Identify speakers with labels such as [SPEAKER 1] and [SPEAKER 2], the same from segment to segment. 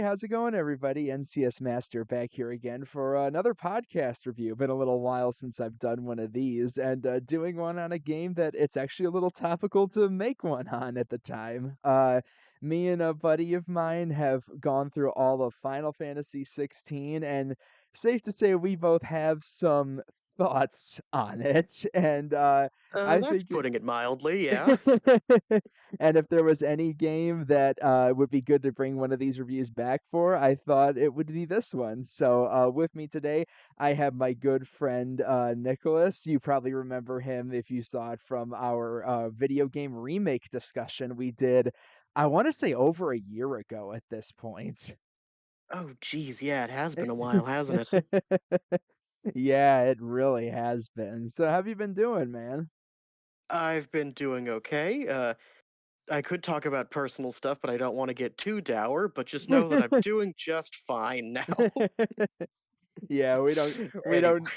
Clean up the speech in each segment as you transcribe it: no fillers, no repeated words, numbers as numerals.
[SPEAKER 1] Hey, how's it going, everybody? NCS Master back here again for another podcast review. Been a little while since I've done one of these, and doing one on a game that it's actually a little topical to make one on at the time. Me and a buddy of mine have gone through all of Final Fantasy 16, and safe to say we both have some thoughts on it. And I
[SPEAKER 2] That's
[SPEAKER 1] figured.
[SPEAKER 2] putting it mildly, yeah.
[SPEAKER 1] And if there was any game that, would be good to bring one of these reviews back for, I thought it would be this one. So, with me today, I have my good friend, Nicholas. You probably remember him if you saw it from our, video game remake discussion we did, I wanna say over a year ago at this point.
[SPEAKER 2] Oh, geez, yeah, it has been a while, hasn't it?
[SPEAKER 1] Yeah, it really has been. So, how have you been doing, man?
[SPEAKER 2] I've been doing okay. I could talk about personal stuff, but I don't want to get too dour, but just know that I'm doing just fine now.
[SPEAKER 1] Yeah, we
[SPEAKER 2] Anyway,
[SPEAKER 1] don't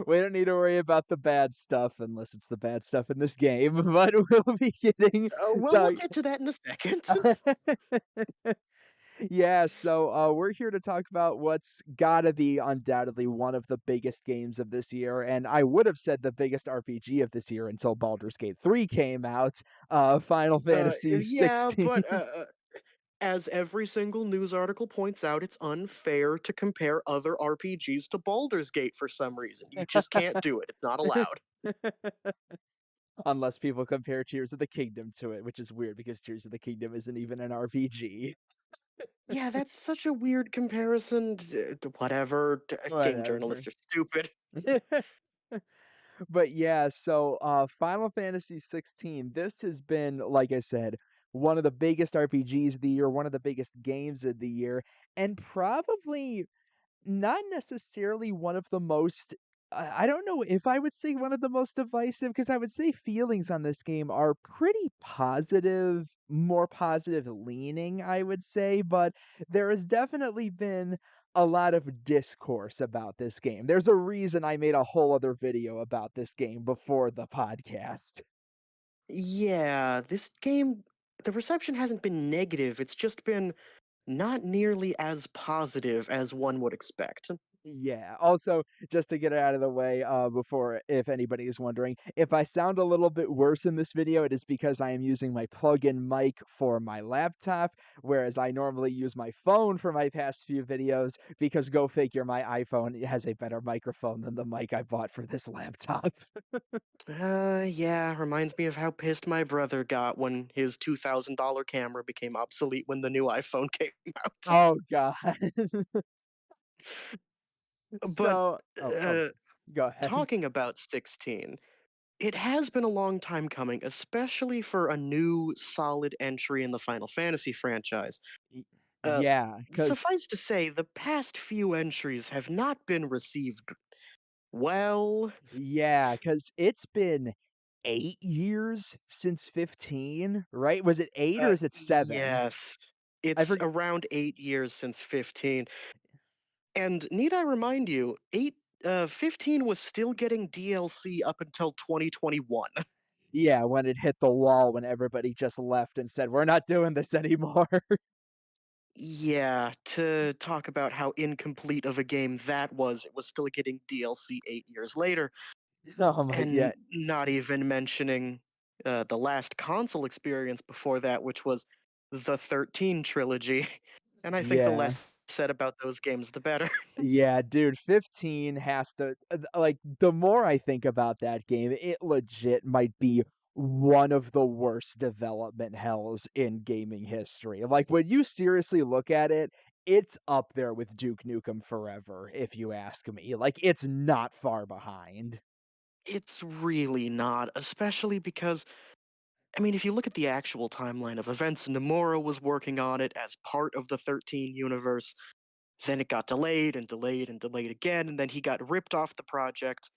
[SPEAKER 1] we don't need to worry about the bad stuff unless it's the bad stuff in this game, but we'll be getting
[SPEAKER 2] we'll
[SPEAKER 1] talk
[SPEAKER 2] get to that in a second.
[SPEAKER 1] Yeah, so, we're here to talk about what's gotta be undoubtedly one of the biggest games of this year, and I would have said the biggest RPG of this year until Baldur's Gate 3 came out, Final Fantasy
[SPEAKER 2] Yeah,
[SPEAKER 1] 16.
[SPEAKER 2] but as every single news article points out, it's unfair to compare other RPGs to Baldur's Gate for some reason. You just can't do it. It's not allowed.
[SPEAKER 1] Unless people compare Tears of the Kingdom to it, which is weird because Tears of the Kingdom isn't even an RPG.
[SPEAKER 2] Yeah, that's such a weird comparison. Whatever. Game
[SPEAKER 1] Whatever.
[SPEAKER 2] journalists are stupid.
[SPEAKER 1] But yeah, so, Final Fantasy 16, this has been, like I said, one of the biggest RPGs of the year, one of the biggest games of the year, and probably not necessarily one of the most I don't know if I would say one of the most divisive, because I would say feelings on this game are pretty positive, more positive leaning, I would say, but there has definitely been a lot of discourse about this game. There's a reason I made a whole other video about this game before the podcast.
[SPEAKER 2] Yeah, this game, the reception hasn't been negative. It's just been not nearly as positive as one would expect.
[SPEAKER 1] Yeah. Also, just to get it out of the way, before if anybody is wondering, if I sound a little bit worse in this video, it is because I am using my plug-in mic for my laptop, whereas I normally use my phone for my past few videos, because go figure, my iPhone has a better microphone than the mic I bought for this laptop.
[SPEAKER 2] Yeah, reminds me of how pissed my brother got when his $2,000 camera became obsolete when the new iPhone came out.
[SPEAKER 1] Oh god.
[SPEAKER 2] But,
[SPEAKER 1] So
[SPEAKER 2] uh,
[SPEAKER 1] go ahead.
[SPEAKER 2] talking about 16, it has been a long time coming, especially for a new solid entry in the Final Fantasy franchise.
[SPEAKER 1] Y
[SPEAKER 2] Uh,
[SPEAKER 1] yeah, because
[SPEAKER 2] Suffice to say, the past few entries have not been received well.
[SPEAKER 1] yeah, because 'cause it's been 8 years since 15, right? Was it 8 or is it 7?
[SPEAKER 2] Yes,
[SPEAKER 1] I
[SPEAKER 2] it's
[SPEAKER 1] forget.
[SPEAKER 2] around 8 years since 15. And need I remind you, 15 was still getting DLC up until 2021.
[SPEAKER 1] Yeah, when it hit the wall, when everybody just left and said, "We're not doing this anymore."
[SPEAKER 2] Yeah, to talk about how incomplete of a game that was, it was still getting DLC 8 years later.
[SPEAKER 1] Oh my yeah,
[SPEAKER 2] And not even mentioning the last console experience before that, which was the 13 trilogy. And I think the
[SPEAKER 1] yeah.
[SPEAKER 2] less said about those games, the better.
[SPEAKER 1] Yeah, dude, 15 has to like, the more I think about that game, it legit might be one of the worst development hells in gaming history. Like, when you seriously look at it, it's up there with Duke Nukem Forever, if you ask me. Like, it's not far behind.
[SPEAKER 2] It's really not, especially because, I mean, if you look at the actual timeline of events, Nomura was working on it as part of the 13 universe. Then it got delayed and delayed and delayed again, and then he got ripped off the project.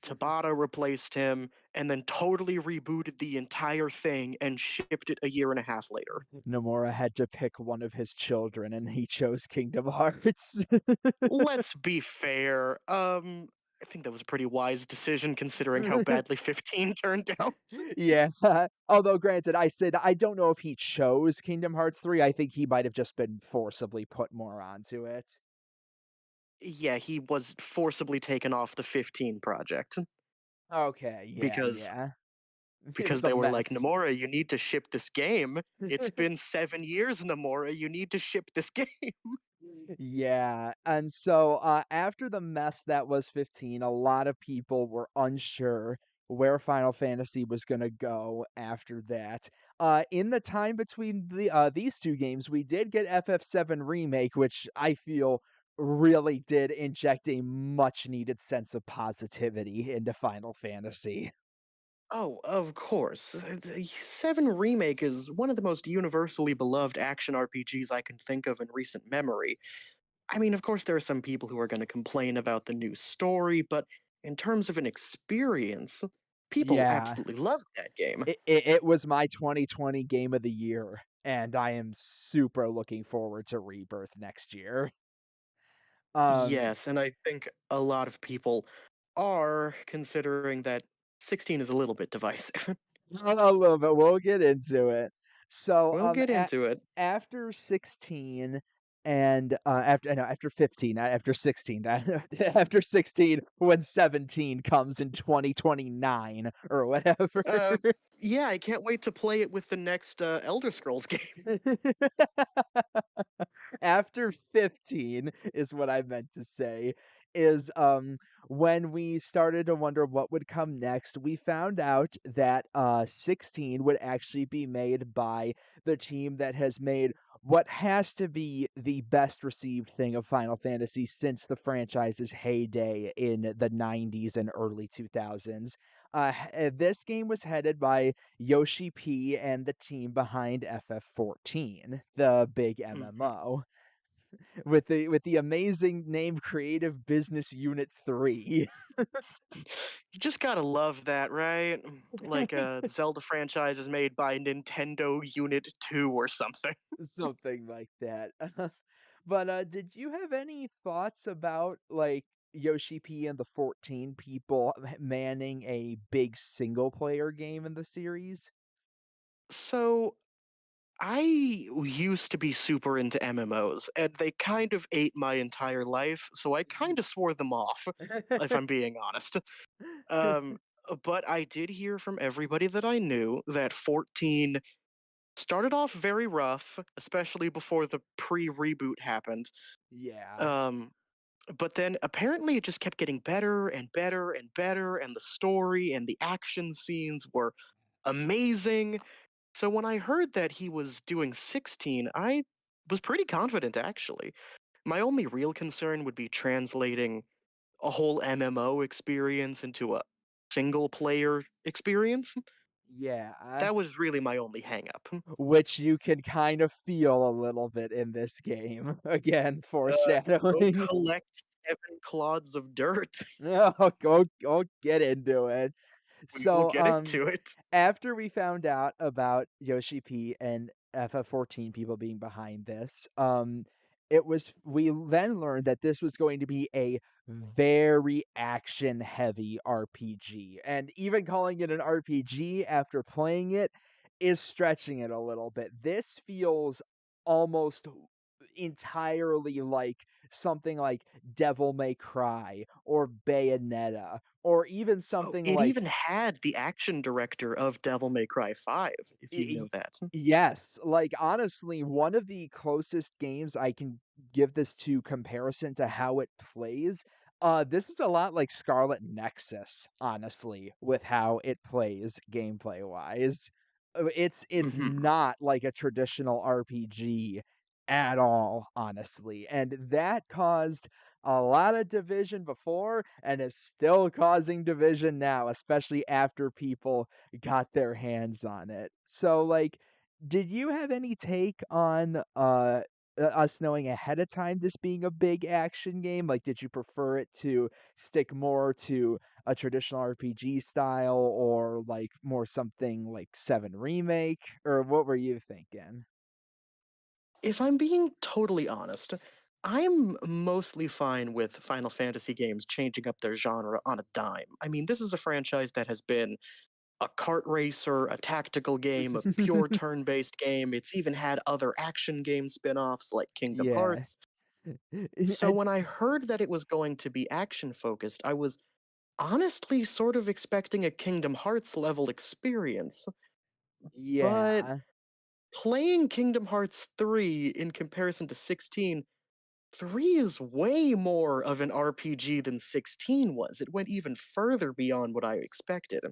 [SPEAKER 2] Tabata replaced him, and then totally rebooted the entire thing and shipped it a year and a half later.
[SPEAKER 1] Nomura had to pick one of his children, and he chose Kingdom Hearts.
[SPEAKER 2] Let's be fair. I think that was a pretty wise decision considering how badly 15 turned out.
[SPEAKER 1] Yeah. Although granted, I said I don't know if he chose Kingdom Hearts 3. I think he might have just been forcibly put more onto it.
[SPEAKER 2] Yeah, he was forcibly taken off the 15 project
[SPEAKER 1] Okay, yeah,
[SPEAKER 2] because
[SPEAKER 1] yeah. It
[SPEAKER 2] because
[SPEAKER 1] was a
[SPEAKER 2] they were like,
[SPEAKER 1] mess.
[SPEAKER 2] "Nomura, you need to ship this game. It's been 7 years, Nomura, you need to ship this game."
[SPEAKER 1] Yeah, and so, after the mess that was 15, a lot of people were unsure where Final Fantasy was gonna go after that. In the time between these 2 games, we did get FF7 Remake, which I feel really did inject a much needed sense of positivity into Final Fantasy.
[SPEAKER 2] Oh, of course. 7 Remake is one of the most universally beloved action RPGs I can think of in recent memory. I mean, of course, there are some people who are going to complain about the new story, but in terms of an experience, people
[SPEAKER 1] Yeah,
[SPEAKER 2] absolutely loved that game.
[SPEAKER 1] it was my 2020 game of the year, and I am super looking forward to Rebirth next year. Um,
[SPEAKER 2] Yes, and I think a lot of people are considering that 16 is a little bit divisive.
[SPEAKER 1] a little bit, we'll get into it. So,
[SPEAKER 2] We'll get into it.
[SPEAKER 1] after 16 and, after no, after 15, not after 16, that after 16 when 17 comes in 2029 or whatever.
[SPEAKER 2] Uh, yeah, I can't wait to play it with the next Elder Scrolls game.
[SPEAKER 1] After 15 is what I meant to say, is, when we started to wonder what would come next, we found out that, 16 would actually be made by the team that has made what has to be the best received thing of Final Fantasy since the franchise's heyday in the '90s and early 2000s. This game was headed by Yoshi P and the team behind FF14, the big
[SPEAKER 2] Mhm.
[SPEAKER 1] MMO, with the amazing name Creative Business Unit 3.
[SPEAKER 2] You just gotta love that, right? Like Zelda franchise is made by Nintendo Unit 2 or something.
[SPEAKER 1] Something like that. But, did you have any thoughts about, like, Yoshi P and the 14 people manning a big single player game in the series?
[SPEAKER 2] So, I used to be super into MMOs, and they kind of ate my entire life, so I kind of swore them off, if I'm being honest. Um, but I did hear from everybody that I knew that 14 started off very rough, especially before the pre-reboot happened.
[SPEAKER 1] Yeah.
[SPEAKER 2] Um, but then apparently it just kept getting better and better and better, and the story and the action scenes were amazing. So when I heard that he was doing 16, I was pretty confident actually. My only real concern would be translating a whole MMO experience into a single player experience.
[SPEAKER 1] Yeah.
[SPEAKER 2] That was really my only hang up.
[SPEAKER 1] Which you can kind of feel a little bit in this game. Again,
[SPEAKER 2] Go
[SPEAKER 1] foreshadowing.
[SPEAKER 2] collect 7 clods of dirt.
[SPEAKER 1] No, go get into it.
[SPEAKER 2] We will
[SPEAKER 1] So,
[SPEAKER 2] get into it.
[SPEAKER 1] after we found out about Yoshi P and FF14 people being behind this, it was we then learned that this was going to be a very action-heavy RPG, and even calling it an RPG after playing it is stretching it a little bit. This feels almost entirely like something like Devil May Cry or Bayonetta or even
[SPEAKER 2] Oh,
[SPEAKER 1] something
[SPEAKER 2] it
[SPEAKER 1] like
[SPEAKER 2] even had the action director of Devil May Cry 5, if you
[SPEAKER 1] Y
[SPEAKER 2] know that.
[SPEAKER 1] yes, like, honestly, one of the closest games I can give this to comparison to how it plays, this is a lot like Scarlet Nexus, honestly, with how it plays gameplay-wise. It's
[SPEAKER 2] Mhm.
[SPEAKER 1] not like a traditional RPG at all, honestly, and that caused a lot of division before and is still causing division now, especially after people got their hands on it. So, like, did you have any take on, us knowing ahead of time this being a big action game? Like, did you prefer it to stick more to a traditional RPG style or, like, more something like 7 Remake? Or what were you thinking?
[SPEAKER 2] If I'm being totally honest, I'm mostly fine with Final Fantasy games changing up their genre on a dime. I mean, this is a franchise that has been a kart racer, a tactical game, a pure turn based game. It's even had other action game spin offs like Kingdom
[SPEAKER 1] Yeah.
[SPEAKER 2] Hearts. So
[SPEAKER 1] It's
[SPEAKER 2] when I heard that it was going to be action focused, I was honestly sort of expecting a Kingdom Hearts level experience. But
[SPEAKER 1] yeah.
[SPEAKER 2] playing Kingdom Hearts 3 in comparison to 16, 3 is way more of an RPG than 16 was. It went even further beyond what I expected.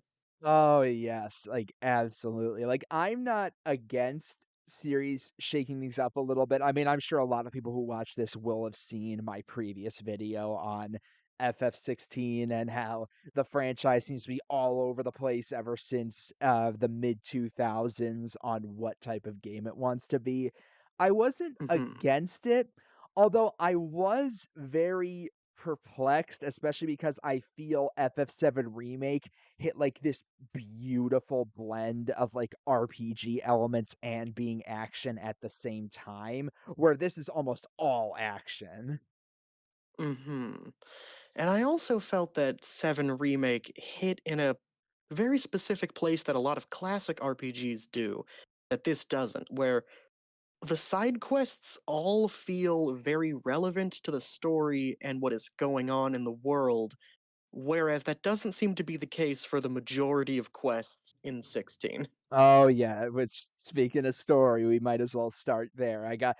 [SPEAKER 1] Oh, yes, like, absolutely. Like, I'm not against series shaking things up a little bit. I mean, I'm sure a lot of people who watch this will have seen my previous video on FF16 and how the franchise seems to be all over the place ever since, the mid-2000s on what type of game it wants to be. I wasn't
[SPEAKER 2] Mhm.
[SPEAKER 1] against it, although I was very perplexed, especially because I feel FF7 Remake hit like this beautiful blend of like RPG elements and being action at the same time, where this is almost all action.
[SPEAKER 2] Mhm. And I also felt that 7 Remake hit in a very specific place that a lot of classic RPGs do, that this doesn't, where the side quests all feel very relevant to the story and what is going on in the world, whereas that doesn't seem to be the case for the majority of quests in 16.
[SPEAKER 1] Oh yeah, which speaking of story, we might as well start there. I got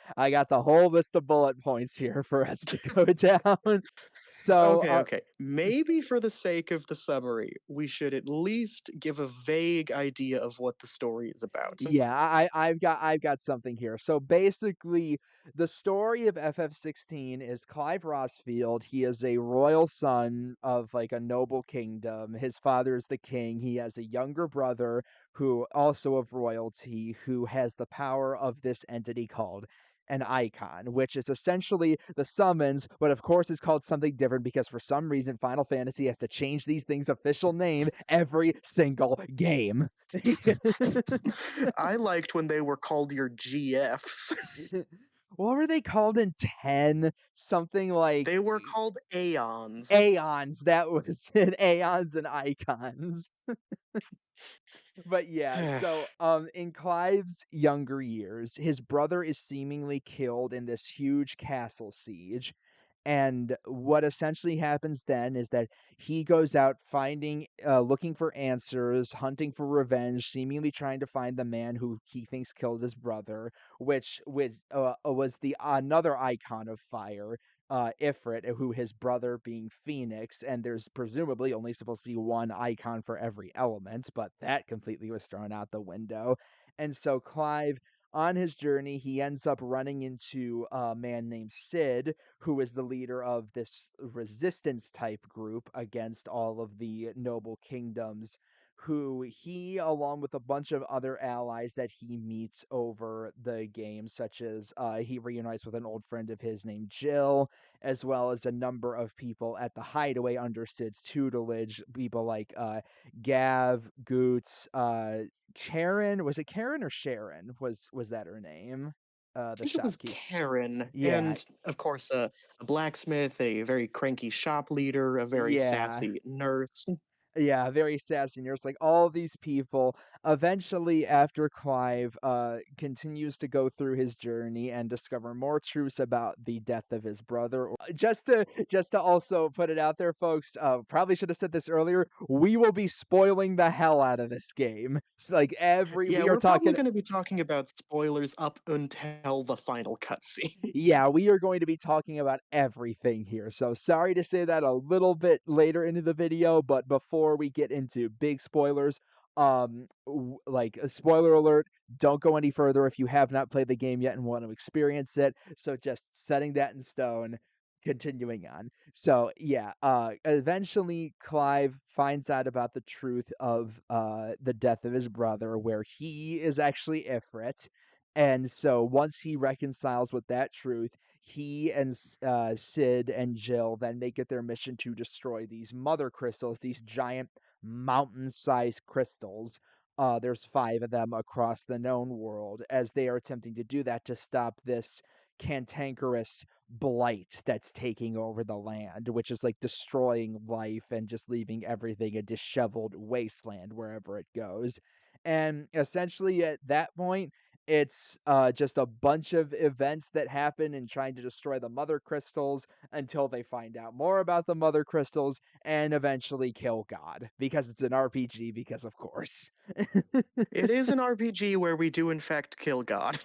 [SPEAKER 1] the whole list of bullet points here for us to go down. So,
[SPEAKER 2] Okay, okay. Maybe for the sake of the summary, we should at least give a vague idea of what the story is about.
[SPEAKER 1] yeah, I've got something here. So basically, the story of FF16 is Clive Rossfield. He is a royal son of like a noble kingdom. His father is the king. He has a younger brother who also of royalty who has the power of this entity called an icon, which is essentially the summons, but of course it's called something different because for some reason Final Fantasy has to change these things' official name every single game.
[SPEAKER 2] I liked when they were called your GFs.
[SPEAKER 1] What were they called in 10? Something like
[SPEAKER 2] They were called Aeons.
[SPEAKER 1] Aeons, that was it, Aeons and Icons. But yeah, so, in Clive's younger years, his brother is seemingly killed in this huge castle siege, and what essentially happens then is that he goes out finding looking for answers, hunting for revenge, seemingly trying to find the man who he thinks killed his brother, which was the another icon of fire, Ifrit, who his brother being Phoenix, and there's presumably only supposed to be one icon for every element, but that completely was thrown out the window. And so Clive, on his journey, he ends up running into a man named Sid, who is the leader of this resistance type group against all of the noble kingdoms, who he, along with a bunch of other allies that he meets over the game, such as he reunites with an old friend of his named Jill, as well as a number of people at the hideaway under Sid's tutelage, people like Gav, Goots, Karen. Was it Karen or Sharon? Was that her name?
[SPEAKER 2] I
[SPEAKER 1] The
[SPEAKER 2] think it was
[SPEAKER 1] shopkeeper.
[SPEAKER 2] Karen,
[SPEAKER 1] Yeah,
[SPEAKER 2] and of course, a blacksmith, a very cranky shop leader, a very
[SPEAKER 1] yeah.
[SPEAKER 2] sassy nurse.
[SPEAKER 1] Yeah, very sassy nurse, like, all these people eventually, after Clive, continues to go through his journey and discover more truths about the death of his brother, or just to also put it out there, folks, probably should have said this earlier, we will be spoiling the hell out of this game. It's like, every
[SPEAKER 2] Yeah,
[SPEAKER 1] we are
[SPEAKER 2] we're probably
[SPEAKER 1] talking
[SPEAKER 2] going to be talking about spoilers up until the final cutscene.
[SPEAKER 1] Yeah, we are going to be talking about everything here. So sorry to say that a little bit later into the video, but before we get into big spoilers, like a spoiler alert, don't go any further if you have not played the game yet and want to experience it. So just setting that in stone, continuing on. So yeah, eventually Clive finds out about the truth of the death of his brother, where he is actually Ifrit, and so once he reconciles with that truth, he and Sid and Jill then make it their mission to destroy these mother crystals, these giant mountain-sized crystals. There's five of them across the known world, as they are attempting to do that to stop this cantankerous blight that's taking over the land, which is like destroying life and just leaving everything a disheveled wasteland wherever it goes. And essentially, at that point, it's just a bunch of events that happen in trying to destroy the mother crystals until they find out more about the mother crystals and eventually kill God because it's an RPG, because of course.
[SPEAKER 2] It is an RPG where we do in fact kill God.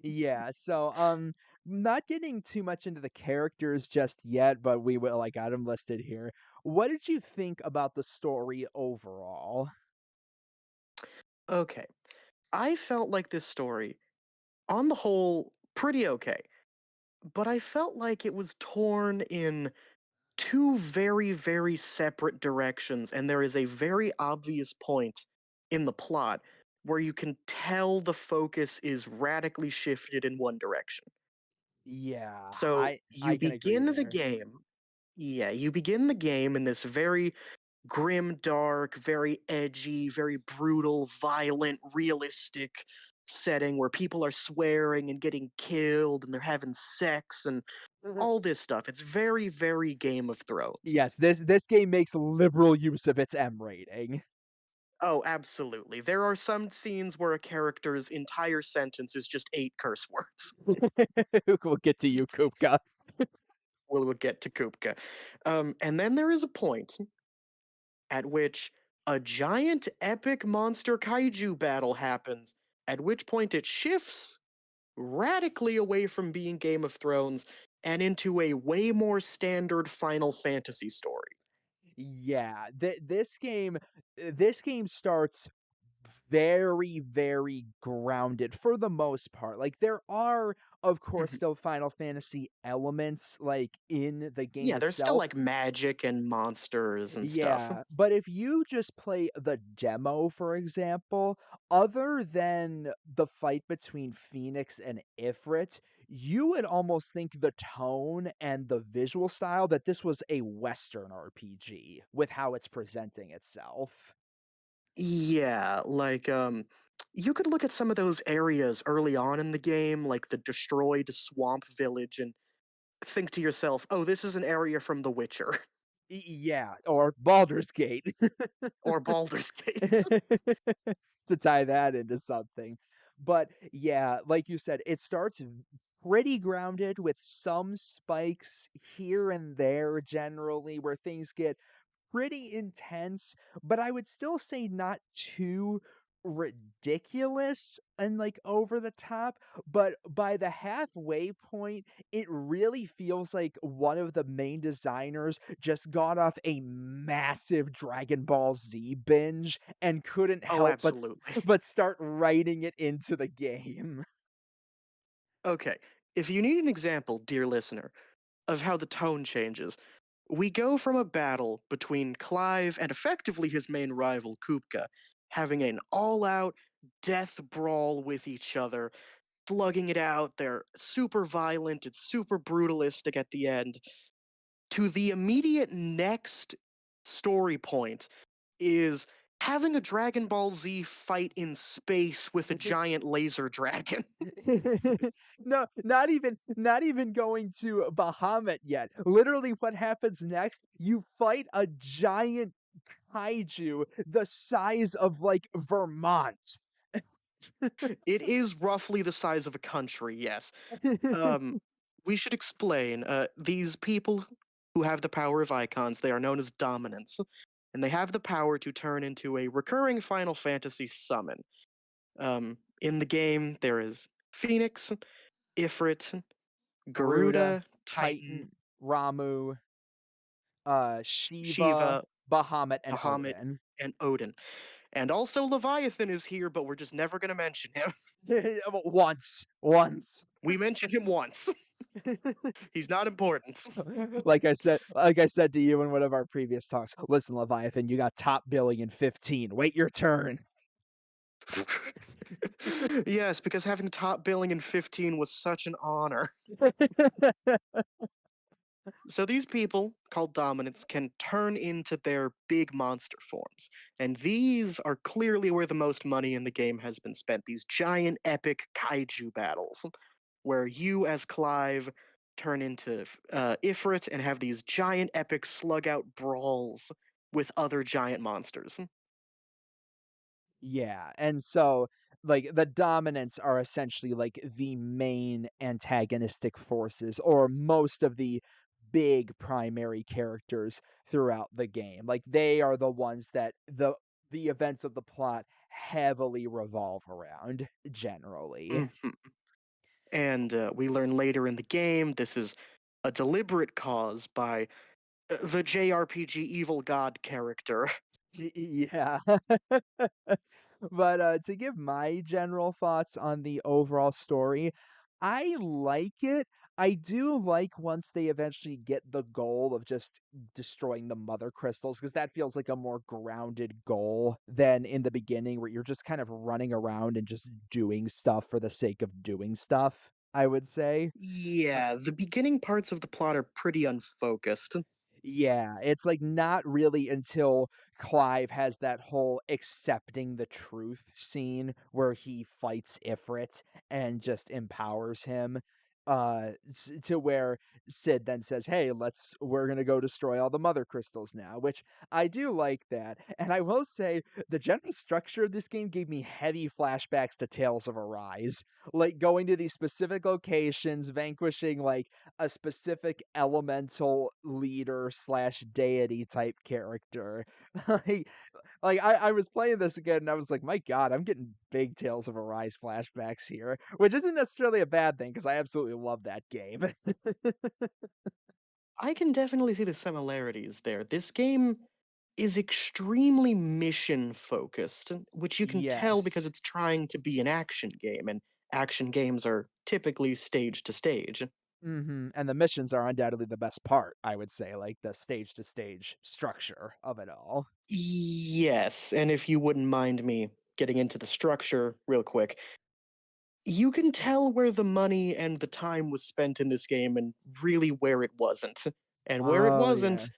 [SPEAKER 1] Yeah, so, not getting too much into the characters just yet, but we will. I got them listed here. What did you think about the story overall?
[SPEAKER 2] Okay. I felt like this story, on the whole, pretty okay. But I felt like it was torn in two very, very separate directions, and there is a very obvious point in the plot where you can tell the focus is radically shifted in one direction.
[SPEAKER 1] Yeah,
[SPEAKER 2] So you
[SPEAKER 1] I can agree
[SPEAKER 2] begin the
[SPEAKER 1] there.
[SPEAKER 2] game, yeah, you begin the game in this very grim, dark, very edgy, very brutal, violent, realistic setting where people are swearing and getting killed and they're having sex and
[SPEAKER 1] Mhm.
[SPEAKER 2] all this stuff. It's very, very Game of Thrones.
[SPEAKER 1] Yes, this game makes liberal use of its M rating.
[SPEAKER 2] Oh, absolutely. There are some scenes where a character's entire sentence is just 8 curse words.
[SPEAKER 1] We'll get to you, Kupka.
[SPEAKER 2] We'll get to Kupka. And then there is a point at which a giant epic monster kaiju battle happens, at which point it shifts radically away from being Game of Thrones and into a way more standard Final Fantasy story.
[SPEAKER 1] Yeah, this game starts very, very grounded for the most part. Like, there are, of course,
[SPEAKER 2] Mhm.
[SPEAKER 1] still Final Fantasy elements, like, in the game
[SPEAKER 2] Yeah, there's still
[SPEAKER 1] itself.
[SPEAKER 2] like magic and monsters and stuff.
[SPEAKER 1] Yeah, but if you just play the demo, for example, other than the fight between Phoenix and Ifrit, you would almost think the tone and the visual style that this was a Western RPG with how it's presenting itself.
[SPEAKER 2] Yeah, like you could look at some of those areas early on in the game, like the destroyed swamp village, and think to yourself, "Oh, this is an area from The Witcher
[SPEAKER 1] Yeah, or Baldur's Gate.
[SPEAKER 2] or Baldur's Gate."
[SPEAKER 1] To tie that into something. But yeah, like you said, it starts pretty grounded with some spikes here and there generally where things get pretty intense, but I would still say not too ridiculous and like over the top. But by the halfway point, it really feels like one of the main designers just got off a massive Dragon Ball Z binge and couldn't
[SPEAKER 2] Oh,
[SPEAKER 1] help
[SPEAKER 2] absolutely.
[SPEAKER 1] but start writing it into the game.
[SPEAKER 2] Okay, if you need an example, dear listener, of how the tone changes, we go from a battle between Clive and effectively his main rival, Kupka, having an all out death brawl with each other, slugging it out. They're super violent, it's super brutalistic at the end. To the immediate next story point is having a Dragon Ball Z fight in space with a giant laser dragon.
[SPEAKER 1] No, not even going to Bahamut yet. Literally what happens next, you fight a giant kaiju the size of, like, Vermont.
[SPEAKER 2] It is roughly the size of a country, yes. Um, we should explain. These people who have the power of icons, they are known as dominants, and they have the power to turn into a recurring Final Fantasy summon. In the game, there is Phoenix, Ifrit,
[SPEAKER 1] Garuda,
[SPEAKER 2] Garuda, Titan,
[SPEAKER 1] Titan, Ramu, Shiva,
[SPEAKER 2] Shiva,
[SPEAKER 1] Bahamut, and
[SPEAKER 2] Bahamut,
[SPEAKER 1] Odin.
[SPEAKER 2] and Odin. And also Leviathan is here, but we're just never gonna mention him.
[SPEAKER 1] Once.
[SPEAKER 2] We mentioned him once. He's not important.
[SPEAKER 1] Like I said to you in one of our previous talks, "Listen, Leviathan, you got top billing in 15. Wait your turn."
[SPEAKER 2] Yes, because having top billing in 15 was such an honor. So these people, called dominants, can turn into their big monster forms. And these are clearly where the most money in the game has been spent. These giant epic kaiju battles. where you as Clive turn into Ifrit and have these giant epic slug out brawls with other giant monsters.
[SPEAKER 1] Yeah, and so, like, the dominants are essentially, like, the main antagonistic forces, or most of the big primary characters throughout the game. Like, they are the ones that the events of the plot heavily revolve around, generally.
[SPEAKER 2] Mhm. And we learn later in the game this is a deliberate cause by the JRPG evil god character.
[SPEAKER 1] Yeah. But, to give my general thoughts on the overall story, I like it. I do like once they eventually get the goal of just destroying the mother crystals, because that feels like a more grounded goal than in the beginning where you're just kind of running around and just doing stuff for the sake of doing stuff, I would say.
[SPEAKER 2] Yeah, the beginning parts of the plot are pretty unfocused.
[SPEAKER 1] Yeah, it's, like, not really until Clive has that whole accepting the truth scene where he fights Ifrit and just empowers him, to where Sid then says, "Hey, we're gonna go destroy all the mother crystals now," which I do like that, and I will say the general structure of this game gave me heavy flashbacks to Tales of Arise, like, going to these specific locations, vanquishing, like, a specific elemental leader slash deity type character. Like I was playing this again and I was like, "My god, I'm getting big Tales of Arise flashbacks here," which isn't necessarily a bad thing because I absolutely love that game.
[SPEAKER 2] I can definitely see the similarities there. This game is extremely mission focused, which you can tell because
[SPEAKER 1] Yes.
[SPEAKER 2] it's trying to be an action game, and action games are typically stage to stage.
[SPEAKER 1] Mhm, and the missions are undoubtedly the best part, I would say, like, the stage to stage structure of it all.
[SPEAKER 2] Yes, and if you wouldn't mind me getting into the structure real quick, you can tell where the money and the time was spent in this game and really where it wasn't. And where it
[SPEAKER 1] Oh, yeah.
[SPEAKER 2] wasn't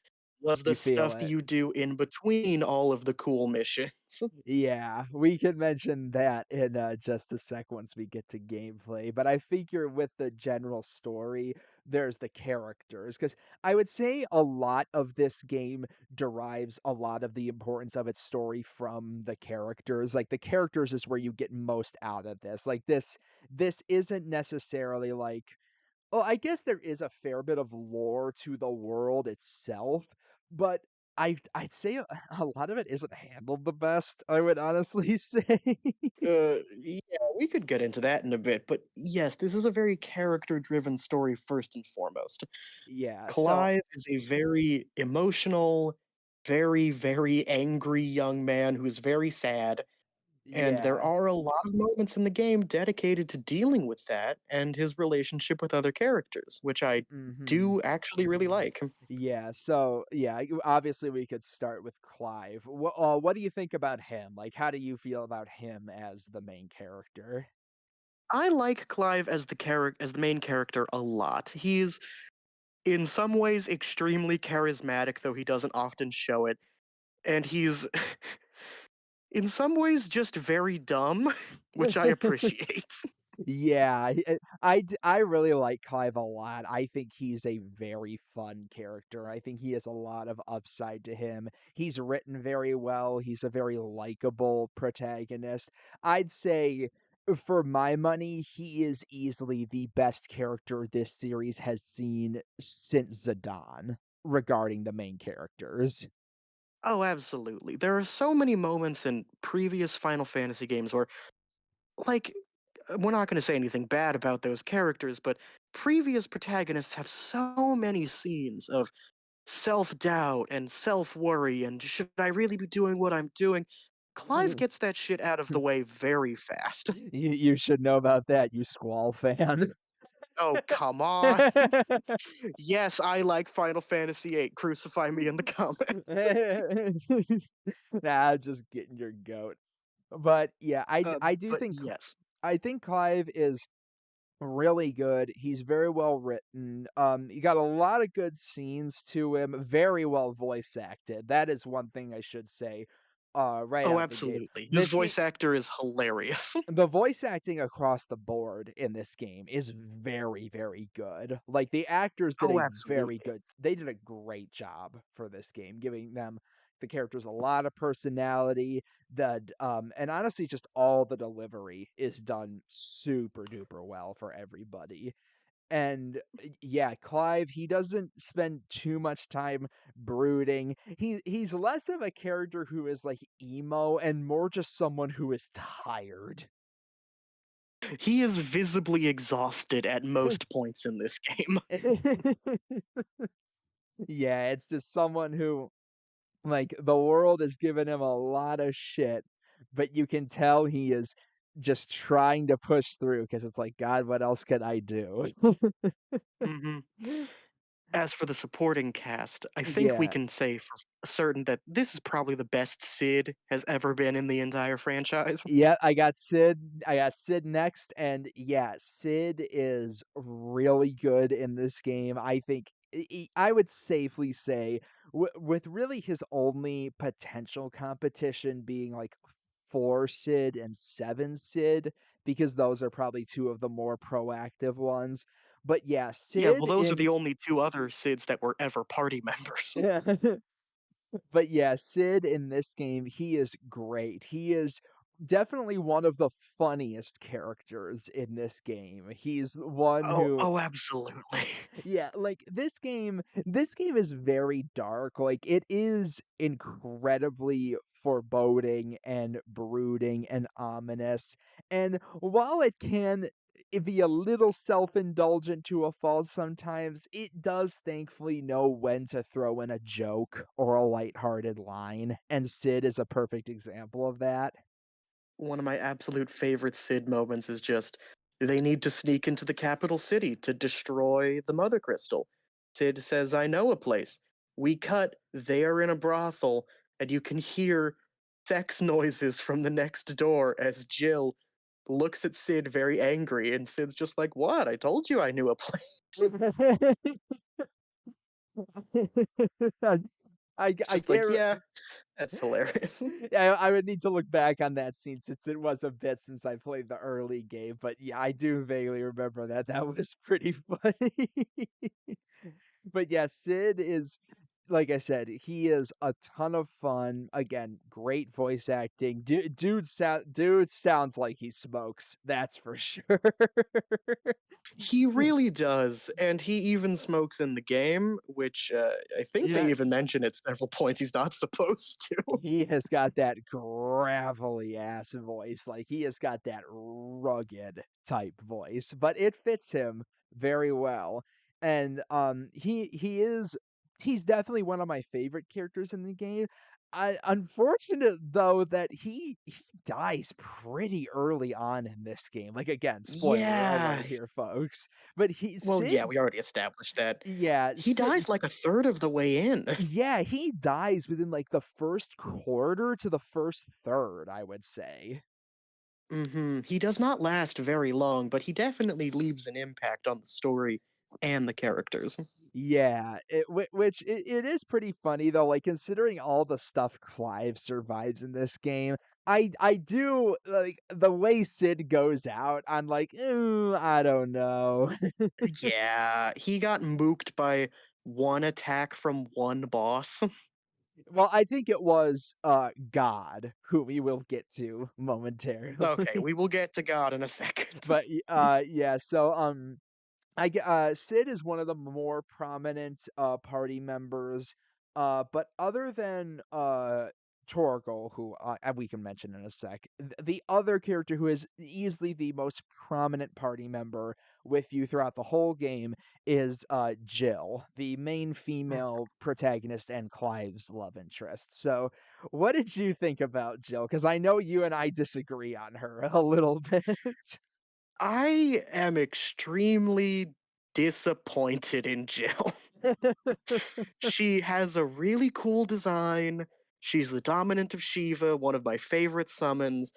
[SPEAKER 2] was the
[SPEAKER 1] You feel
[SPEAKER 2] stuff
[SPEAKER 1] it.
[SPEAKER 2] you do in between all of the cool missions.
[SPEAKER 1] Yeah, we can mention that in just a sec once we get to gameplay. But I figure with the general story, there's the characters. Because I would say a lot of this game derives a lot of the importance of its story from the characters. Like the characters is where you get most out of this. Like this isn't necessarily like well, I guess there is a fair bit of lore to the world itself, but I'd say a lot of it isn't handled the best, I would honestly say.
[SPEAKER 2] Yeah, we could get into that in a bit, but yes, this is a very character-driven story first and foremost.
[SPEAKER 1] Yeah, so
[SPEAKER 2] Clive is a very emotional, very, very angry young man who is very sad, and there
[SPEAKER 1] yeah.
[SPEAKER 2] are a lot of moments in the game dedicated to dealing with that and his relationship with other characters, which I
[SPEAKER 1] Mhm.
[SPEAKER 2] do actually really like.
[SPEAKER 1] Yeah, so, yeah, you obviously, we could start with Clive. What do you think about him? Like, how do you feel about him as the main character?
[SPEAKER 2] I like Clive as the main character a lot. He's in some ways extremely charismatic, though he doesn't often show it, and he's in some ways just very dumb, which I appreciate.
[SPEAKER 1] Yeah, I really like Clive a lot. I think he's a very fun character. I think he has a lot of upside to him. He's written very well. He's a very likable protagonist. I'd say for my money, he is easily the best character this series has seen since Zidane regarding the main characters.
[SPEAKER 2] Oh, absolutely. There are so many moments in previous Final Fantasy games where, like, we're not going to say anything bad about those characters, but previous protagonists have so many scenes of self doubt and self worry and should I really be doing what I'm doing? Clive gets that shit out of the way very fast.
[SPEAKER 1] You should know about that, you Squall fan.
[SPEAKER 2] Oh, come on. Yes, I like Final Fantasy VIII. Crucify me in the comments.
[SPEAKER 1] Nah, I'm just getting your goat. But yeah, I do
[SPEAKER 2] But
[SPEAKER 1] think
[SPEAKER 2] yes.
[SPEAKER 1] I think Clive is really good. He's very well written. You got a lot of good scenes to him, very well voice acted. That is one thing I should say. right
[SPEAKER 2] Oh,
[SPEAKER 1] out the gate.
[SPEAKER 2] absolutely. His
[SPEAKER 1] This game,
[SPEAKER 2] voice actor is hilarious.
[SPEAKER 1] the voice acting across the board in this game is very, very good. Like, the actors did
[SPEAKER 2] Oh,
[SPEAKER 1] a very
[SPEAKER 2] absolutely.
[SPEAKER 1] good they did a great job for this game, giving them the characters a lot of personality, and honestly, just all the delivery is done super duper well for everybody. And, yeah, Clive, he doesn't spend too much time brooding. He's less of a character who is, like, emo and more just someone who is tired.
[SPEAKER 2] He is visibly exhausted at most points in this game.
[SPEAKER 1] Yeah, it's just someone who, like, the world has given him a lot of shit, but you can tell he is just trying to push through because it's like, "God, what else could I do?"
[SPEAKER 2] Mhm. As for the supporting cast, I think we
[SPEAKER 1] Yeah.
[SPEAKER 2] can say for certain that this is probably the best Sid has ever been in the entire franchise.
[SPEAKER 1] Yeah, I got Sid next, and yeah, Sid is really good in this game. I think I would safely say with really his only potential competition being like 4 Sid and 7 Sid, because those are probably 2 of the more proactive ones. But yeah,
[SPEAKER 2] Yeah,
[SPEAKER 1] Sid
[SPEAKER 2] well, those are
[SPEAKER 1] in
[SPEAKER 2] the only two other Sids that were ever party members.
[SPEAKER 1] yeah. But yeah, Sid in this game, he is great. He is definitely one of the funniest characters in this game. He's one
[SPEAKER 2] Oh,
[SPEAKER 1] who
[SPEAKER 2] oh, absolutely.
[SPEAKER 1] yeah, like this game is very dark. Like it is incredibly foreboding and brooding and ominous. And while it can be a little self-indulgent to a fault sometimes, it does thankfully know when to throw in a joke or a lighthearted line. And Sid is a perfect example of that.
[SPEAKER 2] One of my absolute favorite Sid moments is just they need to sneak into the capital city to destroy the Mother Crystal. Sid says, I know a place. We cut, they are in a brothel, and you can hear sex noises from the next door as Jill looks at Sid very angry, and Sid's just like, what? I told you I knew a place.
[SPEAKER 1] I
[SPEAKER 2] Just like,
[SPEAKER 1] can't.
[SPEAKER 2] yeah, that's hilarious.
[SPEAKER 1] Yeah, I would need to look back on that scene since it was a bit since I played the early game, but yeah, I do vaguely remember that. That was pretty funny. But yeah, Sid is like I said, he is a ton of fun. Again, great voice acting. Dude sounds like he smokes. That's for sure.
[SPEAKER 2] He really does, and he even smokes in the game, which I think they
[SPEAKER 1] Yeah.
[SPEAKER 2] even mention at several points he's not supposed to.
[SPEAKER 1] He has got that gravelly ass voice, like, he has got that rugged type voice, but it fits him very well, and, he's definitely one of my favorite characters in the game. I unfortunate, though, that he dies pretty early on in this game, like, again, spoiler
[SPEAKER 2] Yeah.
[SPEAKER 1] alert here, folks, but
[SPEAKER 2] Well, yeah,
[SPEAKER 1] Sid
[SPEAKER 2] we already established that.
[SPEAKER 1] yeah,
[SPEAKER 2] He dies like a third of the way in.
[SPEAKER 1] yeah, he dies within, like, the first quarter to the first third, I would say.
[SPEAKER 2] He does not last very long, but he definitely leaves an impact on the story and the characters.
[SPEAKER 1] Yeah, which it is pretty funny, though, like, considering all the stuff Clive survives in this game, I do like, the way Sid goes out, I'm like, "Ooh, I don't know."
[SPEAKER 2] Yeah, he got mooked by one attack from one boss.
[SPEAKER 1] Well, I think it was, God, who we will get to
[SPEAKER 2] Okay,
[SPEAKER 1] momentarily.
[SPEAKER 2] we will get to God in a second.
[SPEAKER 1] But, yeah, so, Sid is one of the more prominent, party members, but other than, Torgal, who, we can mention in a sec, the other character who is easily the most prominent party member with you throughout the whole game is, Jill, the main female protagonist and Clive's love interest. So, what did you think about Jill? Because I know you and I disagree on her a little bit.
[SPEAKER 2] I am extremely disappointed in Jill. She has a really cool design. She's the dominant of Shiva, one of my favorite summons,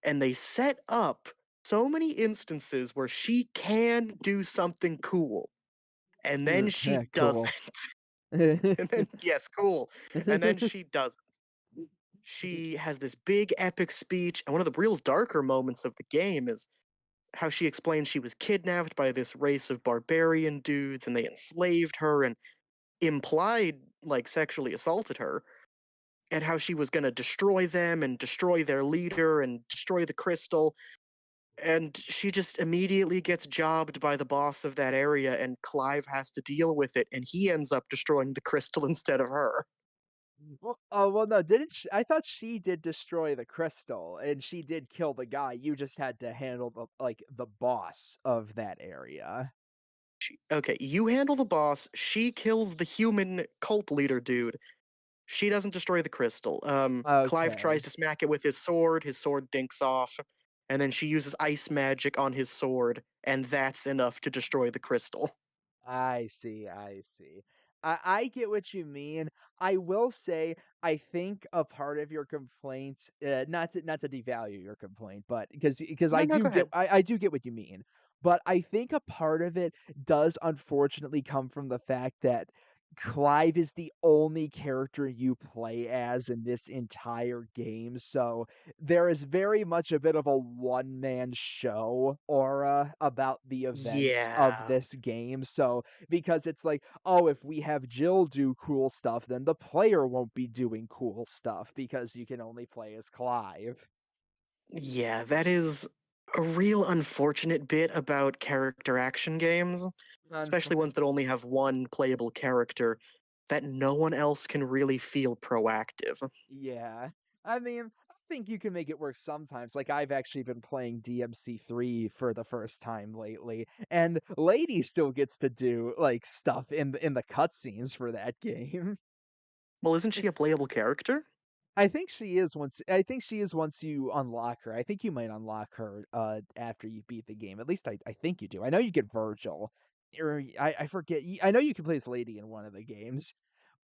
[SPEAKER 2] and they set up so many instances where she can do something cool, and then
[SPEAKER 1] Yeah,
[SPEAKER 2] she
[SPEAKER 1] cool.
[SPEAKER 2] doesn't. And then, yes, cool. And then she doesn't. she has this big epic speech, and one of the real darker moments of the game is how she explains she was kidnapped by this race of barbarian dudes and they enslaved her and implied like sexually assaulted her, and how she was going to destroy them and destroy their leader and destroy the crystal. And she just immediately gets jobbed by the boss of that area, and Clive has to deal with it, and he ends up destroying the crystal instead of her.
[SPEAKER 1] Well, oh, well, no, didn't sh I thought she did destroy the crystal, and she did kill the guy, you just had to handle the boss of that area.
[SPEAKER 2] Okay, you handle the boss, she kills the human cult leader dude. She doesn't destroy the crystal. Clive tries
[SPEAKER 1] Okay.
[SPEAKER 2] to smack it with his sword dinks off, and then she uses ice magic on his sword, and that's enough to destroy the crystal.
[SPEAKER 1] I see, I see. I get what you mean. I will say, I think a part of your complaint, not to devalue your complaint, but because
[SPEAKER 2] No,
[SPEAKER 1] I
[SPEAKER 2] no,
[SPEAKER 1] do
[SPEAKER 2] go
[SPEAKER 1] get
[SPEAKER 2] ahead.
[SPEAKER 1] I do get what you mean. But I think a part of it does unfortunately come from the fact that Clive is the only character you play as in this entire game, so there is very much a bit of a one-man show aura about the events of
[SPEAKER 2] Yeah.
[SPEAKER 1] this game, so because it's like, "Oh, if we have Jill do cool stuff, then the player won't be doing cool stuff because you can only play as Clive."
[SPEAKER 2] Yeah, that is a real unfortunate bit about character action games, especially
[SPEAKER 1] Unfor
[SPEAKER 2] ones that only have one playable character, that no one else can really feel proactive.
[SPEAKER 1] Yeah. I mean, I think you can make it work sometimes, like, I've actually been playing DMC3 for the first time lately, and Lady still gets to do, like, stuff in the cutscenes for that game.
[SPEAKER 2] Well, isn't she a playable character?
[SPEAKER 1] I think she is once you unlock her. I think you might unlock her, after you beat the game. At least I think you do. I know you get Virgil, or I forget. I know you can play as Lady in one of the games,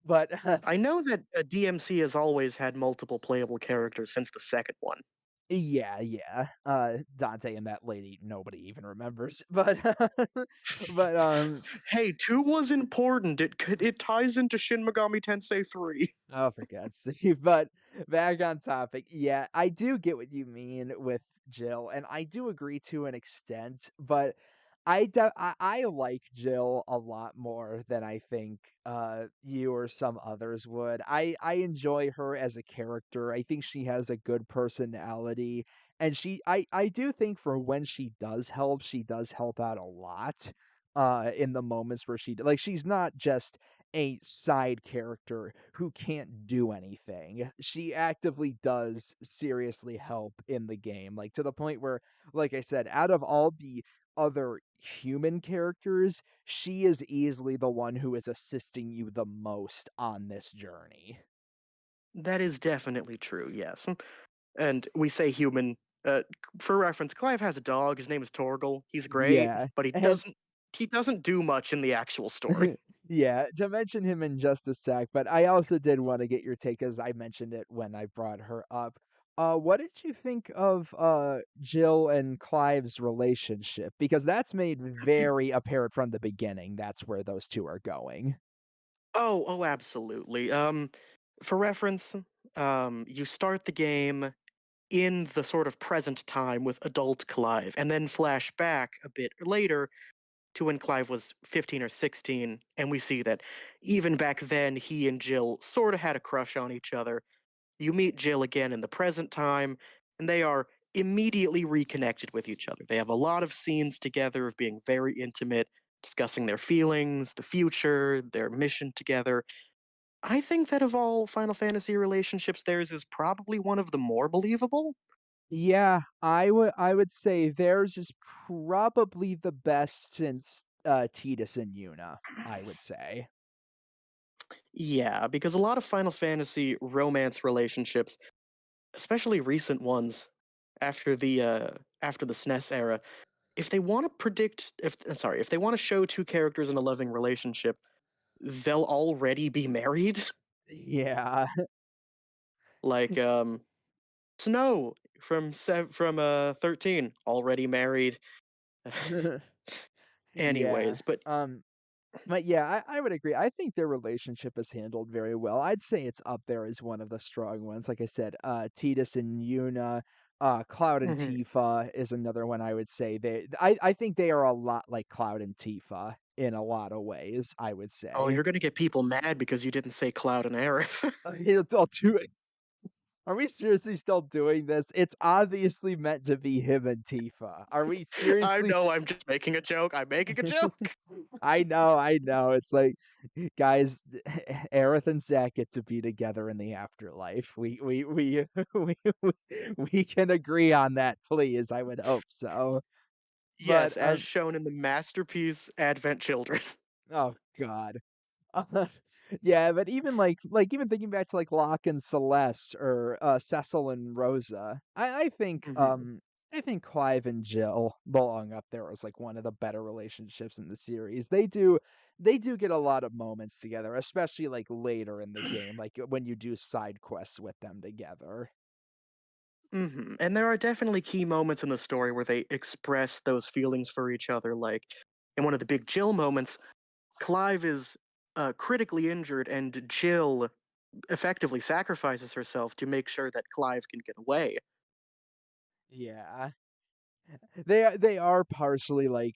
[SPEAKER 1] but
[SPEAKER 2] I know that a DMC has always had multiple playable characters since the second one.
[SPEAKER 1] yeah, yeah. Dante and that lady, nobody even remembers. But but
[SPEAKER 2] Hey, 2 was important. It ties into Shin Megami Tensei 3.
[SPEAKER 1] oh, for God's sake. But back on topic, yeah, I do get what you mean with Jill, and I do agree to an extent, but I like Jill a lot more than I think you or some others would. I enjoy her as a character. I think she has a good personality, and I do think for when she does help out a lot in the moments where like she's not just a side character who can't do anything. She actively does seriously help in the game, like, to the point where, like I said, out of all the other human characters, she is easily the one who is assisting you the most on this journey.
[SPEAKER 2] That is definitely true, yes. And we say human, uh, for reference, Clive has a dog, his name is Torgal. He's great,
[SPEAKER 1] Yeah,
[SPEAKER 2] but
[SPEAKER 1] and
[SPEAKER 2] he doesn't do much in the actual story.
[SPEAKER 1] yeah, to mention him in just a sec, but I also did wanna get your take as I mentioned it when I brought her up. What did you think of, Jill and Clive's relationship? Because that's made very apparent from the beginning, that's where those 2 are going.
[SPEAKER 2] Oh, absolutely. For reference, you start the game in the sort of present time with adult Clive, and then flash back a bit later to when Clive was 15 or 16, and we see that even back then, he and Jill sort of had a crush on each other. You meet Jill again in the present time, and they are immediately reconnected with each other. They have a lot of scenes together of being very intimate, discussing their feelings, the future, their mission together. I think that of all Final Fantasy relationships, theirs is probably one of the more believable.
[SPEAKER 1] Yeah, I would say theirs is probably the best since, Tidus and Yuna, I would say.
[SPEAKER 2] Yeah, because a lot of Final Fantasy romance relationships, especially recent ones after the SNES era, if they want to predict if they want to show two characters in a loving relationship, they'll already be married.
[SPEAKER 1] Yeah.
[SPEAKER 2] Like Snow from 13 already married.
[SPEAKER 1] Yeah,
[SPEAKER 2] Anyways, but
[SPEAKER 1] But yeah, I would agree. I think their relationship is handled very well. I'd say it's up there as one of the strong ones. Like I said, Titus and Yuna, Cloud and
[SPEAKER 2] Mhm.
[SPEAKER 1] Tifa is another one I would say. I think they are a lot like Cloud and Tifa in a lot of ways, I would
[SPEAKER 2] Oh,
[SPEAKER 1] say.
[SPEAKER 2] you're gonna get people mad because you didn't say Cloud and Aerith.
[SPEAKER 1] It's all too Are we seriously still doing this? It's obviously meant to be him and Tifa. Are we
[SPEAKER 2] I
[SPEAKER 1] seriously
[SPEAKER 2] know I'm just making a joke. I'm making a joke.
[SPEAKER 1] I know. It's like, guys, Aerith and Zach get to be together in the afterlife. We we can agree on that, please. I would hope so. But
[SPEAKER 2] Yes, as shown in the masterpiece Advent Children.
[SPEAKER 1] oh God. Yeah, but even even thinking back to like Locke and Celeste or Cecil and Rosa,
[SPEAKER 2] Mhm.
[SPEAKER 1] I think Clive and Jill belong up there as like one of the better relationships in the series. They do get a lot of moments together, especially like later in the game, like when you do side quests with them together.
[SPEAKER 2] Mhm. And there are definitely key moments in the story where they express those feelings for each other. Like in one of the big Jill moments, Clive is critically injured, and Jill effectively sacrifices herself to make sure that Clive can get away.
[SPEAKER 1] Yeah. They are partially like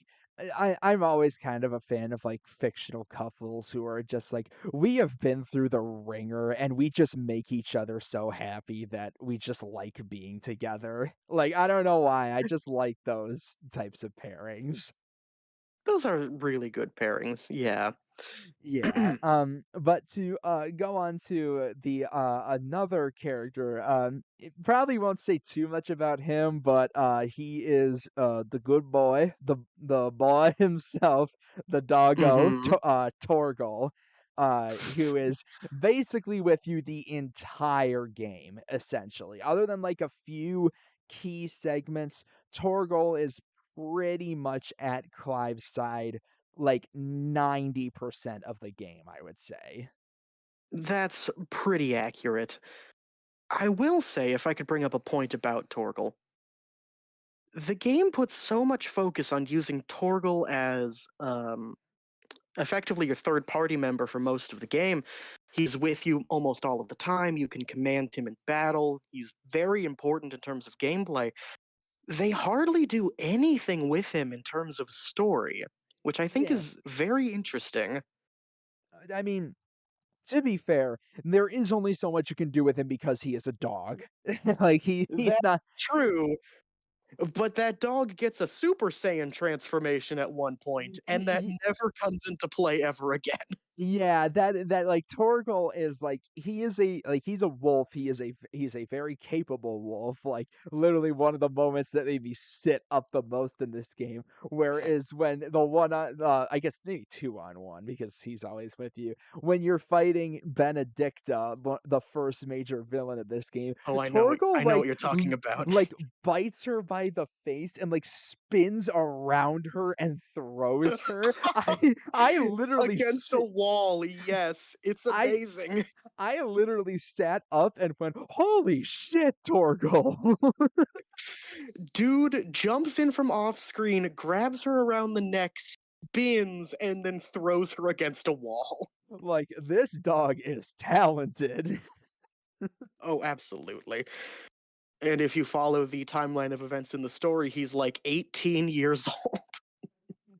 [SPEAKER 1] I'm always kind of a fan of like fictional couples who are just like we have been through the ringer and we just make each other so happy that we just like being together. Like I don't know why, I just like those types of pairings.
[SPEAKER 2] Those are really good pairings. Yeah.
[SPEAKER 1] Yeah, but to, go on to the, another character, it probably won't say too much about him, but, he is, the good boy, the boy himself, the doggo,
[SPEAKER 2] Hmm.
[SPEAKER 1] Torgal, who is basically with you the entire game, essentially. Other than, like, a few key segments, Torgal is pretty much at Clive's side like 90% of the game, I would say.
[SPEAKER 2] That's pretty accurate. I will say, if I could bring up a point about Torgal, the game puts so much focus on using Torgal as effectively your third party member for most of the game. He's with you almost all of the time. You can command him in battle. He's very important in terms of gameplay. They hardly do anything with him in terms of story, which I think
[SPEAKER 1] Yeah.
[SPEAKER 2] is very interesting.
[SPEAKER 1] I mean, to be fair, there is only so much you can do with him because he is a dog. Like, he's
[SPEAKER 2] That's
[SPEAKER 1] not
[SPEAKER 2] true, but that dog gets a Super Saiyan transformation at one point, and that
[SPEAKER 1] y
[SPEAKER 2] never comes into play ever again.
[SPEAKER 1] Yeah, like Torgal is like he is a like he's a wolf. He's a very capable wolf. Like literally one of the moments that made me sit up the most in this game, where is when the one on I guess maybe two on one because he's always with you. When you're fighting Benedicta, the first major villain of this game,
[SPEAKER 2] Oh,
[SPEAKER 1] Torgal
[SPEAKER 2] I know what you're talking about.
[SPEAKER 1] like bites her by the face and like spins around her and throws her. I literally
[SPEAKER 2] Against a wall, yes, it's
[SPEAKER 1] I
[SPEAKER 2] amazing.
[SPEAKER 1] I literally sat up and went, "Holy shit, Torgal!"
[SPEAKER 2] Dude jumps in from off screen, grabs her around the neck, spins, and then throws her against a wall.
[SPEAKER 1] Like, this dog is talented.
[SPEAKER 2] Oh, absolutely. And if you follow the timeline of events in the story, he's like 18 years old.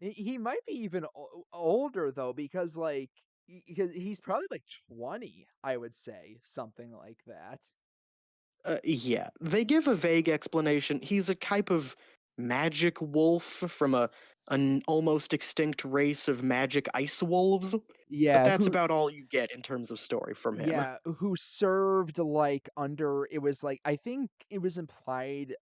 [SPEAKER 1] He might be even older though, because because he's probably like 20, I would say, something like that.
[SPEAKER 2] Yeah, they give a vague explanation. He's a type of magic wolf from an almost extinct race of magic ice wolves, but
[SPEAKER 1] Yeah,
[SPEAKER 2] that's about all you get in terms of story from him.
[SPEAKER 1] who served like under it was like I think it was implied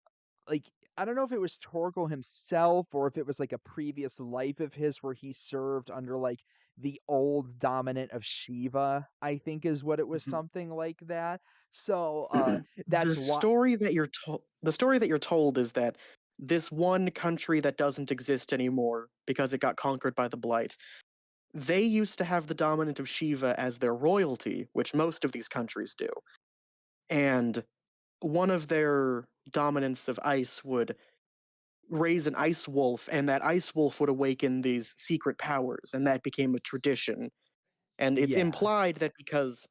[SPEAKER 1] like I don't know if it was Torgal himself or if it was like a previous life of his where he served under like the old dominant of Shiva, I think is what it was, something like that. So that's why
[SPEAKER 2] The story that you're told is that this one country that doesn't exist anymore because it got conquered by the blight, they used to have the dominant of Shiva as their royalty, which most of these countries do. And one of their dominants of ice would raise an ice wolf, and that ice wolf would awaken these secret powers, and that became a tradition. And it's
[SPEAKER 1] Yeah.
[SPEAKER 2] implied that because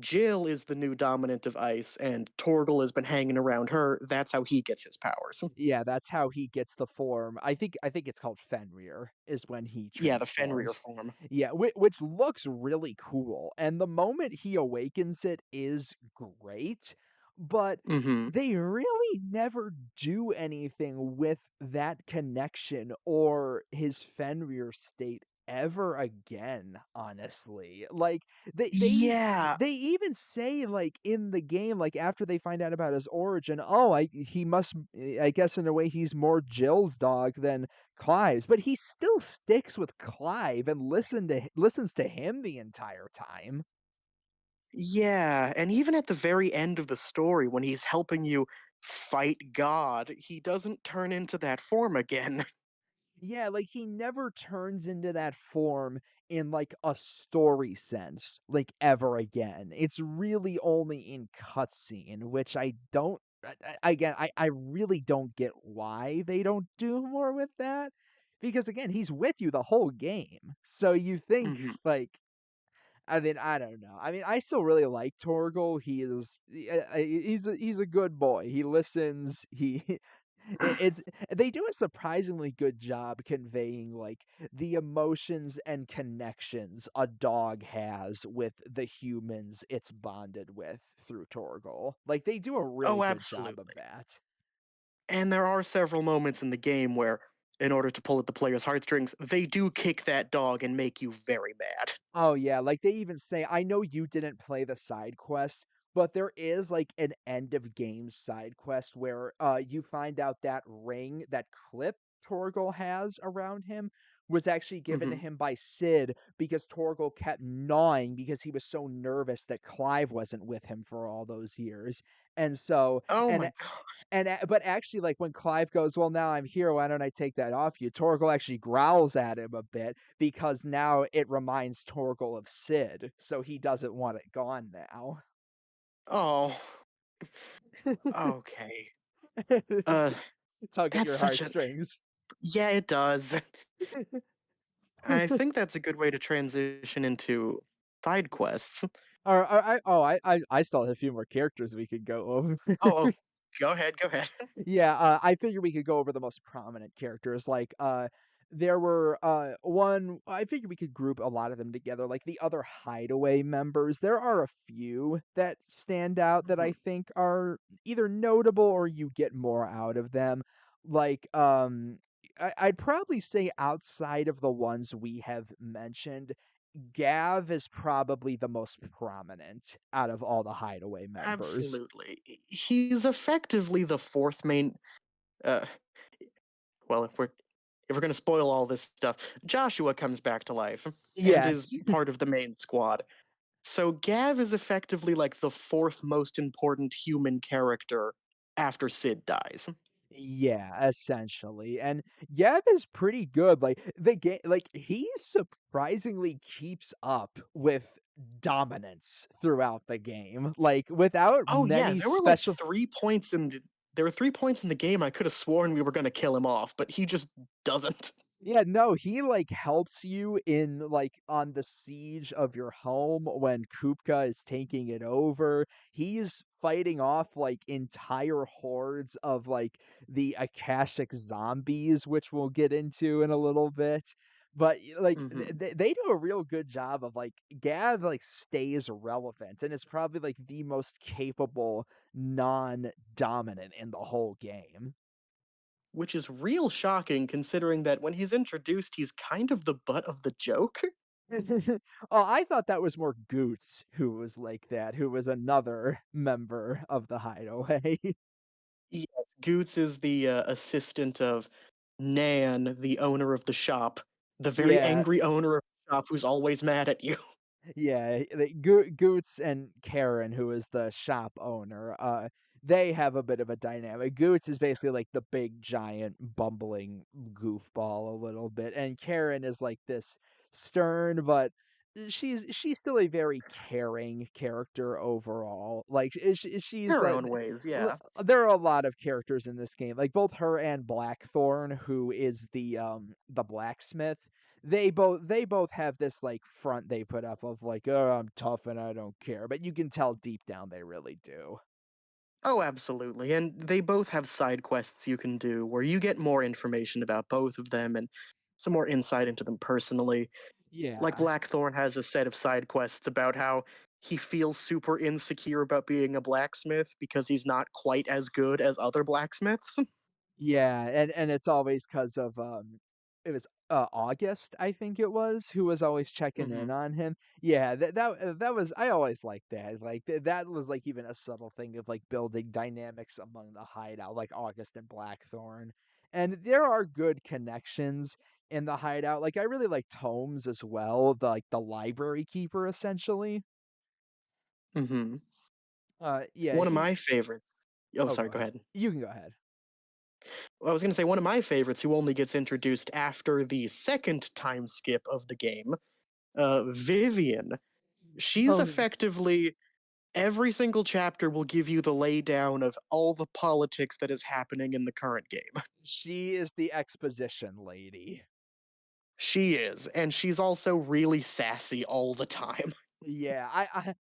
[SPEAKER 2] Jill is the new dominant of ice and Torgal has been hanging around her, that's how he gets his powers.
[SPEAKER 1] Yeah, that's how he gets the form. I think it's called Fenrir is when he
[SPEAKER 2] Yeah, the Fenrir
[SPEAKER 1] transforms.
[SPEAKER 2] form.
[SPEAKER 1] Yeah, which looks really cool, and the moment he awakens it is great, but
[SPEAKER 2] Hmm.
[SPEAKER 1] they really never do anything with that connection or his Fenrir state ever again, honestly. Like, they they
[SPEAKER 2] Yeah,
[SPEAKER 1] they even say, like, in the game, like, after they find out about his origin, "Oh, he must I guess in a way he's more Jill's dog than Clive's," but he still sticks with Clive and listens to him the entire time.
[SPEAKER 2] yeah. And even at the very end of the story, when he's helping you fight God, he doesn't turn into that form again.
[SPEAKER 1] Yeah, like, he never turns into that form in, like, a story sense, like, ever again. It's really only in cutscene, which I don't again, I really don't get why they don't do more with that, because, again, he's with you the whole game. So you think,
[SPEAKER 2] Hmm.
[SPEAKER 1] like I mean, I don't know. I mean, I still really like Torgal. He's a good boy. He listens. It's they do a surprisingly good job conveying like the emotions and connections a dog has with the humans it's bonded with through Torgal. Like they do a really
[SPEAKER 2] Oh,
[SPEAKER 1] good job of
[SPEAKER 2] absolutely.
[SPEAKER 1] that.
[SPEAKER 2] And there are several moments in the game where, in order to pull at the player's heartstrings, they do kick that dog and make you very mad.
[SPEAKER 1] Oh, yeah, like, they even say I know you didn't play the side quest, but there is, like, an end of game side quest where, you find out that ring, that clip Torgal has around him was actually given to
[SPEAKER 2] Hmm.
[SPEAKER 1] him by Sid because Torgal kept gnawing because he was so nervous that Clive wasn't with him for all those years, and so
[SPEAKER 2] Oh
[SPEAKER 1] and
[SPEAKER 2] my god.
[SPEAKER 1] but actually, like, when Clive goes, "Well, now I'm here, why don't I take that off you?" Torgal actually growls at him a bit because now it reminds Torgal of Sid, so he doesn't want it gone now.
[SPEAKER 2] Oh, okay. Uh,
[SPEAKER 1] Tug at
[SPEAKER 2] that's
[SPEAKER 1] your
[SPEAKER 2] such a.
[SPEAKER 1] heartstrings.
[SPEAKER 2] Yeah, it does. I think that's a good way to transition into side quests.
[SPEAKER 1] Or I still have a few more characters we could go over.
[SPEAKER 2] Oh, go ahead, go ahead.
[SPEAKER 1] Yeah, I figure we could go over the most prominent characters, like, there were, one I figured we could group a lot of them together, like, the other Hideaway members, there are a few that stand out that I
[SPEAKER 2] Mhm,
[SPEAKER 1] think are either notable or you get more out of them, like, I'd probably say outside of the ones we have mentioned, Gav is probably the most prominent out of all the Hideaway members.
[SPEAKER 2] absolutely. He's effectively the fourth main. Uh, well, if we're gonna spoil all this stuff, Joshua comes back to life and is
[SPEAKER 1] Yes.
[SPEAKER 2] part of the main squad. So Gav is effectively like the fourth most important human character after Sid dies.
[SPEAKER 1] Yeah, essentially, and Yeb is pretty good, like, the game like, he surprisingly keeps up with dominance throughout the game, like, without
[SPEAKER 2] Oh yeah,
[SPEAKER 1] many
[SPEAKER 2] there were like
[SPEAKER 1] special
[SPEAKER 2] 3 points in the there were 3 points in the game I could have sworn we were gonna kill him off, but he just doesn't.
[SPEAKER 1] Yeah, no, he, like, helps you in, like, on the siege of your home when Kupka is taking it over. He's fighting off, like, entire hordes of, like, the Akashic zombies, which we'll get into in a little bit. But, like,
[SPEAKER 2] Hmm.
[SPEAKER 1] they do a real good job of, like Gav, like, stays relevant and is probably, like, the most capable non-dominant in the whole game.
[SPEAKER 2] Which is real shocking considering that when he's introduced, he's kind of the butt of the joke.
[SPEAKER 1] Oh, I thought that was more Goots who was like that, who was another member of the Hideaway.
[SPEAKER 2] Yes, Goots is the assistant of Nan, the owner of the shop, the very
[SPEAKER 1] Yeah,
[SPEAKER 2] angry owner of the shop who's always mad at you.
[SPEAKER 1] yeah, Goots and Karen, who is the shop owner, they have a bit of a dynamic. Goots is basically like the big, giant, bumbling goofball a little bit, and Karen is like this stern but she's still a very caring character overall. Like, she's
[SPEAKER 2] Her own ways,
[SPEAKER 1] l
[SPEAKER 2] yeah.
[SPEAKER 1] there are a lot of characters in this game, like, both her and Blackthorn, who is the blacksmith. They both have this, like, front they put up of, like, "Oh, I'm tough and I don't care," but you can tell deep down they really do.
[SPEAKER 2] Oh, absolutely. And they both have side quests you can do where you get more information about both of them and some more insight into them personally. Like
[SPEAKER 1] Yeah.
[SPEAKER 2] Blackthorn has a set of side quests about how he feels super insecure about being a blacksmith because he's not quite as good as other blacksmiths.
[SPEAKER 1] Yeah, and it's always 'cause of, it was, August, I think it was, who was always checking
[SPEAKER 2] Hmm.
[SPEAKER 1] in on him. Yeah, that was I always liked that, like, that was, like, even a subtle thing of, like, building dynamics among the hideout, like August and Blackthorn. And there are good connections in the hideout, like, I really like Tomes as well, the library keeper, essentially.
[SPEAKER 2] Hmm.
[SPEAKER 1] Yeah,
[SPEAKER 2] One of
[SPEAKER 1] he
[SPEAKER 2] my favorites. Oh,
[SPEAKER 1] Oh, go
[SPEAKER 2] sorry, go
[SPEAKER 1] ahead.
[SPEAKER 2] ahead.
[SPEAKER 1] You can go ahead.
[SPEAKER 2] Well, I was going to say one of my favorites who only gets introduced after the second time skip of the game, Vivian. She's
[SPEAKER 1] Oh,
[SPEAKER 2] effectively every single chapter will give you the laydown of all the politics that is happening in the current game.
[SPEAKER 1] she is the exposition lady.
[SPEAKER 2] She is, and she's also really sassy all the time.
[SPEAKER 1] Yeah,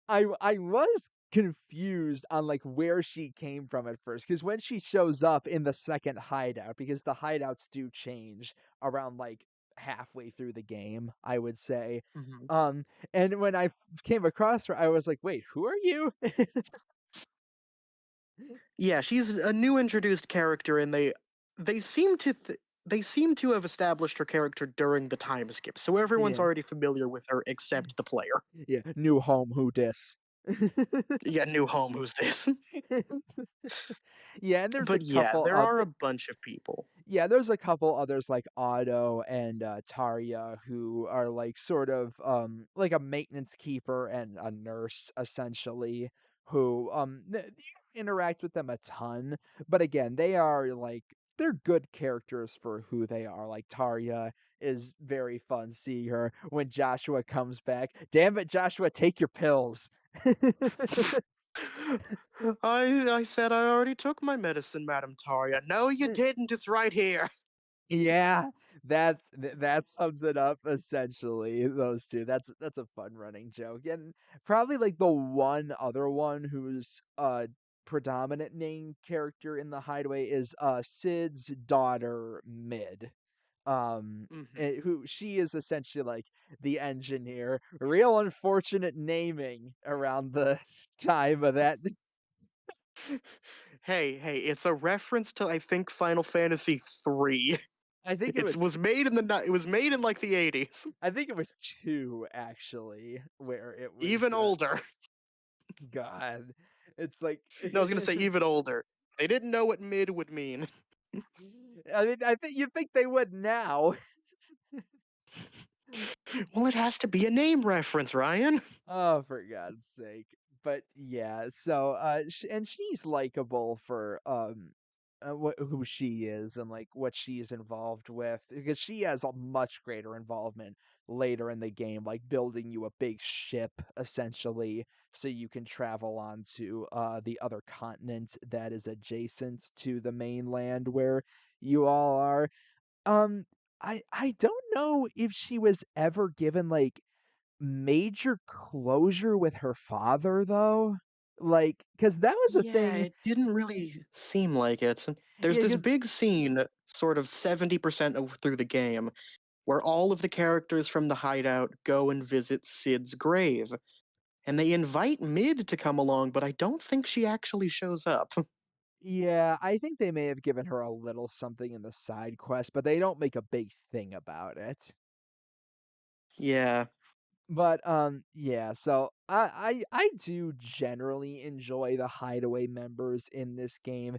[SPEAKER 1] I was confused on, like, where she came from at first, because when she shows up in the second hideout, because the hideouts do change around, like, halfway through the game, I would say,
[SPEAKER 2] Mhm.
[SPEAKER 1] um, and when I came across her, I was like, "Wait, who are you?"
[SPEAKER 2] Yeah, she's a new introduced character, and they seem to they seem to have established her character during the time skip, so everyone's
[SPEAKER 1] Yeah,
[SPEAKER 2] already familiar with her except the player.
[SPEAKER 1] yeah, new home, who dis?
[SPEAKER 2] Yeah, new home. Who's this?
[SPEAKER 1] Yeah, and there's a
[SPEAKER 2] But yeah,
[SPEAKER 1] couple
[SPEAKER 2] there are a bunch of people.
[SPEAKER 1] Yeah, there's a couple others like Otto and, Tarja who are, like, sort of, like a maintenance keeper and a nurse, essentially, who, you don't interact with them a ton, but again, they are, like they're good characters for who they are, like, Tarja is very fun seeing her when Joshua comes back. "Damn it, Joshua, take your pills."
[SPEAKER 2] I said I already took my medicine, Madam Taria. No, you didn't. It's right here.
[SPEAKER 1] Yeah, that sums it up essentially, those 2. That's a fun running joke, and probably, like, the one other one who's a predominant main character in the Hideaway is, Sid's daughter, Mid,
[SPEAKER 2] Mhm.
[SPEAKER 1] who she is essentially, like, the engineer. Real unfortunate naming around the time of that.
[SPEAKER 2] Hey, hey, it's a reference to I think Final Fantasy 3.
[SPEAKER 1] I think it
[SPEAKER 2] It
[SPEAKER 1] was
[SPEAKER 2] was made in it was made in like the 80s.
[SPEAKER 1] I think it was 2 actually, where it was,
[SPEAKER 2] Even older.
[SPEAKER 1] God, it's like
[SPEAKER 2] No, I was gonna say even older. They didn't know what mid would mean.
[SPEAKER 1] I mean, I think you'd think they would now.
[SPEAKER 2] Well, it has to be a name reference, Ryan.
[SPEAKER 1] Oh, for God's sake. But yeah, so, and she's likable for, what who she is and, like, what she's involved with, because she has a much greater involvement later in the game, like building you a big ship, essentially, so you can travel on to, the other continent that is adjacent to the mainland where you all are. Um, I don't know if she was ever given, like, major closure with her father, though. Like, cause that was a
[SPEAKER 2] Yeah,
[SPEAKER 1] thing.
[SPEAKER 2] it didn't really seem like it. There's
[SPEAKER 1] Yeah,
[SPEAKER 2] this
[SPEAKER 1] 'cause
[SPEAKER 2] big scene, sort of 70% through the game, where all of the characters from the hideout go and visit Sid's grave. And they invite Mid to come along, but I don't think she actually shows up.
[SPEAKER 1] yeah, I think they may have given her a little something in the side quest, but they don't make a big thing about it.
[SPEAKER 2] Yeah.
[SPEAKER 1] But, yeah, so I do generally enjoy the hideaway members in this game,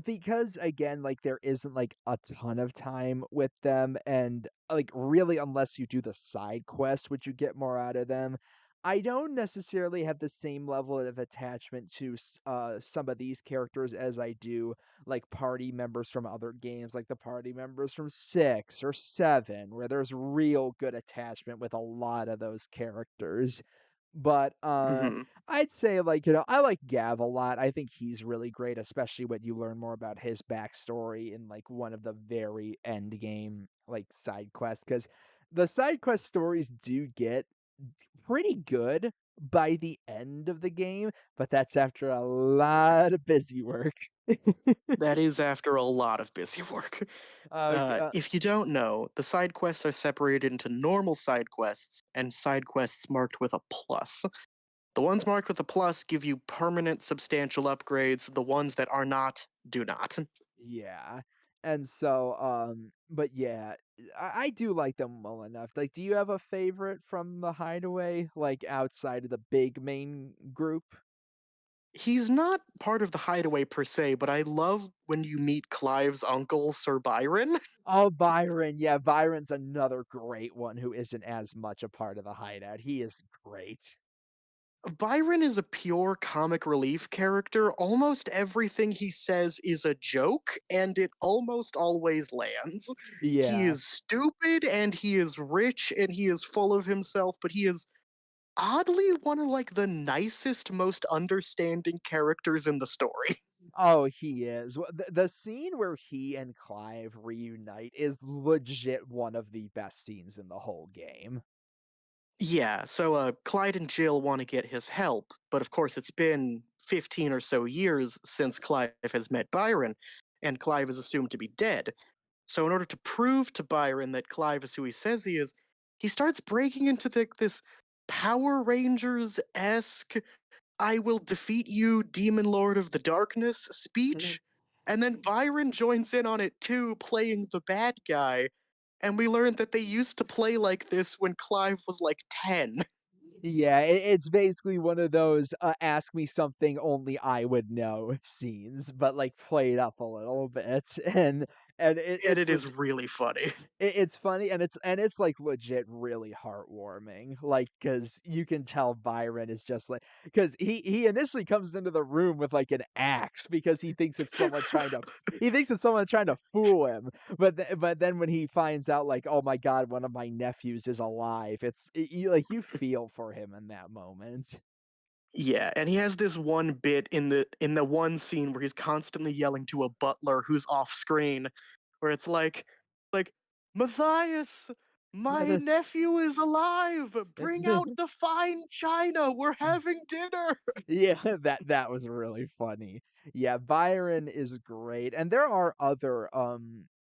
[SPEAKER 1] because, again, like, there isn't, like, a ton of time with them, and, like, really, unless you do the side quest, which you get more out of them, I don't necessarily have the same level of attachment to some of these characters as I do like party members from other games, like the party members from 6 or 7, where there's real good attachment with a lot of those characters. But,
[SPEAKER 2] Hmm.
[SPEAKER 1] I'd say, like, I like Gav a lot. I think he's really great, especially when you learn more about his backstory in, like, one of the very end game, like, side quests. Because the side quest stories do get pretty good by the end of the game, but that's after a lot of busy work.
[SPEAKER 2] That is after a lot of busy work.
[SPEAKER 1] G
[SPEAKER 2] If you don't know, the side quests are separated into normal side quests and side quests marked with a plus. The ones marked with a plus give you permanent substantial upgrades, the ones that are not do not.
[SPEAKER 1] Yeah, and so, but yeah, I do like them well enough. Like, do you have a favorite from the Hideaway, like, outside of the big main group?
[SPEAKER 2] He's not part of the hideaway per se, but I love when you meet Clive's uncle, Sir Byron.
[SPEAKER 1] Oh, Byron, yeah, Byron's another great one who isn't as much a part of the Hideout. He is great.
[SPEAKER 2] Byron is a pure comic relief character. Almost everything he says is a joke, and it almost always lands. He
[SPEAKER 1] Yeah.
[SPEAKER 2] is stupid, and he is rich, and he is full of himself, but he is oddly one of like the nicest, most understanding characters in the story.
[SPEAKER 1] Oh, he is. The scene where he and Clive reunite is legit one of the best scenes in the whole game.
[SPEAKER 2] Yeah, so Clyde and Jill want to get his help, but of course it's been 15 or so years since Clive has met Byron, and Clive is assumed to be dead. So in order to prove to Byron that Clive is who he says he is, he starts breaking into this Power Rangers esque "I will defeat you, Demon Lord of the Darkness" speech, and then Byron joins in on it too, playing the bad guy. And we learned that they used to play like this when Clive was like 10.
[SPEAKER 1] Yeah, it's basically one of those, "Ask me something only I would know" scenes, but, like, played up a little bit, and
[SPEAKER 2] And
[SPEAKER 1] it's
[SPEAKER 2] it is really funny.
[SPEAKER 1] it's funny, and it's, like, legit really heartwarming, like, because you can tell Byron is just like, because he initially comes into the room with, like, an axe because he thinks it's someone trying to fool him, but then when he finds out, like, "Oh my god, one of my nephews is alive," you feel for him in that moment.
[SPEAKER 2] Yeah, and he has this one bit in the one scene where he's constantly yelling to a butler who's off screen, where it's like Matthias, my nephew is alive. Bring out the fine china. We're having dinner.
[SPEAKER 1] Yeah, that was really funny. Yeah, Byron is great, and there are other,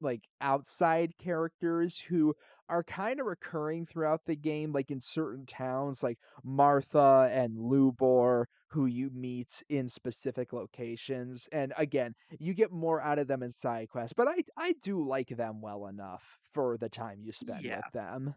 [SPEAKER 1] like, outside characters who are kinda recurring throughout the game, like, in certain towns, like Martha and Lubor, who you meet in specific locations, and again, you get more out of them in side quests, but I do like them well enough for the time you spend
[SPEAKER 2] Yeah,
[SPEAKER 1] with them.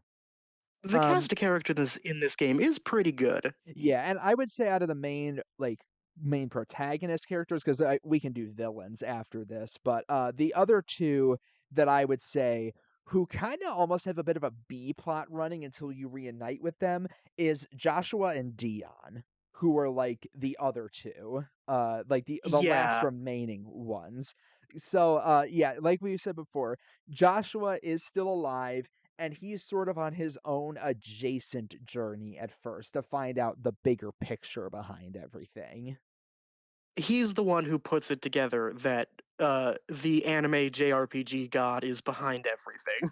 [SPEAKER 2] the
[SPEAKER 1] Um
[SPEAKER 2] cast of characters in this game is pretty good.
[SPEAKER 1] Yeah, and I would say out of the main, like, main protagonist characters, 'cause we can do villains after this, but, the other 2 that I would say who kinda almost have a bit of a B plot running until you reunite with them is Joshua and Dion, who are, like, the other 2, like, the last
[SPEAKER 2] Yeah,
[SPEAKER 1] remaining ones. So, yeah, like we said before, Joshua is still alive, and he's sort of on his own adjacent journey at first to find out the bigger picture behind everything.
[SPEAKER 2] he's the one who puts it together that the anime JRPG god is behind everything.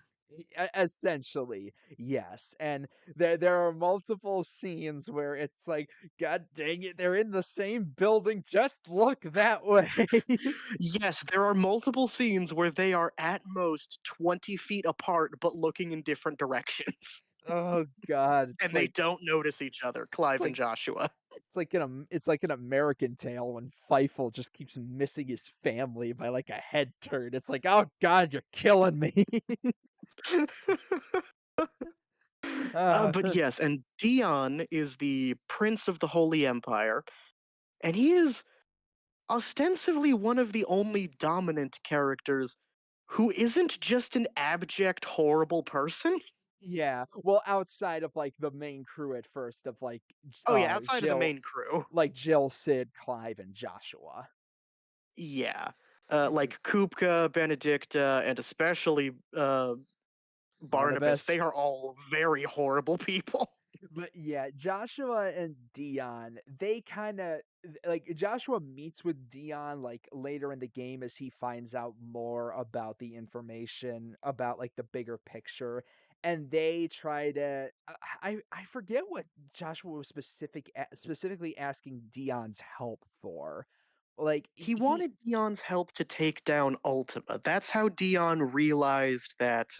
[SPEAKER 1] Essentially, yes, and there are multiple scenes where it's like, "God dang it, they're in the same building, just look that way."
[SPEAKER 2] Yes, there are multiple scenes where they are at most 20 feet apart but looking in different directions.
[SPEAKER 1] Oh god,
[SPEAKER 2] And they don't notice each other,
[SPEAKER 1] it's
[SPEAKER 2] Clive and
[SPEAKER 1] like
[SPEAKER 2] Joshua.
[SPEAKER 1] it's like an American Tail when Fievel just keeps missing his family by, like, a head turn. It's like, "Oh god, you're killing me." Uh,
[SPEAKER 2] But yes, and Dion is the Prince of the Holy Empire, and he is ostensibly one of the only dominant characters who isn't just an abject, horrible person.
[SPEAKER 1] Yeah, well, outside of, like, the main crew at first of, like,
[SPEAKER 2] Oh yeah, outside of the main crew.
[SPEAKER 1] Jill, Sid, Clive, and Joshua.
[SPEAKER 2] Yeah. Like Kupka, Benedicta, and especially Barnabas, they
[SPEAKER 1] Barnabas.
[SPEAKER 2] are all very horrible people.
[SPEAKER 1] But yeah, Joshua and Dion, they kinda like, Joshua meets with Dion, like, later in the game as he finds out more about the information about, like, the bigger picture, and they try to I forget what Joshua was specifically asking Dion's help for. Like,
[SPEAKER 2] He
[SPEAKER 1] he
[SPEAKER 2] wanted Dion's help to take down Ultima. That's how Dion realized that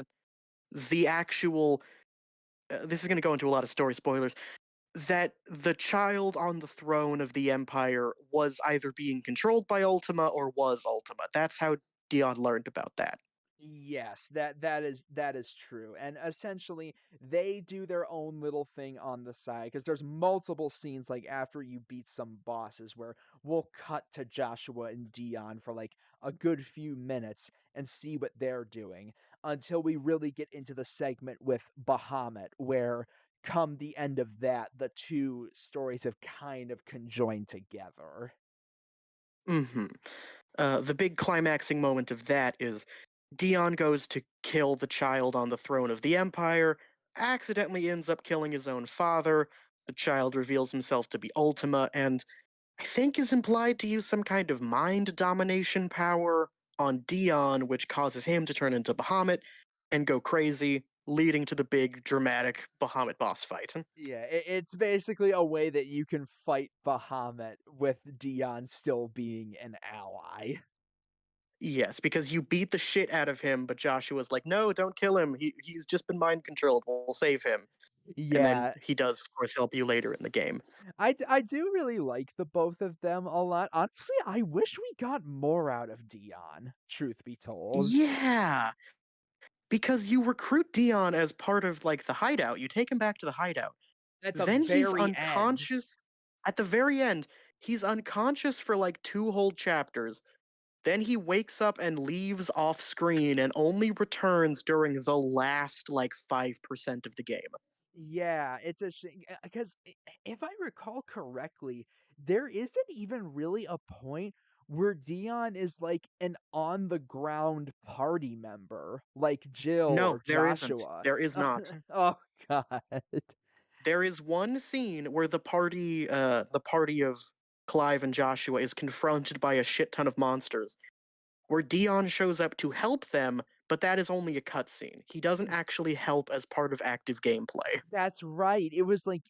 [SPEAKER 2] the actual. This is going to go into a lot of story spoilers. That the child on the throne of the Empire was either being controlled by Ultima or was Ultima. That's how Dion learned about that.
[SPEAKER 1] Yes, that is true, and essentially, they do their own little thing on the side because there's multiple scenes, like, after you beat some bosses where we'll cut to Joshua and Dion for, like, a good few minutes and see what they're doing until we really get into the segment with Bahamut, where come the end of that, the 2 stories have kind of conjoined together.
[SPEAKER 2] Hmm. The big climaxing moment of that is Dion goes to kill the child on the throne of the Empire, accidentally ends up killing his own father. The child reveals himself to be Ultima, and I think is implied to use some kind of mind domination power on Dion, which causes him to turn into Bahamut and go crazy, leading to the big dramatic Bahamut boss fight.
[SPEAKER 1] Yeah, it's basically a way that you can fight Bahamut with Dion still being an ally.
[SPEAKER 2] Yes, because you beat the shit out of him, but Joshua's like, no, don't kill him. He's just been mind controlled. We'll save him. And then
[SPEAKER 1] Yeah,
[SPEAKER 2] he does, of course, help you later in the game.
[SPEAKER 1] I do really like the both of them a lot. Honestly, I wish we got more out of Dion, truth be told.
[SPEAKER 2] Yeah, because you recruit Dion as part of like the hideout. You take him back to the hideout.
[SPEAKER 1] At the
[SPEAKER 2] Then he's
[SPEAKER 1] very end.
[SPEAKER 2] unconscious at the very end. He's unconscious for like 2 whole chapters. Then he wakes up and leaves off screen and only returns during the last like 5% of the game.
[SPEAKER 1] Yeah, it's a shame because if I recall correctly, there isn't even really a point where Dion is like an on the ground party member, like Jill
[SPEAKER 2] No,
[SPEAKER 1] or
[SPEAKER 2] there isn't.
[SPEAKER 1] Joshua.
[SPEAKER 2] There is not.
[SPEAKER 1] Oh God.
[SPEAKER 2] There is one scene where the party of Clive and Joshua is confronted by a shit ton of monsters, where Dion shows up to help them, but that is only a cutscene. He doesn't actually help as part of active gameplay.
[SPEAKER 1] That's right. It was like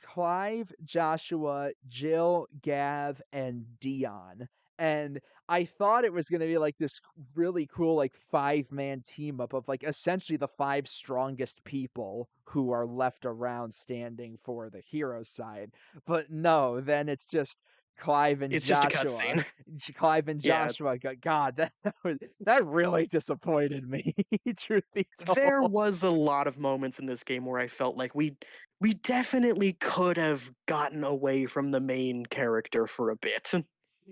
[SPEAKER 1] Clive, Joshua, Jill, Gav, and Dion. And I thought it was gonna be like this really cool like five-man team up of like essentially the five strongest people who are left around standing for the hero side. But no, then it's just Clive and
[SPEAKER 2] It's just a
[SPEAKER 1] Joshua.
[SPEAKER 2] cutscene.
[SPEAKER 1] Clive and
[SPEAKER 2] Yeah,
[SPEAKER 1] Joshua. God, that really disappointed me, truth be
[SPEAKER 2] there
[SPEAKER 1] told.
[SPEAKER 2] was a lot of moments in this game where I felt like we definitely could have gotten away from the main character for a bit.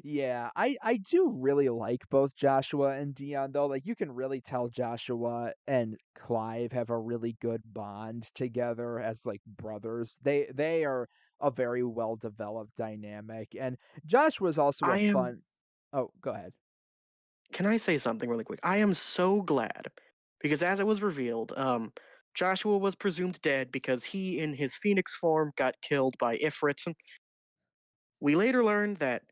[SPEAKER 1] Yeah, I do really like both Joshua and Dion though. Like you can really tell Joshua and Clive have a really good bond together as like brothers. They are a very well developed dynamic. And Joshua's also a
[SPEAKER 2] I am
[SPEAKER 1] fun. Oh, go ahead.
[SPEAKER 2] Can I say something really quick? I am so glad because as it was revealed, Joshua was presumed dead because he, in his phoenix form, got killed by Ifrit. We later learned that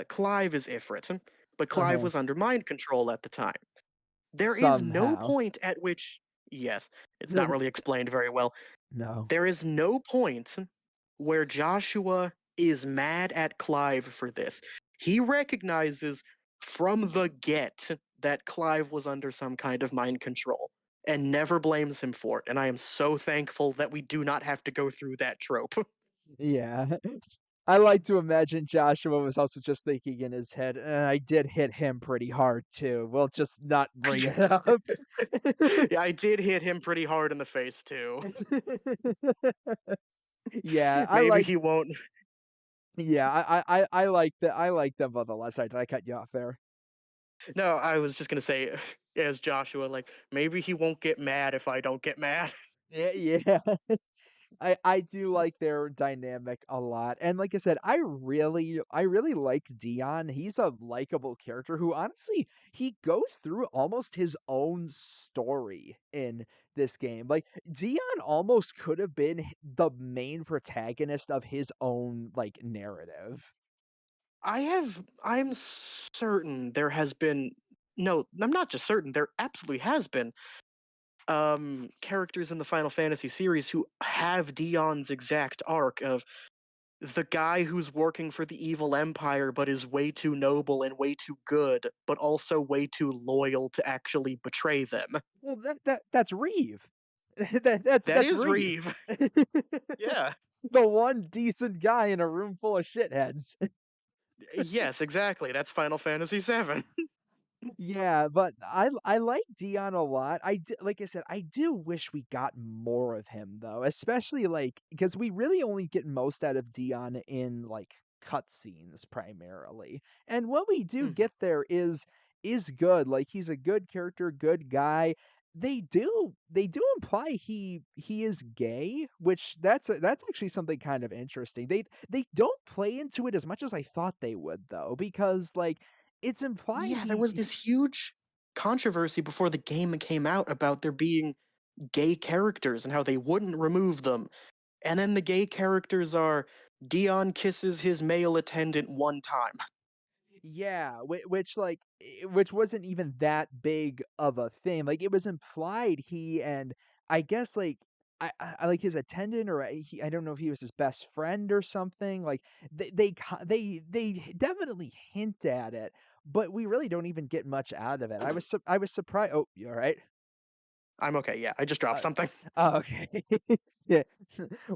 [SPEAKER 2] Clive is Ifrit, but Clive
[SPEAKER 1] Uh-huh.
[SPEAKER 2] was under mind control at the time. There is no
[SPEAKER 1] Somehow.
[SPEAKER 2] point at which, yes, it's not really explained very well.
[SPEAKER 1] No.
[SPEAKER 2] There is no point where Joshua is mad at Clive for this. He recognizes from the get that Clive was under some kind of mind control and never blames him for it. And I am so thankful that we do not have to go through that trope.
[SPEAKER 1] Yeah. I like to imagine Joshua was also just thinking in his head, I did hit him pretty hard too. We'll just not bring it up."
[SPEAKER 2] Yeah, I did hit him pretty hard in the face too.
[SPEAKER 1] Yeah, I
[SPEAKER 2] Maybe
[SPEAKER 1] like
[SPEAKER 2] he won't.
[SPEAKER 1] yeah, I like them both a lot. Sorry, did I cut you off there?
[SPEAKER 2] No, I was just gonna say. as Joshua, like, maybe he won't get mad if I don't get mad.
[SPEAKER 1] Yeah, yeah. I do like their dynamic a lot, and like I said, I really like Dion. He's a likable character who honestly, he goes through almost his own story in this game. Like, Dion almost could have been the main protagonist of his own, like, narrative.
[SPEAKER 2] I'm certain there has been no, I'm not just certain, there absolutely has been characters in the Final Fantasy series who have Dion's exact arc of the guy who's working for the evil empire but is way too noble and way too good, but also way too loyal to actually betray them.
[SPEAKER 1] Well, that's Reeve. That's
[SPEAKER 2] That
[SPEAKER 1] that's
[SPEAKER 2] is
[SPEAKER 1] Reeve.
[SPEAKER 2] Reeve. Yeah.
[SPEAKER 1] The one decent guy in a room full of shitheads.
[SPEAKER 2] Yes, exactly. That's Final Fantasy VII.
[SPEAKER 1] Yeah, but I like Dion a lot. Like I said, I do wish we got more of him though, especially like because we really only get most out of Dion in like cutscenes primarily. And what we do
[SPEAKER 2] Mhm.
[SPEAKER 1] get there is good. Like he's a good character, good guy. They do imply he is gay, which that's actually something kind of interesting. They don't play into it as much as I thought they would though, because like it's implied
[SPEAKER 2] Yeah, there was this huge controversy before the game came out about there being gay characters and how they wouldn't remove them. And then the gay characters are Dion kisses his male attendant one time.
[SPEAKER 1] Yeah, which wasn't even that big of a thing. Like it was implied he and I guess like I like his attendant or I don't know if he was his best friend or something. Like they definitely hint at it, but we really don't even get much out of it. I was surprised. Oh, you all right?
[SPEAKER 2] I'm okay, yeah, I just dropped
[SPEAKER 1] Uh,
[SPEAKER 2] something.
[SPEAKER 1] oh, okay. Yeah,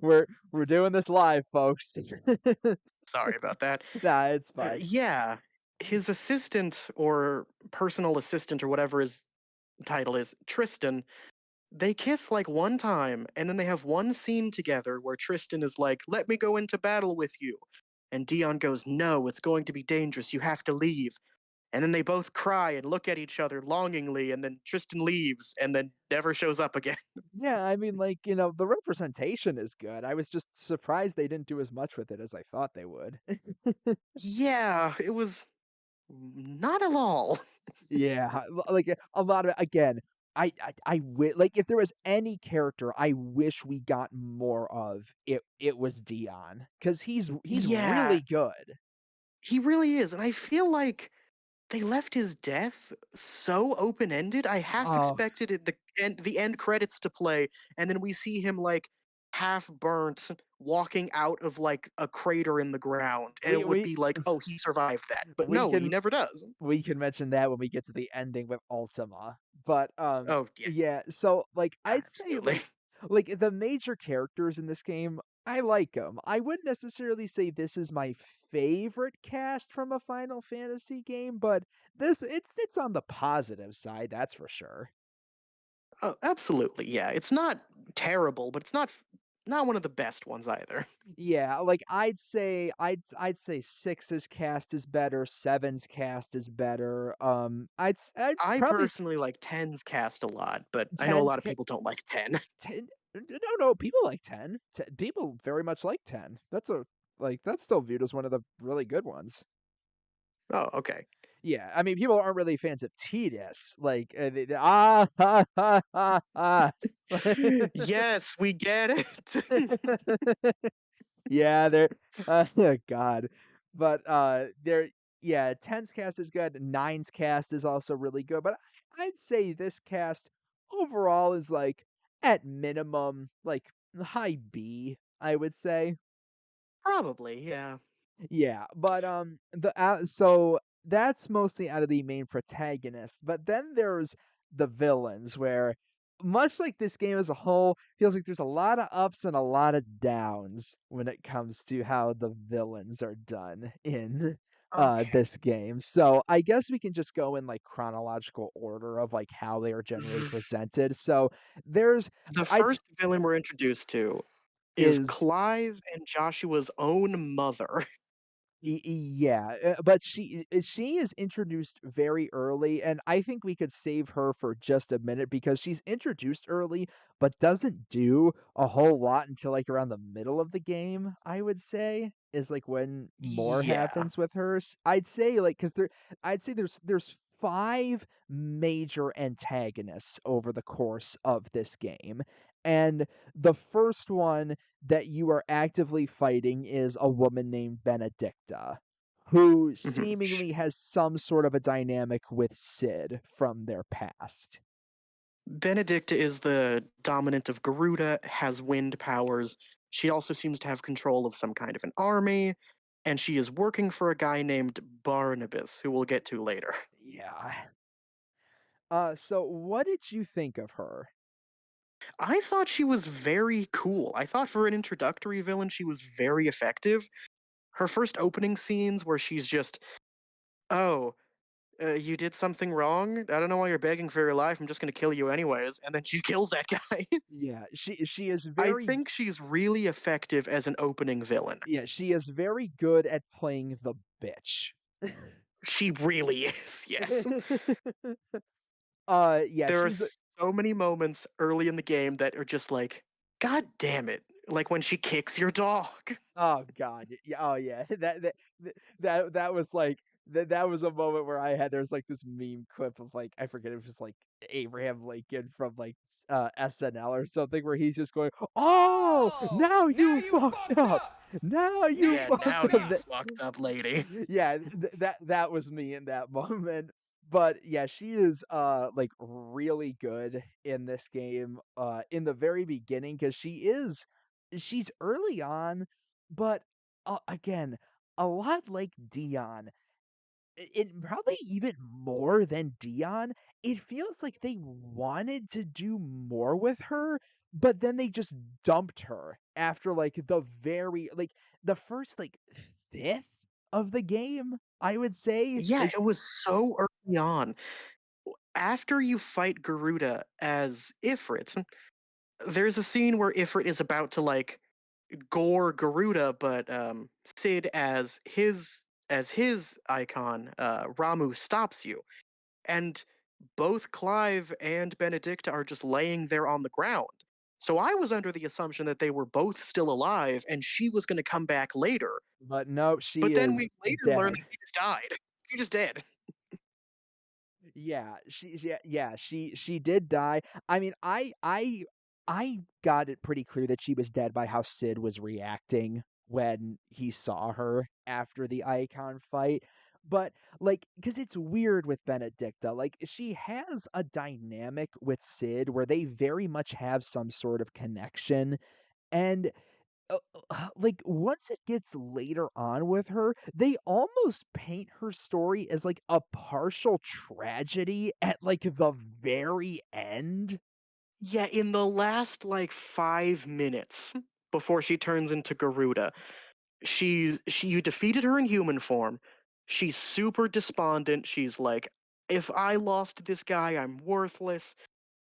[SPEAKER 1] we're doing this live, folks.
[SPEAKER 2] Sorry about that.
[SPEAKER 1] Nah, it's fine.
[SPEAKER 2] Yeah, his assistant or personal assistant or whatever his title is, Tristan, they kiss like one time, and then they have one scene together where Tristan is like, "Let me go into battle with you." And Dion goes, "No, it's going to be dangerous. You have to leave." And then they both cry and look at each other longingly, and then Tristan leaves and then never shows up again.
[SPEAKER 1] Yeah, I mean, like, the representation is good. I was just surprised they didn't do as much with it as I thought they would.
[SPEAKER 2] Yeah, it was not at all.
[SPEAKER 1] Yeah, like, a lot of again, like, if there was any character I wish we got more of, it was Dion, because he's
[SPEAKER 2] Yeah,
[SPEAKER 1] really good.
[SPEAKER 2] he really is. And I feel like they left his death so open-ended. I half
[SPEAKER 1] Oh,
[SPEAKER 2] expected the end credits to play, and then we see him like half burnt walking out of like a crater in the ground, and
[SPEAKER 1] we
[SPEAKER 2] it would
[SPEAKER 1] we
[SPEAKER 2] be like, oh, he survived that. But
[SPEAKER 1] we
[SPEAKER 2] no, he
[SPEAKER 1] can
[SPEAKER 2] never does.
[SPEAKER 1] we can mention that when we get to the ending with Ultima, but,
[SPEAKER 2] Oh yeah,
[SPEAKER 1] yeah, so, like, I'd say,
[SPEAKER 2] absolutely.
[SPEAKER 1] like, the major characters in this game, I like them. I wouldn't necessarily say this is my favorite cast from a Final Fantasy game, but it's on the positive side, that's for sure.
[SPEAKER 2] Oh, absolutely. Yeah, it's not terrible, but it's not one of the best ones either.
[SPEAKER 1] Yeah, like, I'd say 6's cast is better, 7's cast is better, I'd
[SPEAKER 2] I
[SPEAKER 1] probably
[SPEAKER 2] personally like Ten's cast a lot, but I know a
[SPEAKER 1] 10's
[SPEAKER 2] lot of people don't like 10.
[SPEAKER 1] 10 no, people like 10. People very much like 10. That's still viewed as one of the really good ones.
[SPEAKER 2] Oh, okay.
[SPEAKER 1] Yeah, I mean, people aren't really fans of Tidus, like, ha, ha, ha, ha.
[SPEAKER 2] Yes, we get it.
[SPEAKER 1] Yeah, they're oh god. But, they're yeah, 10's cast is good, 9's cast is also really good, but I'd say this cast overall is, like, at minimum, like, high B, I would say.
[SPEAKER 2] Probably, yeah.
[SPEAKER 1] Yeah, but, so that's mostly out of the main protagonists, but then there's the villains where much like this game as a whole, feels like there's a lot of ups and a lot of downs when it comes to how the villains are done in,
[SPEAKER 2] Okay.
[SPEAKER 1] this game. So, I guess we can just go in, like, chronological order of, like, how they are generally
[SPEAKER 2] Th-
[SPEAKER 1] presented. So, there's
[SPEAKER 2] The
[SPEAKER 1] I s
[SPEAKER 2] first villain we're introduced to is
[SPEAKER 1] is
[SPEAKER 2] Clive and Joshua's own mother.
[SPEAKER 1] Yeah, but she is introduced very early, and I think we could save her for just a minute because she's introduced early, but doesn't do a whole lot until, like, around the middle of the game, I would say, is, like, when more
[SPEAKER 2] Yeah.
[SPEAKER 1] happens with her. I'd say, like, 'cause I'd say there's 5 major antagonists over the course of this game, and the first one that you are actively fighting is a woman named Benedicta, who
[SPEAKER 2] Mhm.
[SPEAKER 1] seemingly has some sort of a dynamic with Sid from their past.
[SPEAKER 2] Benedicta is the dominant of Garuda, has wind powers. She also seems to have control of some kind of an army, and she is working for a guy named Barnabas, who we'll get to later.
[SPEAKER 1] Yeah. So what did you think of her?
[SPEAKER 2] I thought she was very cool. I thought for an introductory villain, she was very effective. Her first opening scenes where she's just, oh, you did something wrong? I don't know why you're begging for your life. I'm just gonna kill you anyways. And then she kills that guy.
[SPEAKER 1] Yeah, she is
[SPEAKER 2] I
[SPEAKER 1] very
[SPEAKER 2] think she's really effective as an opening villain.
[SPEAKER 1] yeah, she is very good at playing the bitch.
[SPEAKER 2] She really is, yes.
[SPEAKER 1] Yeah,
[SPEAKER 2] There are
[SPEAKER 1] she's
[SPEAKER 2] so many moments early in the game that are just like, God damn it. Like when she kicks your dog.
[SPEAKER 1] Oh god, yeah, oh yeah, that was like that was a moment where there's like this meme clip of like I forget if it was like Abraham Lincoln from like SNL or something where he's just going, "Oh,
[SPEAKER 3] Oh,
[SPEAKER 1] now
[SPEAKER 3] now
[SPEAKER 1] you
[SPEAKER 3] you
[SPEAKER 1] fucked
[SPEAKER 3] fucked
[SPEAKER 1] up,
[SPEAKER 3] up.
[SPEAKER 1] now you
[SPEAKER 2] Yeah,
[SPEAKER 3] Now
[SPEAKER 1] fucked
[SPEAKER 2] now
[SPEAKER 3] you
[SPEAKER 1] up."
[SPEAKER 2] you
[SPEAKER 3] fucked.
[SPEAKER 2] fucked up, lady.
[SPEAKER 1] Yeah, that was me in that moment. But yeah, she is like really good in this game in the very beginning because she's early on, but again, a lot like Dion, it probably even more than Dion, it feels like they wanted to do more with her, but then they just dumped her after, like, the first, like, fifth of the game, I would say,
[SPEAKER 2] Yeah,
[SPEAKER 1] like
[SPEAKER 2] it was so early on. After you fight Garuda as Ifrit, there's a scene where Ifrit is about to like gore Garuda, but Sid as his icon, Ramu stops you, and both Clive and Benedicta are just laying there on the ground. So I was under the assumption that they were both still alive, and she was going to come back later.
[SPEAKER 1] but no,
[SPEAKER 2] But
[SPEAKER 1] she
[SPEAKER 2] then we
[SPEAKER 1] is
[SPEAKER 2] later learned
[SPEAKER 1] dead.
[SPEAKER 2] that she just died. She just dead.
[SPEAKER 1] Yeah, she did die. I mean, I got it pretty clear that she was dead by how Sid was reacting when he saw her after the Icon fight. But like, because it's weird with Benedicta, like she has a dynamic with Sid where they very much have some sort of connection. And like, once it gets later on with her, they almost paint her story as, like, a partial tragedy at, like, the very end.
[SPEAKER 2] Yeah, in the last like 5 minutes before she turns into Garuda, she you defeated her in human form. She's super despondent. She's like, if I lost this guy, I'm worthless.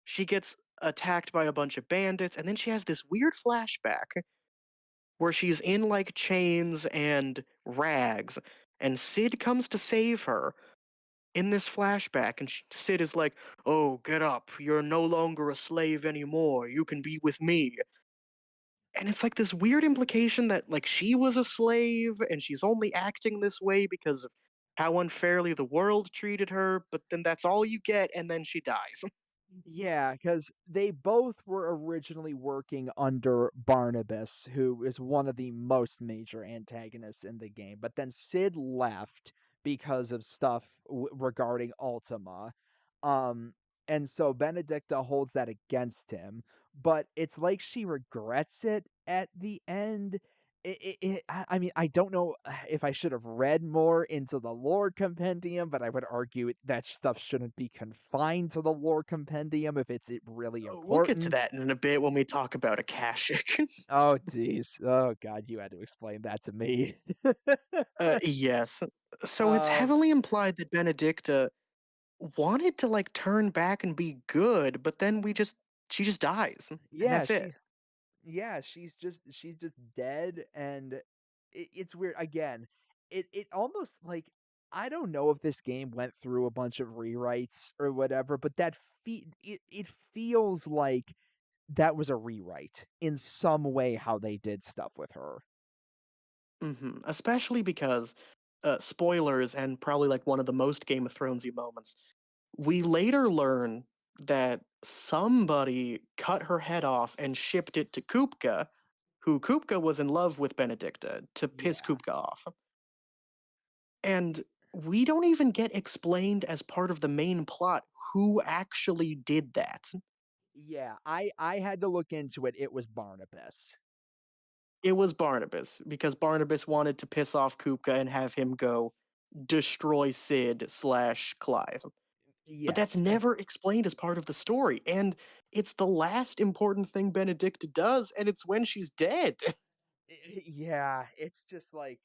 [SPEAKER 2] She gets attacked by a bunch of bandits, and then she has this weird flashback where she's in like chains and rags, and Sid comes to save her in this flashback, and Sid is like, "Oh, get up! You're no longer a slave anymore. You can be with me." And it's like this weird implication that like she was a slave and she's only acting this way because of how unfairly the world treated her, but then that's all you get, and then she dies.
[SPEAKER 1] Yeah, because they both were originally working under Barnabas, who is one of the most major antagonists in the game, but then Sid left because of stuff regarding Ultima. Um, and so Benedicta holds that against him, but it's like she regrets it at the end. I mean, I don't know if I should have read more into the lore compendium, but I would argue that stuff shouldn't be confined to the lore compendium if it's really
[SPEAKER 2] We'll get to
[SPEAKER 1] important.
[SPEAKER 2] that in a bit when we talk about Akashic.
[SPEAKER 1] Oh, jeez. Oh, God, you had to explain that to me.
[SPEAKER 2] Yes. So it's
[SPEAKER 1] Um,
[SPEAKER 2] heavily implied that Benedicta wanted to like turn back and be good, but then she just dies, and
[SPEAKER 1] yeah,
[SPEAKER 2] that's it.
[SPEAKER 1] she's just dead, and it's weird. Again, it almost like I don't know if this game went through a bunch of rewrites or whatever, but it feels like that was a rewrite in some way how they did stuff with her.
[SPEAKER 2] Especially because, spoilers, and probably like one of the most Game of Thronesy moments, we later learn that somebody cut her head off and shipped it to Kupka, who Kupka was in love with Benedicta to piss
[SPEAKER 1] Yeah.
[SPEAKER 2] Kupka off. And we don't even get explained as part of the main plot who actually did that.
[SPEAKER 1] Yeah, I had to look into it. It was Barnabas.
[SPEAKER 2] It was Barnabas, because Barnabas wanted to piss off Kupka and have him go destroy Sid slash Clive. But that's
[SPEAKER 1] Yes.
[SPEAKER 2] never explained as part of the story, and it's the last important thing Benedicta does, and it's when she's dead.
[SPEAKER 1] Yeah, it's just like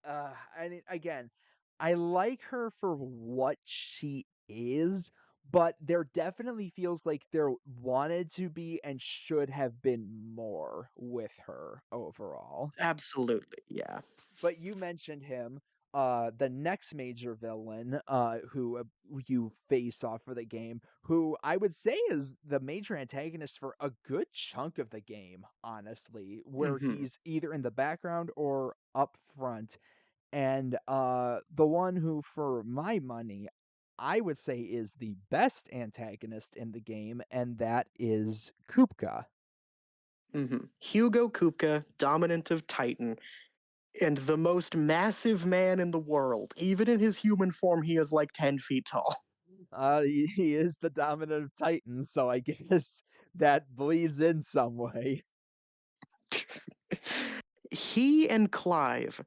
[SPEAKER 1] I mean, again, I like her for what she is, but there definitely feels like there wanted to be and should have been more with her overall.
[SPEAKER 2] Absolutely, yeah.
[SPEAKER 1] But you mentioned him, the next major villain, who you face off for the game, who I would say is the major antagonist for a good chunk of the game, honestly, where
[SPEAKER 2] hmm
[SPEAKER 1] he's either in the background or up front. And, the one who, for my money, I would say is the best antagonist in the game, and that is Kupka.
[SPEAKER 2] Hugo Kupka, dominant of Titan, and the most massive man in the world. Even in his human form, he is like 10 feet tall.
[SPEAKER 1] He is the dominant of Titans, so I guess that bleeds in some way.
[SPEAKER 2] He and Clive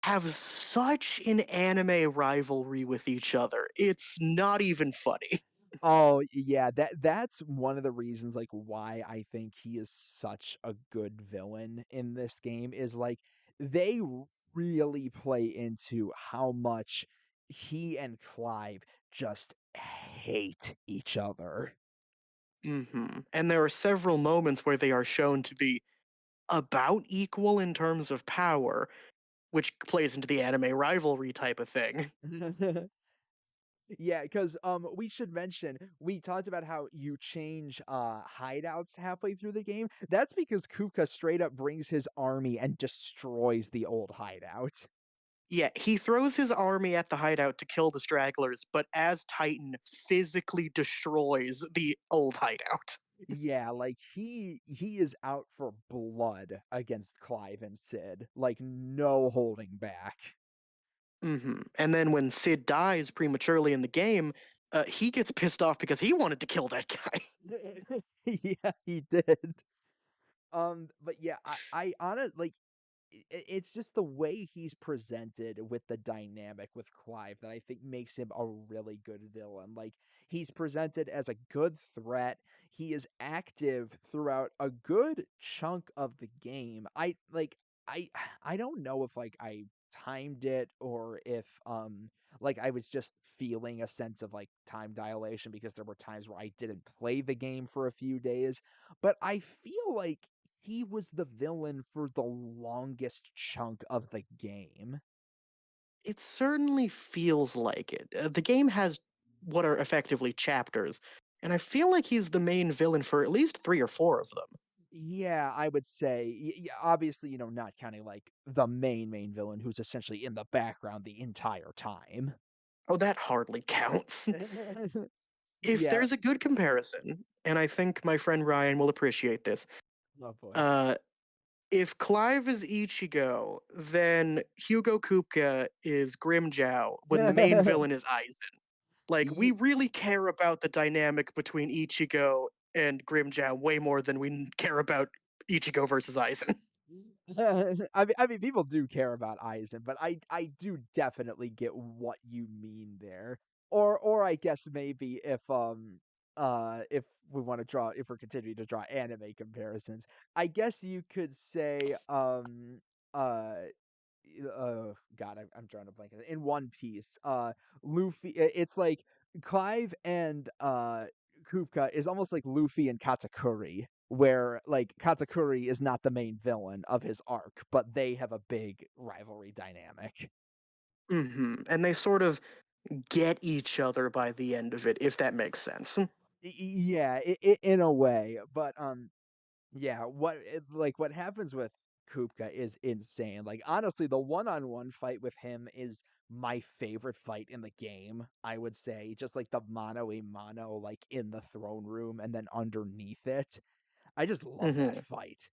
[SPEAKER 2] have such an anime rivalry with each other. It's not even funny.
[SPEAKER 1] Oh, yeah, that's one of the reasons, like, why I think he is such a good villain in this game is, like, they really play into how much he and Clive just hate each other.
[SPEAKER 2] And there are several moments where they are shown to be about equal in terms of power, which plays into the anime rivalry type of thing.
[SPEAKER 1] Yeah, because we should mention, we talked about how you change, hideouts halfway through the game. That's because Kuka straight up brings his army and destroys the old hideout.
[SPEAKER 2] Yeah, he throws his army at the hideout to kill the stragglers, but as Titan physically destroys the old hideout.
[SPEAKER 1] Yeah, like, he is out for blood against Clive and Sid, like, no holding back.
[SPEAKER 2] And then when Sid dies prematurely in the game, he gets pissed off because he wanted to kill that guy.
[SPEAKER 1] Yeah, he did. But yeah, I honest like it's just the way he's presented with the dynamic with Clive that I think makes him a really good villain. Like he's presented as a good threat. He is active throughout a good chunk of the game. I I don't know if like I timed it or if like I was just feeling a sense of like time dilation because there were times where I didn't play the game for a few days, but I feel like he was the villain for the longest chunk of the game.
[SPEAKER 2] It certainly feels like it. The game has what are effectively chapters, and I feel like he's the main villain for at least three or four of them.
[SPEAKER 1] Yeah, I would say, yeah, obviously, not counting like the main villain who's essentially in the background the entire time.
[SPEAKER 2] Oh, that hardly counts. If
[SPEAKER 1] Yeah.
[SPEAKER 2] there's a good comparison, and I think my friend Ryan will appreciate this,
[SPEAKER 1] Oh boy.
[SPEAKER 2] uh, if Clive is Ichigo, then Hugo Kupka is Grimjow when the main villain is Aizen. Like, we
[SPEAKER 1] Ye-
[SPEAKER 2] really care about the dynamic between Ichigo and Grimjow way more than we care about Ichigo versus Aizen.
[SPEAKER 1] I mean, people do care about Eisen, but I do definitely get what you mean there. Or I guess maybe if we want to draw if we're continuing to draw anime comparisons, I guess you could say uh God, I'm drawing a blank. In One Piece, Luffy, it's like Clive and Kupka is almost like Luffy and Katakuri. where like Katakuri is not the main villain of his arc, but they have a big rivalry dynamic.
[SPEAKER 2] And they sort of get each other by the end of it, if that makes sense.
[SPEAKER 1] Yeah, in a way, but yeah, what happens with Kupka is insane. Like honestly, the one-on-one fight with him is my favorite fight in the game, I would say. Just like the mano a mano, like in the throne room and then underneath it. I just love that
[SPEAKER 2] hmm
[SPEAKER 1] fight.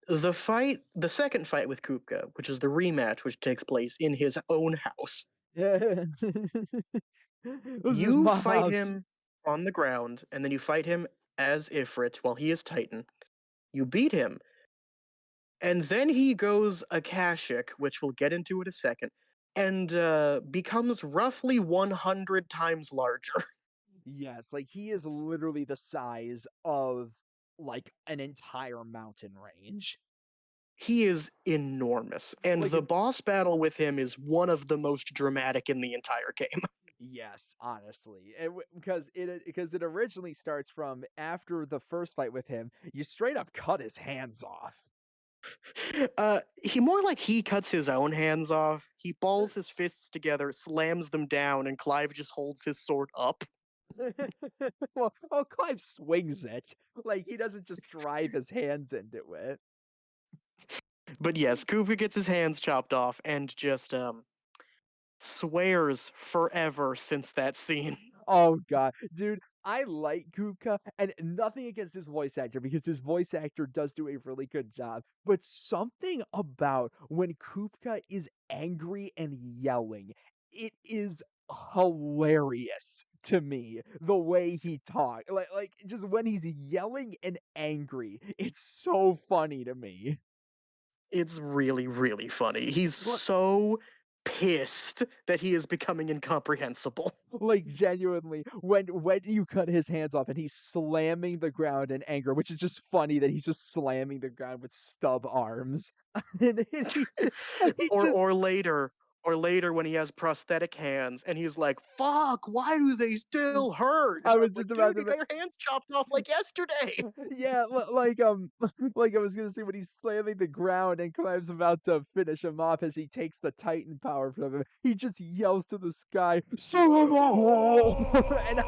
[SPEAKER 2] The second fight with Kupka, which is the rematch, which takes place in his own house,
[SPEAKER 1] Yeah. This is
[SPEAKER 2] you
[SPEAKER 1] my
[SPEAKER 2] fight
[SPEAKER 1] house.
[SPEAKER 2] him on the ground, and then you fight him as Ifrit while he is Titan. You beat him, and then he goes Akashic, which we'll get into in a second, and becomes roughly 100 times larger.
[SPEAKER 1] Yes, like he is literally the size of like an entire mountain range.
[SPEAKER 2] He is enormous, and
[SPEAKER 1] Like
[SPEAKER 2] the boss battle with him is one of the most dramatic in the entire game.
[SPEAKER 1] yes, honestly, because it originally starts from after the first fight with him, you straight up cut his hands off.
[SPEAKER 2] He more like he cuts his own hands off. He balls his fists together, slams them down, and Clive just holds his sword up.
[SPEAKER 1] Well, Clive swings it. Like he doesn't just drive his hands into it.
[SPEAKER 2] But yes, Cooper gets his hands chopped off and just swears forever since that scene.
[SPEAKER 1] Oh god, dude, I like Kuka, and nothing against his voice actor because his voice actor does do a really good job. But something about when Kupka is angry and yelling, it is hilarious to me the way he talks. Like just when he's yelling and angry, it's so funny to me.
[SPEAKER 2] It's really, really funny. He's
[SPEAKER 1] Like,
[SPEAKER 2] so pissed that he is becoming incomprehensible.
[SPEAKER 1] like genuinely, when you cut his hands off and he's slamming the ground in anger, which is just funny that he's just slamming the ground with stub arms, and he
[SPEAKER 2] or
[SPEAKER 1] just
[SPEAKER 2] or later or later when he has prosthetic hands and he's like, "Fuck, why do they still hurt?" And
[SPEAKER 1] I
[SPEAKER 2] I'm
[SPEAKER 1] was
[SPEAKER 2] like,
[SPEAKER 1] just about
[SPEAKER 2] "Dude,
[SPEAKER 1] to
[SPEAKER 2] you got your hands chopped off like yesterday."
[SPEAKER 1] yeah, like like I was gonna say when he's slamming the ground and Clive's about to finish him off as he takes the Titan power from him, he just yells to the sky, "Son of a hole!" and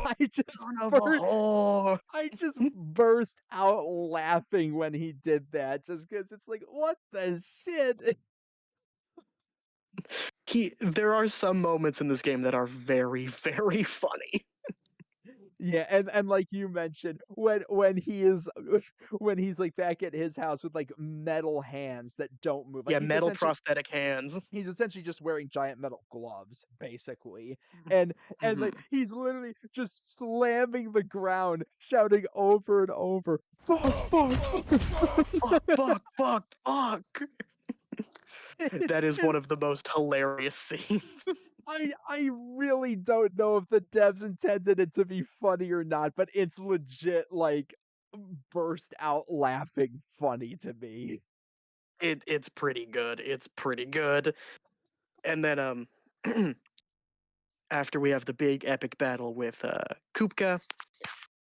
[SPEAKER 2] Son of a whore.
[SPEAKER 1] I just burst out laughing when he did that, just because it's like, what the shit?
[SPEAKER 2] There are some moments in this game that are very, very funny.
[SPEAKER 1] Yeah, and like you mentioned, when he is when he's like back at his house with like metal hands that don't move, like
[SPEAKER 2] Yeah, metal prosthetic hands.
[SPEAKER 1] he's essentially just wearing giant metal gloves, basically. And like
[SPEAKER 2] Mhm.
[SPEAKER 1] he's literally just slamming the ground, shouting over and over, "Fuck, fuck, fuck."
[SPEAKER 2] Fuck, fuck, fuck, fuck. That is one
[SPEAKER 1] And
[SPEAKER 2] of the most hilarious scenes.
[SPEAKER 1] I really don't know if the devs intended it to be funny or not, but it's legit like burst out laughing funny to me.
[SPEAKER 2] It's pretty good. It's pretty good. And then after we have the big epic battle with Kupka,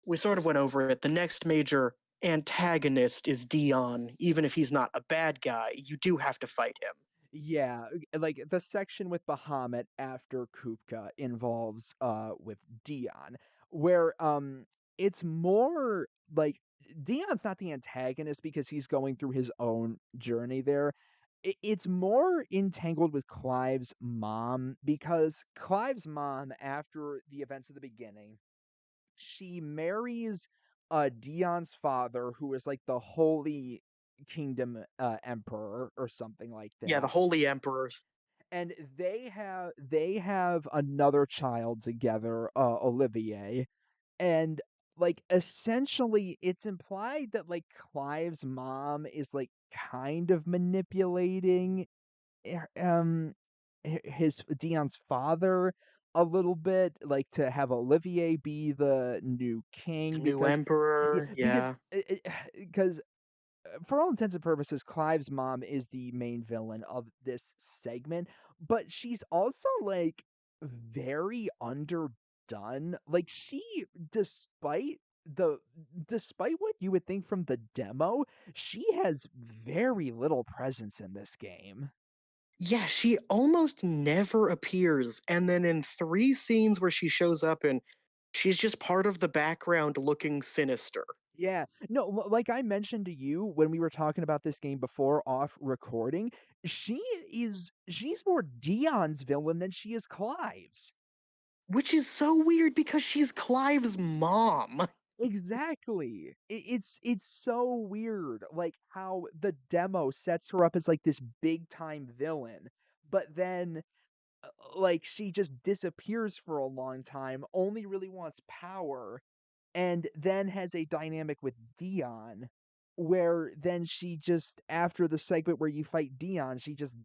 [SPEAKER 2] we sort of went over it. The next major antagonist is Dion. Even if he's not a bad guy, you do have to fight him.
[SPEAKER 1] Yeah, like the section with Bahamut after Kupka involves with Dion, where it's more like Dion's not the antagonist because he's going through his own journey there. It's more entangled with Clive's mom because Clive's mom, after the events of the beginning, she marries Dion's father, who is like the Holy Kingdom emperor or something like
[SPEAKER 2] Yeah, the
[SPEAKER 1] that.
[SPEAKER 2] Holy Emperors.
[SPEAKER 1] And they have another child together, Olivier. And like essentially it's implied that like Clive's mom is like kind of manipulating his Dion's father a little bit, like to have Olivier be the new
[SPEAKER 2] The
[SPEAKER 1] king
[SPEAKER 2] new
[SPEAKER 1] because
[SPEAKER 2] Emperor.
[SPEAKER 1] because
[SPEAKER 2] Yeah.
[SPEAKER 1] because for all intents and purposes, Clive's mom is the main villain of this segment, but she's also like very underdone. Like she, despite the despite what you would think from the demo, she has very little presence in this game.
[SPEAKER 2] Yeah, she almost never appears, and then in 3 scenes where she shows up in, she's just part of the background looking sinister.
[SPEAKER 1] Yeah. No, like I mentioned to you when we were talking about this game before off recording, she's more Dion's villain than she is Clive's.
[SPEAKER 2] Which is so weird because she's Clive's mom.
[SPEAKER 1] Exactly. It's so weird, like, how the demo sets her up as, like, this big time villain, but then, like, she just disappears for a long time, only really wants power, and then has a dynamic with Dion, where then she just after the segment where you fight Dion, she just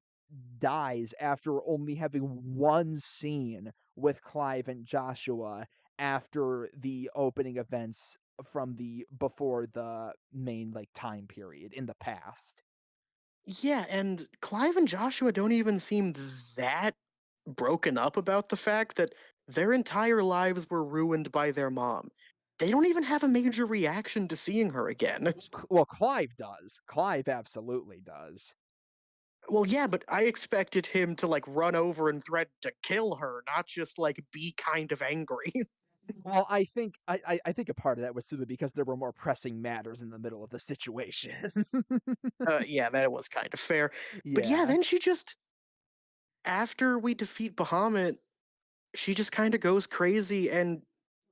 [SPEAKER 1] dies after only having one scene with Clive and Joshua after the opening events from the before the main, like, time period in the past.
[SPEAKER 2] Yeah, and Clive and Joshua don't even seem that broken up about the fact that their entire lives were ruined by their mom. They don't even have a major reaction to seeing her again.
[SPEAKER 1] Well, Clive does. Clive absolutely does.
[SPEAKER 2] Well, yeah, but I expected him to like run over and threaten to kill her, not just like be kind of angry.
[SPEAKER 1] Well, I think a part of that was simply because there were more pressing matters in the middle of the situation.
[SPEAKER 2] Yeah, that was kind of fair. But yeah,
[SPEAKER 1] Yeah.
[SPEAKER 2] then she just, after we defeat Bahamut, she just kind of goes crazy and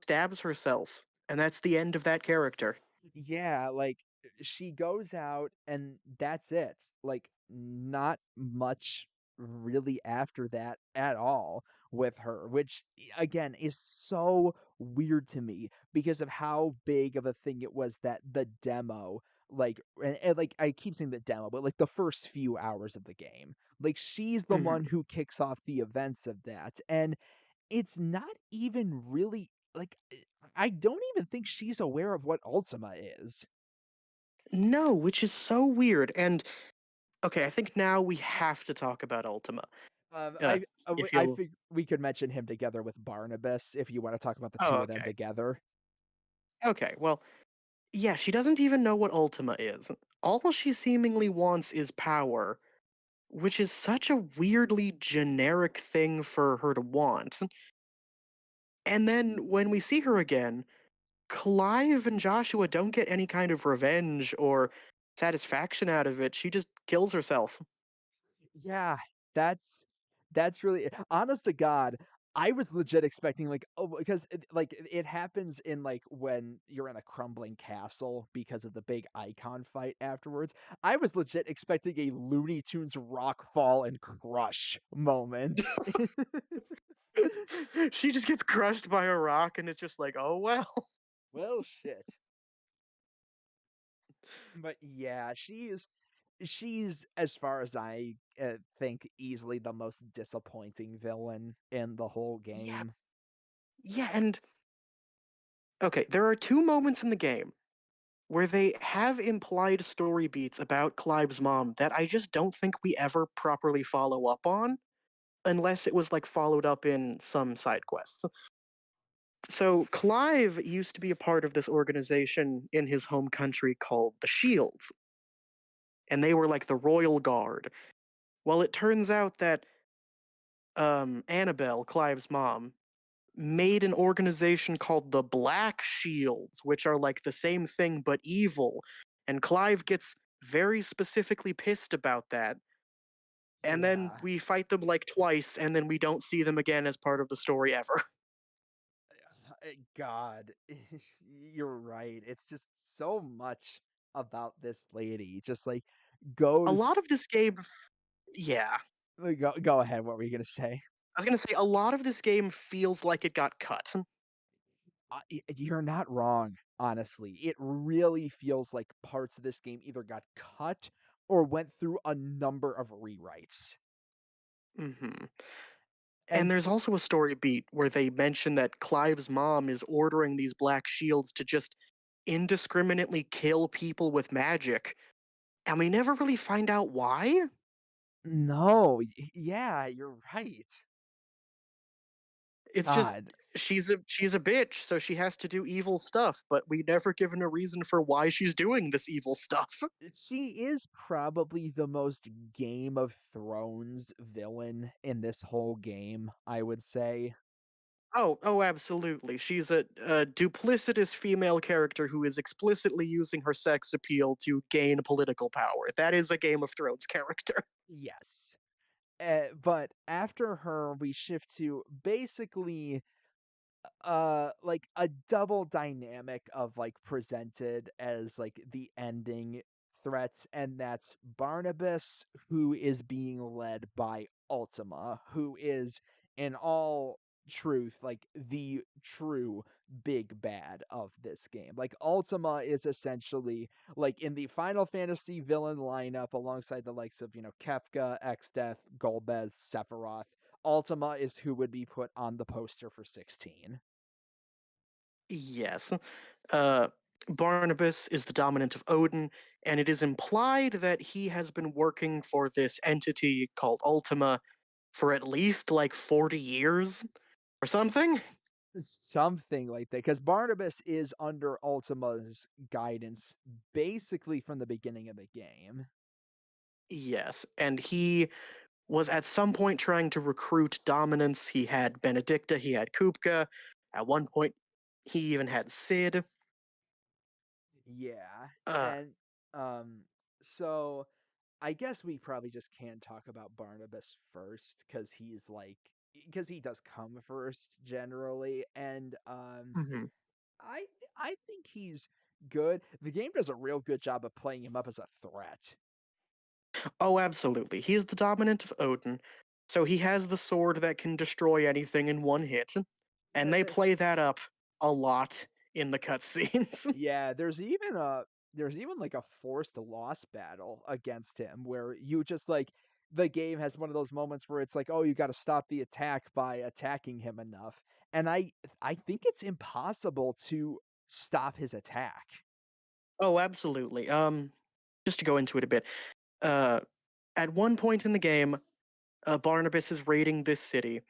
[SPEAKER 2] stabs herself. And that's the end of that character.
[SPEAKER 1] Yeah, like, she goes out and that's it. Like, not much really after that at all with her, which, again, is so weird to me because of how big of a thing it was that the demo, like and, like, I keep saying the demo, but, like, the first few hours of the game, like, she's the
[SPEAKER 2] Mhm.
[SPEAKER 1] one who kicks off the events of that, and it's not even really like, I don't even think she's aware of what Ultima is.
[SPEAKER 2] No, which is so weird. And okay, I think now we have to talk about Ultima. Uh, if
[SPEAKER 1] I
[SPEAKER 2] you'll.
[SPEAKER 1] think we could mention him together with Barnabas if you wanna talk about the
[SPEAKER 2] Oh,
[SPEAKER 1] 2 of them
[SPEAKER 2] okay.
[SPEAKER 1] together.
[SPEAKER 2] Okay, well, yeah, she doesn't even know what Ultima is. All she seemingly wants is power, which is such a weirdly generic thing for her to want. And then when we see her again, Clive and Joshua don't get any kind of revenge or satisfaction out of it. She just kills herself.
[SPEAKER 1] Yeah, that's really honest to God, I was legit expecting, like, oh, because it happens in, like, when you're in a crumbling castle because of the big icon fight afterwards. I was legit expecting a Looney Tunes rock fall and crush moment.
[SPEAKER 2] She just gets crushed by a rock and it's just like, oh well.
[SPEAKER 1] Well, shit. But yeah, she's as far as I, think, easily the most disappointing villain in the whole
[SPEAKER 2] Yeah,
[SPEAKER 1] game.
[SPEAKER 2] yeah, and okay, there are two moments in the game where they have implied story beats about Clive's mom that I just don't think we ever properly follow up on, unless it was like followed up in some side quests. So Clive used to be a part of this organization in his home country called the Shields, and they were like the royal guard. Well, it turns out that Annabelle, Clive's mom, made an organization called the Black Shields, which are like the same thing but evil. And Clive gets very specifically pissed about that. And then
[SPEAKER 1] Yeah.
[SPEAKER 2] we fight them like twice, and then we don't see them again as part of the story ever.
[SPEAKER 1] God, you're right. It's just so much about this lady. Just like
[SPEAKER 2] A
[SPEAKER 1] goes
[SPEAKER 2] lot of this game, yeah.
[SPEAKER 1] go ahead. What were you gonna say?
[SPEAKER 2] I was gonna say, a lot of this game feels like it got cut.
[SPEAKER 1] You're not wrong. Honestly, it really feels like parts of this game either got cut or went through a number of rewrites.
[SPEAKER 2] Hmm. And
[SPEAKER 1] And
[SPEAKER 2] there's also a story beat where they mention that Clive's mom is ordering these black shields to just indiscriminately kill people with magic, and we never really find out why.
[SPEAKER 1] no, yeah, you're right.
[SPEAKER 2] It's just
[SPEAKER 1] God.
[SPEAKER 2] she's a bitch, so she has to do evil stuff, but we never given a reason for why she's doing this evil stuff.
[SPEAKER 1] She is probably the most Game of Thrones villain in this whole game, I would say.
[SPEAKER 2] Oh, absolutely. She's a duplicitous female character who is explicitly using her sex appeal to gain political power. That is a Game of Thrones character.
[SPEAKER 1] Yes. But after her, we shift to basically like a double dynamic of like presented as like the ending threats, and that's Barnabas, who is being led by Ultima, who is in all truth like the true big bad of this game. Like Ultima is essentially like in the Final Fantasy villain lineup alongside the likes of, Kefka, Exdeath, Golbez, Sephiroth. Ultima is who would be put on the poster for 16.
[SPEAKER 2] Yes. Uh, Barnabas is the dominant of Odin, and it is implied that he has been working for this entity called Ultima for at least like 40 years or something.
[SPEAKER 1] Something like that, because Barnabas is under Ultima's guidance basically from the beginning of the game.
[SPEAKER 2] Yes, and he was at some point trying to recruit dominance. He had Benedicta, he had Kupka. At one point, he even had Sid.
[SPEAKER 1] Yeah,
[SPEAKER 2] Uh,
[SPEAKER 1] and, um, so I guess we probably just can talk about Barnabas first, because he does come first generally, and,
[SPEAKER 2] mhm.
[SPEAKER 1] I I think he's good. The game does a real good job of playing him up as a threat.
[SPEAKER 2] Oh, absolutely. He is the dominant of Odin, so he has the sword that can destroy anything in one hit, and they play that up a lot in the cutscenes.
[SPEAKER 1] Yeah, there's even like a forced loss battle against him where you just like the game has one of those moments where it's like, "Oh, you gotta stop the attack by attacking him enough." And I think it's impossible to stop his attack.
[SPEAKER 2] Oh, absolutely. Just to go into it a bit, uh, at one point in the game, Barnabas is raiding this city.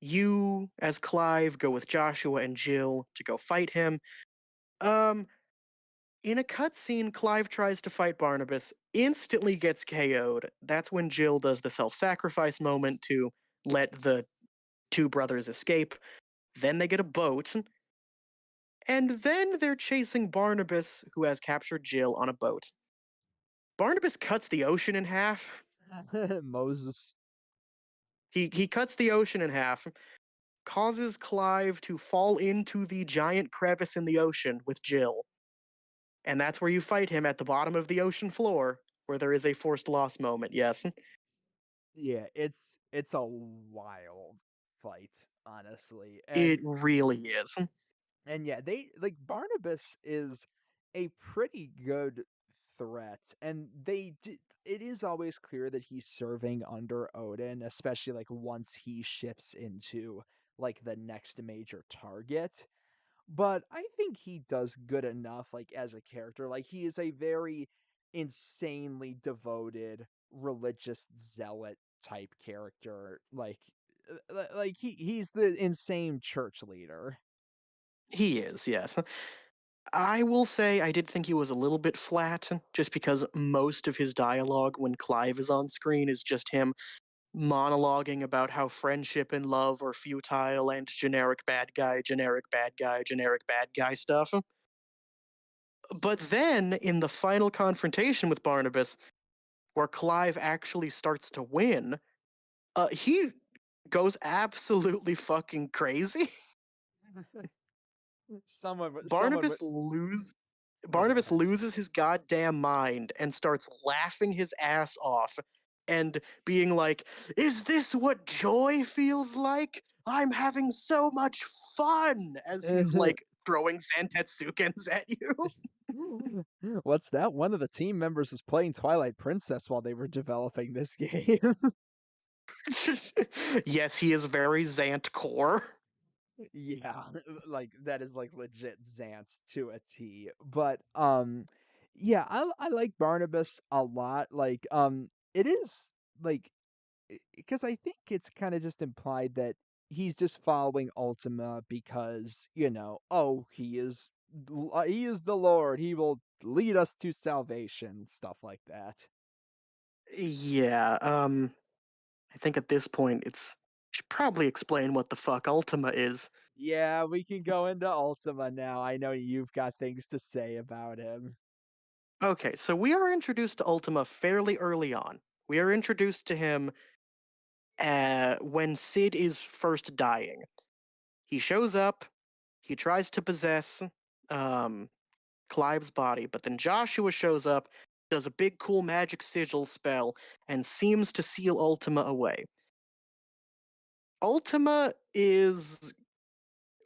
[SPEAKER 2] You, as Clive, go with Joshua and Jill to go fight him. Um, in a cutscene, Clive tries to fight Barnabas, instantly gets KO'd. That's when Jill does the self sacrifice moment to let the two brothers escape. Then they get a boat, and then they're chasing Barnabas, who has captured Jill on a boat. Barnabas cuts the ocean in half.
[SPEAKER 1] Moses.
[SPEAKER 2] He cuts the ocean in half, causes Clive to fall into the giant crevice in the ocean with Jill. And that's where you fight him at the bottom of the ocean floor, where there is a forced loss moment, yes.
[SPEAKER 1] Yeah, it's a wild fight, honestly.
[SPEAKER 2] It really is.
[SPEAKER 1] And yeah, they like Barnabas is a pretty good threat, and it is always clear that he's serving under Odin, especially like once he shifts into like the next major target. But I think he does good enough like as a character. Like he is a very insanely devoted religious zealot type character. Like he's the insane church leader.
[SPEAKER 2] He is, yes. I will say I did think he was a little bit flat, just because most of his dialogue when Clive is on screen is just him monologuing about how friendship and love are futile and generic bad guy, generic bad guy, generic bad guy stuff. But then, in the final confrontation with Barnabas, where Clive actually starts to win, he goes absolutely fucking crazy.
[SPEAKER 1] Someone would
[SPEAKER 2] Barnabas lose
[SPEAKER 1] oh, go
[SPEAKER 2] Barnabas
[SPEAKER 1] ahead.
[SPEAKER 2] loses his goddamn mind and starts laughing his ass off and being like, "Is this what joy feels like? I'm having so much fun!" As he's like throwing Zantetsugens at you.
[SPEAKER 1] What's that? One of the team members was playing Twilight Princess while they were developing this game.
[SPEAKER 2] Yes, he is very Zant core.
[SPEAKER 1] Yeah, like that is like legit Zant to a T. But yeah, I like Barnabas a lot. It is like because I think it's kind of just implied that he's just following Ultima because, oh, he is the Lord. He will lead us to salvation, stuff like that.
[SPEAKER 2] Yeah, I think at this point it's should probably explain what the fuck Ultima is.
[SPEAKER 1] Yeah, we can go into Ultima now. I know you've got things to say about him.
[SPEAKER 2] Okay, so we are introduced to Ultima fairly early on. We are introduced to him when Sid is first dying. He shows up, he tries to possess um, Clive's body, but then Joshua shows up, does a big cool magic sigil spell, and seems to seal Ultima away. Ultima is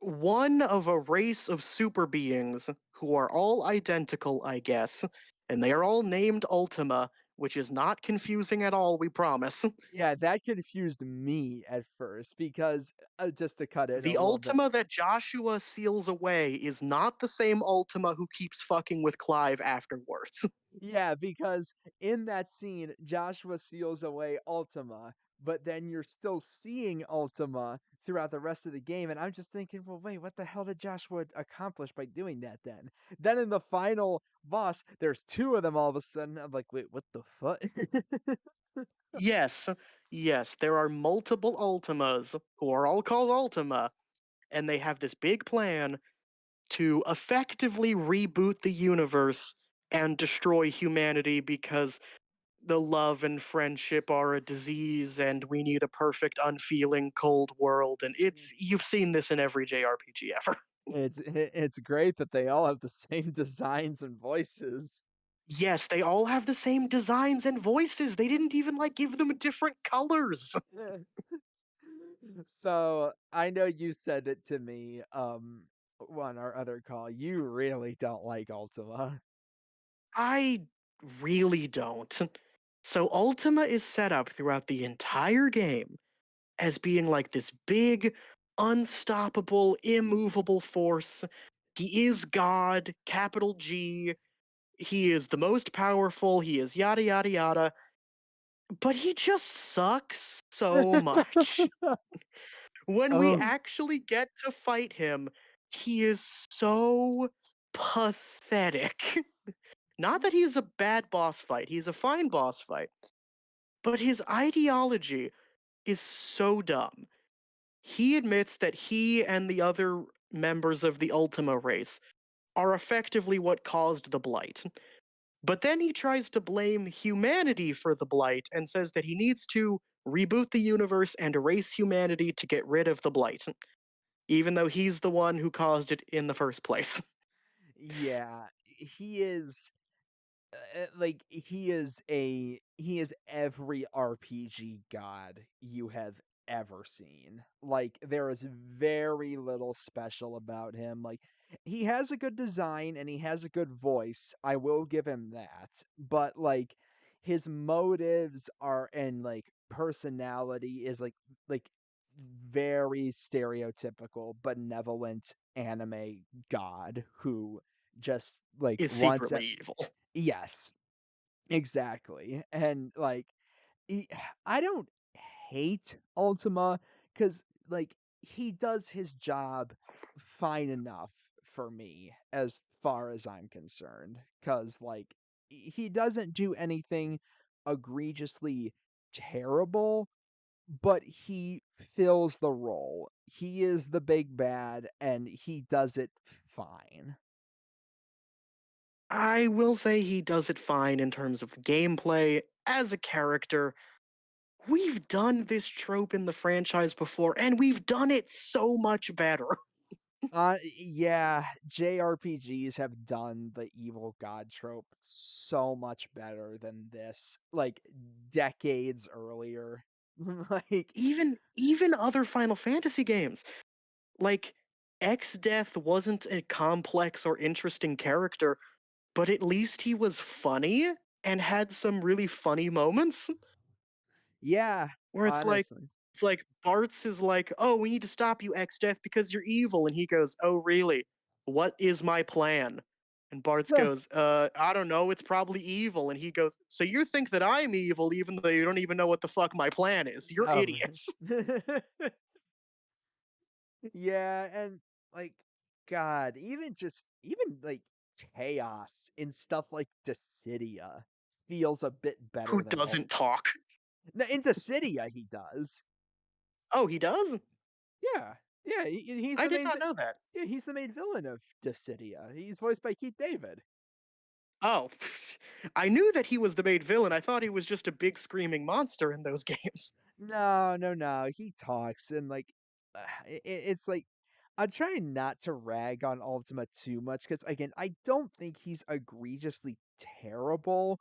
[SPEAKER 2] one of a race of super beings who are all identical, I guess, and they are all named Ultima, which is not confusing at all, we promise.
[SPEAKER 1] Yeah, that confused me at first because just to cut in a
[SPEAKER 2] The
[SPEAKER 1] little bit.
[SPEAKER 2] Ultima that Joshua seals away is not the same Ultima who keeps fucking with Clive afterwards.
[SPEAKER 1] Yeah, because in that scene, Joshua seals away Ultima, but then you're still seeing Ultima throughout the rest of the game, and I'm just thinking, well, wait, what the hell did Joshua accomplish by doing that then? Then in the final boss, there's two of them all of a sudden. I'm like, wait, what the fuck?
[SPEAKER 2] Yes, yes, there are multiple Ultimas who are all called Ultima, and they have this big plan to effectively reboot the universe and destroy humanity because the love and friendship are a disease and we need a perfect unfeeling cold world, and it's you've seen this in every JRPG ever.
[SPEAKER 1] It's great that they all have the same designs and voices.
[SPEAKER 2] Yes, they all have the same designs and voices. They didn't even like give them different colors.
[SPEAKER 1] So, I know you said it to me, on our other call. You really don't like Ultima.
[SPEAKER 2] I really don't. So Ultima is set up throughout the entire game as being like this big, unstoppable, immovable force. He is God, capital G. He is the most powerful. He is yada yada yada. But he just sucks so much. When we
[SPEAKER 1] Um,
[SPEAKER 2] actually get to fight him, he is so pathetic. Not that he's a bad boss fight, he's a fine boss fight, but his ideology is so dumb. He admits that he and the other members of the Ultima race are effectively what caused the Blight. But then he tries to blame humanity for the Blight and says that he needs to reboot the universe and erase humanity to get rid of the Blight, even though he's the one who caused it in the first place.
[SPEAKER 1] yeah, he is like he is every RPG god you have ever seen. Like there is very little special about him. Like he has a good design and he has a good voice. I will give him that. But like his motives are and like personality is like very stereotypical benevolent anime god who just like
[SPEAKER 2] Is
[SPEAKER 1] wants.
[SPEAKER 2] secretly evil.
[SPEAKER 1] Yes, exactly, and, like, he I don't hate Ultima because like, he does his job fine enough for me as far as I'm concerned. Cause like, he doesn't do anything egregiously terrible, but he fills the role. He is the big bad, and he does it fine.
[SPEAKER 2] I will say he does it fine in terms of gameplay. As a character, we've done this trope in the franchise before, and we've done it so much better.
[SPEAKER 1] Yeah, JRPGs have done the evil god trope so much better than this, like, decades earlier. Like,
[SPEAKER 2] Even other Final Fantasy games, like Death wasn't a complex or interesting character, but at least he was funny and had some really funny moments
[SPEAKER 1] yeah,
[SPEAKER 2] where
[SPEAKER 1] honestly.
[SPEAKER 2] it's like Bart's is like, "Oh, we need to stop you, Death, because you're evil," and he goes, "Oh, really? What is my plan?" And Bart's goes, I don't know, it's probably evil." And he goes, "So you think that I'm evil even though you don't even know what the fuck my plan is? You're
[SPEAKER 1] Oh,
[SPEAKER 2] idiots."
[SPEAKER 1] Yeah, and, like, God, even, like, chaos in stuff like Dissidia feels a bit better
[SPEAKER 2] Who
[SPEAKER 1] than
[SPEAKER 2] doesn't
[SPEAKER 1] Ultima.
[SPEAKER 2] talk?
[SPEAKER 1] No, in Dissidia, he does.
[SPEAKER 2] Oh, he does?
[SPEAKER 1] Yeah. Yeah, he's
[SPEAKER 2] I
[SPEAKER 1] the
[SPEAKER 2] did
[SPEAKER 1] main
[SPEAKER 2] not know that.
[SPEAKER 1] yeah, he's the main villain of Dissidia. He's voiced by Keith David.
[SPEAKER 2] Oh, I knew that he was the main villain. I thought he was just a big screaming monster in those games.
[SPEAKER 1] No, no, no, he talks and, like, it's like I'm trying not to rag on Ultima too much because again, I don't think he's egregiously terrible.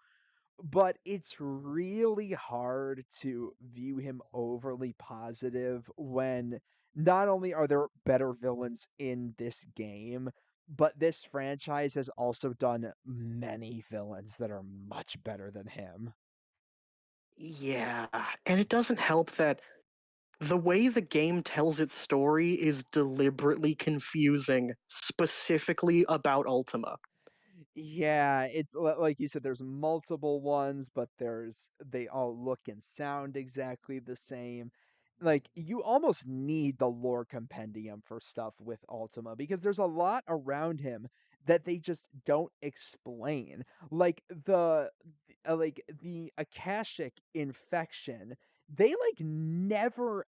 [SPEAKER 1] But it's really hard to view him overly positive when not only are there better villains in this game, but this franchise has also done many villains that are much better than him.
[SPEAKER 2] Yeah, and it doesn't help that the way the game tells its story is deliberately confusing, specifically about Ultima.
[SPEAKER 1] Yeah, it's like you said, there's multiple ones, but they all look and sound exactly the same. Like, you almost need the lore compendium for stuff with Ultima because there's a lot around him that they just don't explain. Like the Akashic infection, they like never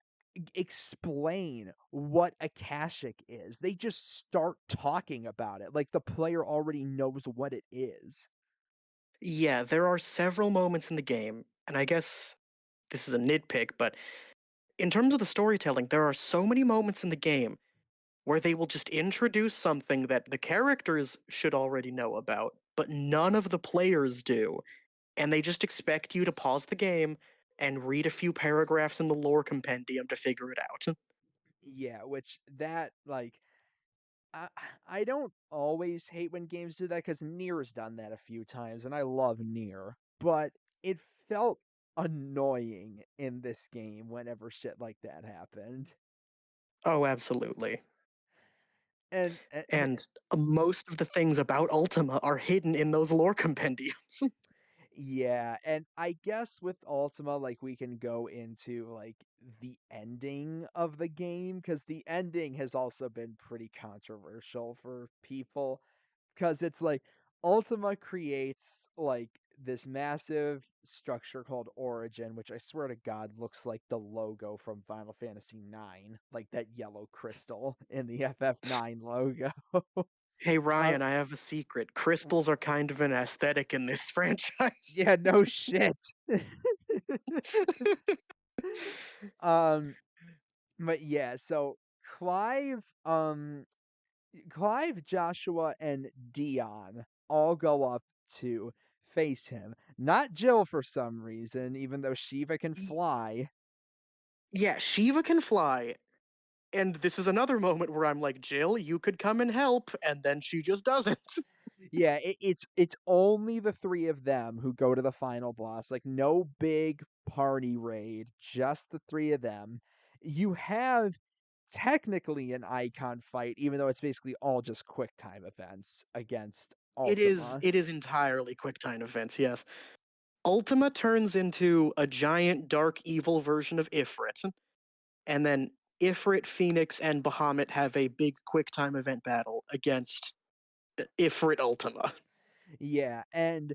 [SPEAKER 1] explain what Akashic is. They just start talking about it like the player already knows what it is.
[SPEAKER 2] Yeah, there are several moments in the game, and I guess this is a nitpick, but in terms of the storytelling, there are so many moments in the game where they will just introduce something that the characters should already know about, but none of the players do. And they just expect you to pause the game and read a few paragraphs in the lore compendium to figure it out.
[SPEAKER 1] Yeah, which that like I I don't always hate when games do that because Nier's done that a few times, and I love Nier, but it felt annoying in this game whenever shit like that happened.
[SPEAKER 2] Oh, absolutely.
[SPEAKER 1] And
[SPEAKER 2] And most of the things about Ultima are hidden in those lore compendiums.
[SPEAKER 1] yeah, and I guess with Ultima, like, we can go into, like, the ending of the game because the ending has also been pretty controversial for people. Because it's like Ultima creates, like, this massive structure called Origin, which I swear to God looks like the logo from Final Fantasy IX, like that yellow crystal in the FF9 logo.
[SPEAKER 2] Hey
[SPEAKER 1] Uh,
[SPEAKER 2] Ryan, I have a secret. Crystals are kind of an aesthetic in this franchise.
[SPEAKER 1] yeah, no shit. Um, but yeah, so Clive, um, Clive, Joshua, and Dion all go up to face him. Not Jill for some reason, even though Shiva can
[SPEAKER 2] Y-
[SPEAKER 1] fly.
[SPEAKER 2] yeah, Shiva can fly, and this is another moment where I'm like, Jill, you could come and help, and then she just doesn't.
[SPEAKER 1] Yeah, it's only the three of them who go to the final boss. Like no big party raid, just the three of them. You have technically an icon fight, even though it's basically all just quick time events against Ultima.
[SPEAKER 2] It is entirely quick time events, yes. Ultima turns into a giant dark evil version of Ifrit, and then Ifrit, Phoenix, and Bahamut have a big quick time event battle against Ifrit Ultima.
[SPEAKER 1] Yeah, and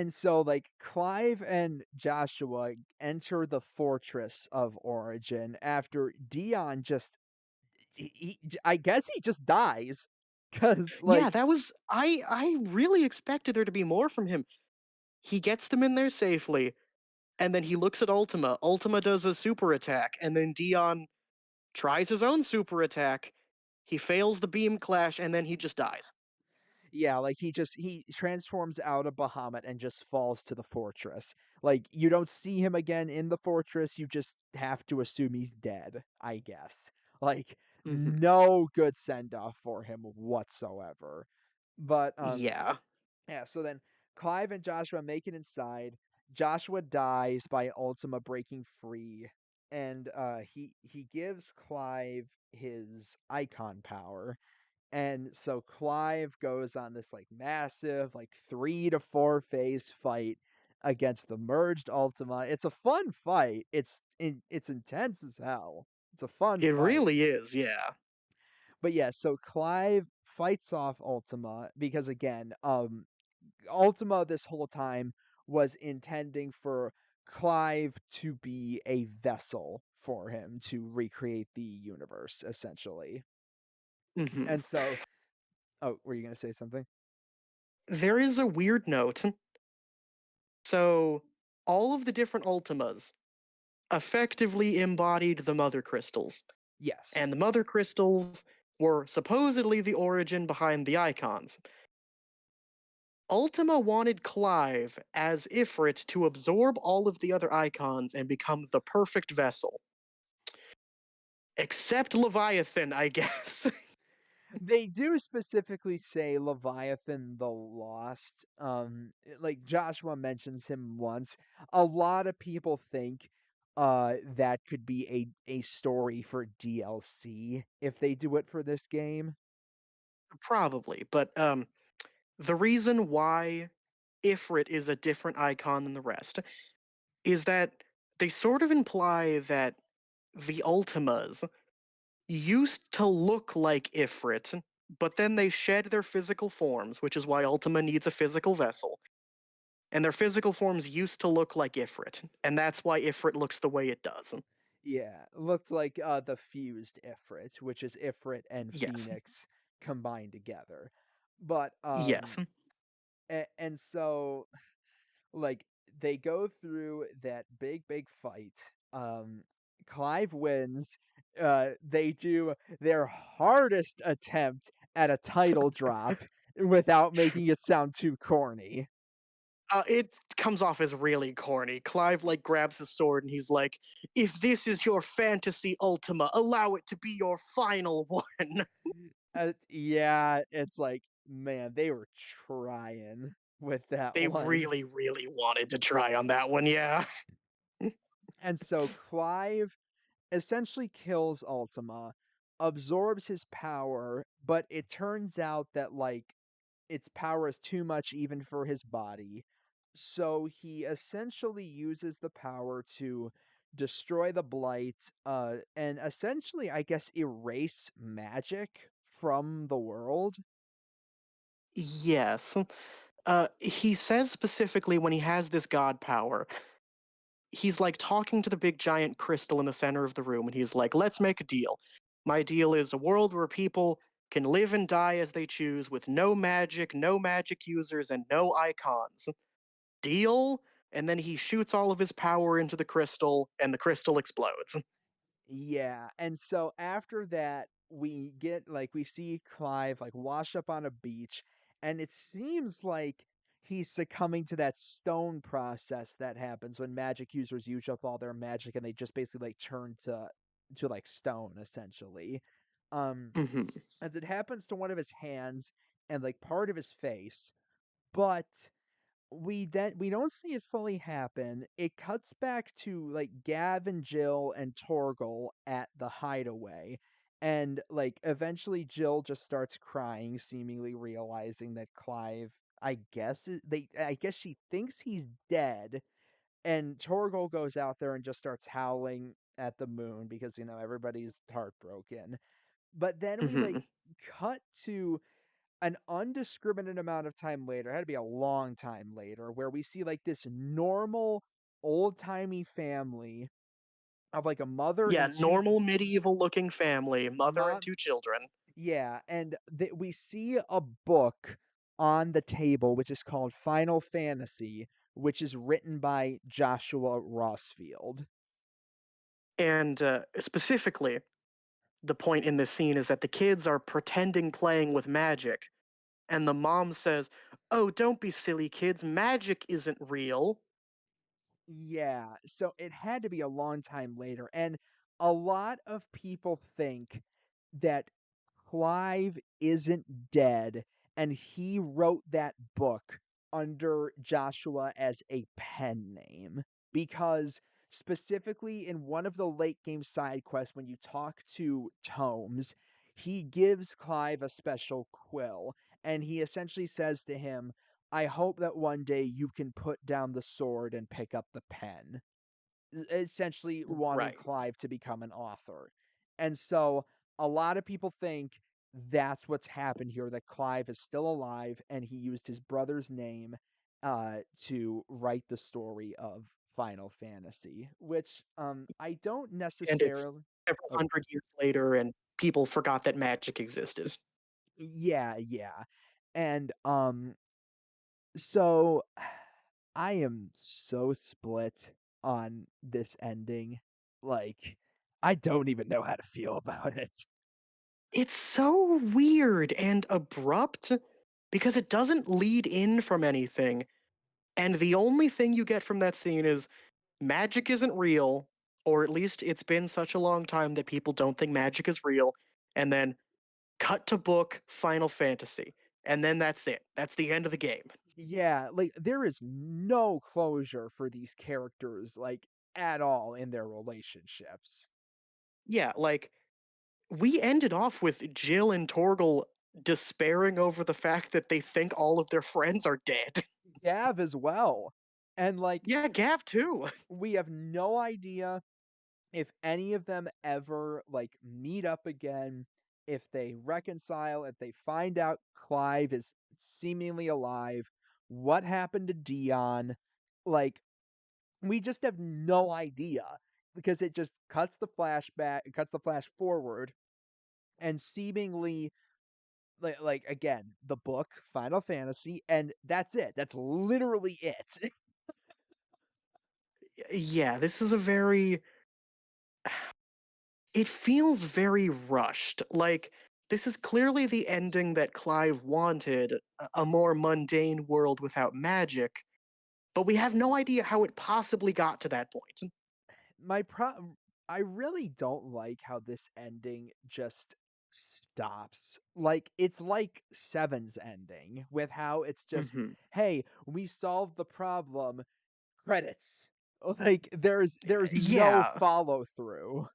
[SPEAKER 1] so like Clive and Joshua enter the fortress of Origin after Dion just I guess he just dies cuz
[SPEAKER 2] Yeah,
[SPEAKER 1] like
[SPEAKER 2] that was I really expected there to be more from him. He gets them in there safely, and then he looks at Ultima. Ultima does a super attack, and then Dion tries his own super attack. He fails the beam clash, and then he just dies.
[SPEAKER 1] yeah, like he transforms out of Bahamut and just falls to the fortress. Like you don't see him again in the fortress, you just have to assume he's dead, I guess. Like
[SPEAKER 2] Mhm.
[SPEAKER 1] no good send off for him whatsoever. But
[SPEAKER 2] Yeah.
[SPEAKER 1] yeah, so then Clive and Joshua make it inside. Joshua dies by Ultima breaking free, and he gives Clive his icon power. And so Clive goes on this like massive, like 3 to 4 phase fight against the merged Ultima. It's a fun fight. It's intense as hell. It's a fun
[SPEAKER 2] It
[SPEAKER 1] fight.
[SPEAKER 2] really is, yeah.
[SPEAKER 1] But yeah, so Clive fights off Ultima because again, Ultima this whole time was intending for Clive to be a vessel for him to recreate the universe, essentially.
[SPEAKER 2] Mhm.
[SPEAKER 1] And so, oh, were you gonna say something?
[SPEAKER 2] There is a weird note. So, all of the different Ultimas effectively embodied the Mother Crystals,
[SPEAKER 1] Yes.
[SPEAKER 2] and the Mother Crystals were supposedly the origin behind the icons. Ultima wanted Clive as Ifrit to absorb all of the other icons and become the perfect vessel. Except Leviathan, I guess.
[SPEAKER 1] They do specifically say Leviathan the Lost. Like Joshua mentions him once. A lot of people think that could be a story for DLC if they do it for this game.
[SPEAKER 2] Probably, but the reason why Ifrit is a different icon than the rest is that they sort of imply that the Ultimas used to look like Ifrit, but then they shed their physical forms, which is why Ultima needs a physical vessel. And their physical forms used to look like Ifrit, and that's why Ifrit looks the way it does.
[SPEAKER 1] Yeah, looked like the fused Ifrit, which is Ifrit and
[SPEAKER 2] Yes.
[SPEAKER 1] Phoenix combined together. But
[SPEAKER 2] Yes.
[SPEAKER 1] and so like they go through that big fight. Clive wins. They do their hardest attempt at a title drop without making it sound too corny.
[SPEAKER 2] It comes off as really corny. Clive like grabs his sword and he's like, "If this is your fantasy Ultima, allow it to be your final one."
[SPEAKER 1] Yeah, it's like, man, they were trying with that
[SPEAKER 2] They
[SPEAKER 1] one.
[SPEAKER 2] really, really wanted to try on that one, yeah.
[SPEAKER 1] And so Clive essentially kills Ultima, absorbs his power, but it turns out that like its power is too much even for his body. So he essentially uses the power to destroy the blight, and essentially, I guess, erase magic from the world.
[SPEAKER 2] Yes. He says specifically when he has this god power, he's like talking to the big giant crystal in the center of the room, and he's like, "Let's make a deal. My deal is a world where people can live and die as they choose with no magic users, and no icons. Deal?" And then he shoots all of his power into the crystal, and the crystal explodes.
[SPEAKER 1] Yeah, and so after that, we get like we see Clive like wash up on a beach, and it seems like he's succumbing to that stone process that happens when magic users use up all their magic and they just basically like turn to like stone essentially. Um,
[SPEAKER 2] Mhm.
[SPEAKER 1] as it happens to one of his hands and like part of his face, but we don't see it fully happen. It cuts back to like Gav and Jill and Torgal at the hideaway. And like eventually Jill just starts crying, seemingly realizing that Clive, I guess she thinks he's dead. And Torgal goes out there and just starts howling at the moon because everybody's heartbroken. But then we like
[SPEAKER 2] Mhm.
[SPEAKER 1] cut to an undiscriminate amount of time later, it had to be a long time later, where we see like this normal old-timey family of like a mother
[SPEAKER 2] Yeah,
[SPEAKER 1] and two
[SPEAKER 2] normal medieval looking family, mother and
[SPEAKER 1] not
[SPEAKER 2] two children.
[SPEAKER 1] yeah, and we see a book on the table which is called Final Fantasy, which is written by Joshua Rossfield.
[SPEAKER 2] And specifically, the point in this scene is that the kids are pretending playing with magic, and the mom says, "Oh, don't be silly, kids. Magic isn't real."
[SPEAKER 1] Yeah, so it had to be a long time later, and a lot of people think that Clive isn't dead, and he wrote that book under Joshua as a pen name. Because specifically in one of the late game side quests, when you talk to Tomes, he gives Clive a special quill, and he essentially says to him, I hope that one day you can put down the sword and pick up the pen, essentially wanting
[SPEAKER 2] Right.
[SPEAKER 1] Clive to become an author. And so a lot of people think that's what's happened here, that Clive is still alive and he used his brother's name to write the story of Final Fantasy, which I don't
[SPEAKER 2] And it's
[SPEAKER 1] necessarily.
[SPEAKER 2] several
[SPEAKER 1] Oh,
[SPEAKER 2] hundred years later, and people forgot that magic existed.
[SPEAKER 1] yeah, yeah. And so I am so split on this ending. Like, I don't even know how to feel about it.
[SPEAKER 2] It's so weird and abrupt because it doesn't lead in from anything. And the only thing you get from that scene is magic isn't real, or at least it's been such a long time that people don't think magic is real. And then cut to book Final Fantasy. And then that's it. That's the end of the game.
[SPEAKER 1] Yeah, like there is no closure for these characters, like at all in their relationships.
[SPEAKER 2] Yeah, like we ended off with Jill and Torgal despairing over the fact that they think all of their friends are dead.
[SPEAKER 1] Gav as well. And like
[SPEAKER 2] Yeah, Gav too.
[SPEAKER 1] we have no idea if any of them ever like meet up again, if they reconcile, if they find out Clive is seemingly alive, what happened to Dion, like we just have no idea because it just cuts the flashback, it cuts the flash forward, and seemingly like again the book Final Fantasy, and that's it. That's literally it.
[SPEAKER 2] Yeah, this is a very. It feels very rushed. Like, this is clearly the ending that Clive wanted, a more mundane world without magic, but we have no idea how it possibly got to that point.
[SPEAKER 1] My pro I really don't like how this ending just stops. Like it's like Seven's ending with how it's just,
[SPEAKER 2] Hmm.
[SPEAKER 1] hey, we solved the problem, credits. Like there's no
[SPEAKER 2] Yeah.
[SPEAKER 1] follow through.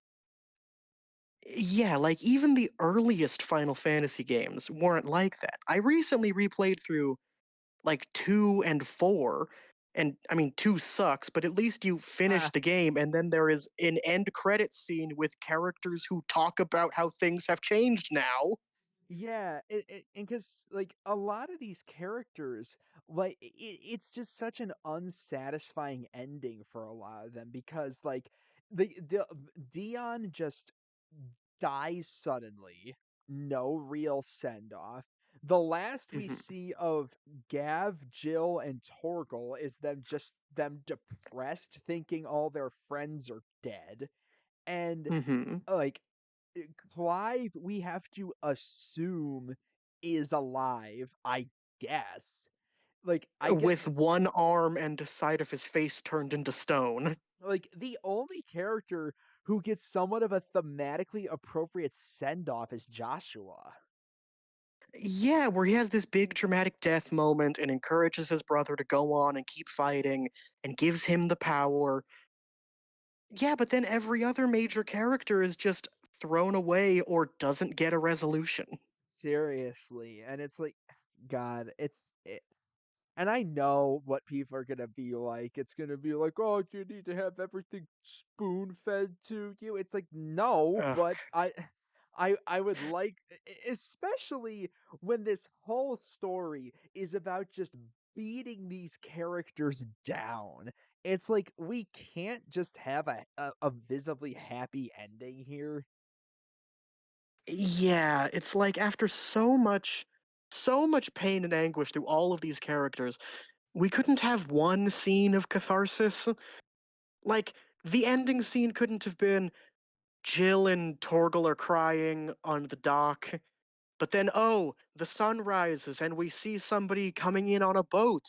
[SPEAKER 2] Yeah, like even the earliest Final Fantasy games weren't like that. I recently replayed through like 2 and 4, and I mean 2 sucks, but at least you finish the game and then there is an end credit scene with characters who talk about how things have changed now.
[SPEAKER 1] Yeah, and because like a lot of these characters, like it's just such an unsatisfying ending for a lot of them because like the Dion just dies suddenly, no real send off. The last we
[SPEAKER 2] Mhm.
[SPEAKER 1] see of Gav, Jill, and Torgal is them depressed, thinking all their friends are dead, and
[SPEAKER 2] Mhm.
[SPEAKER 1] like Clive, we have to assume is alive, I guess. Like, I get
[SPEAKER 2] With one arm and the side of his face turned into stone.
[SPEAKER 1] like the only character who gets somewhat of a thematically appropriate send off is Joshua.
[SPEAKER 2] Yeah, where he has this big dramatic death moment and encourages his brother to go on and keep fighting and gives him the power. Yeah, but then every other major character is just thrown away or doesn't get a resolution.
[SPEAKER 1] Seriously, and it's like, God, and I know what people are gonna be like. It's gonna be like, "Oh, do you need to have everything spoon-fed to you?" It's like, "No,"
[SPEAKER 2] Ugh.
[SPEAKER 1] but I would like especially when this whole story is about just beating these characters down. It's like, we can't just have a visibly happy ending here.
[SPEAKER 2] Yeah, it's like after so much pain and anguish through all of these characters, we couldn't have one scene of catharsis. Like the ending scene couldn't have been Jill and Torgal are crying on the dock, but then oh, the sun rises and we see somebody coming in on a boat.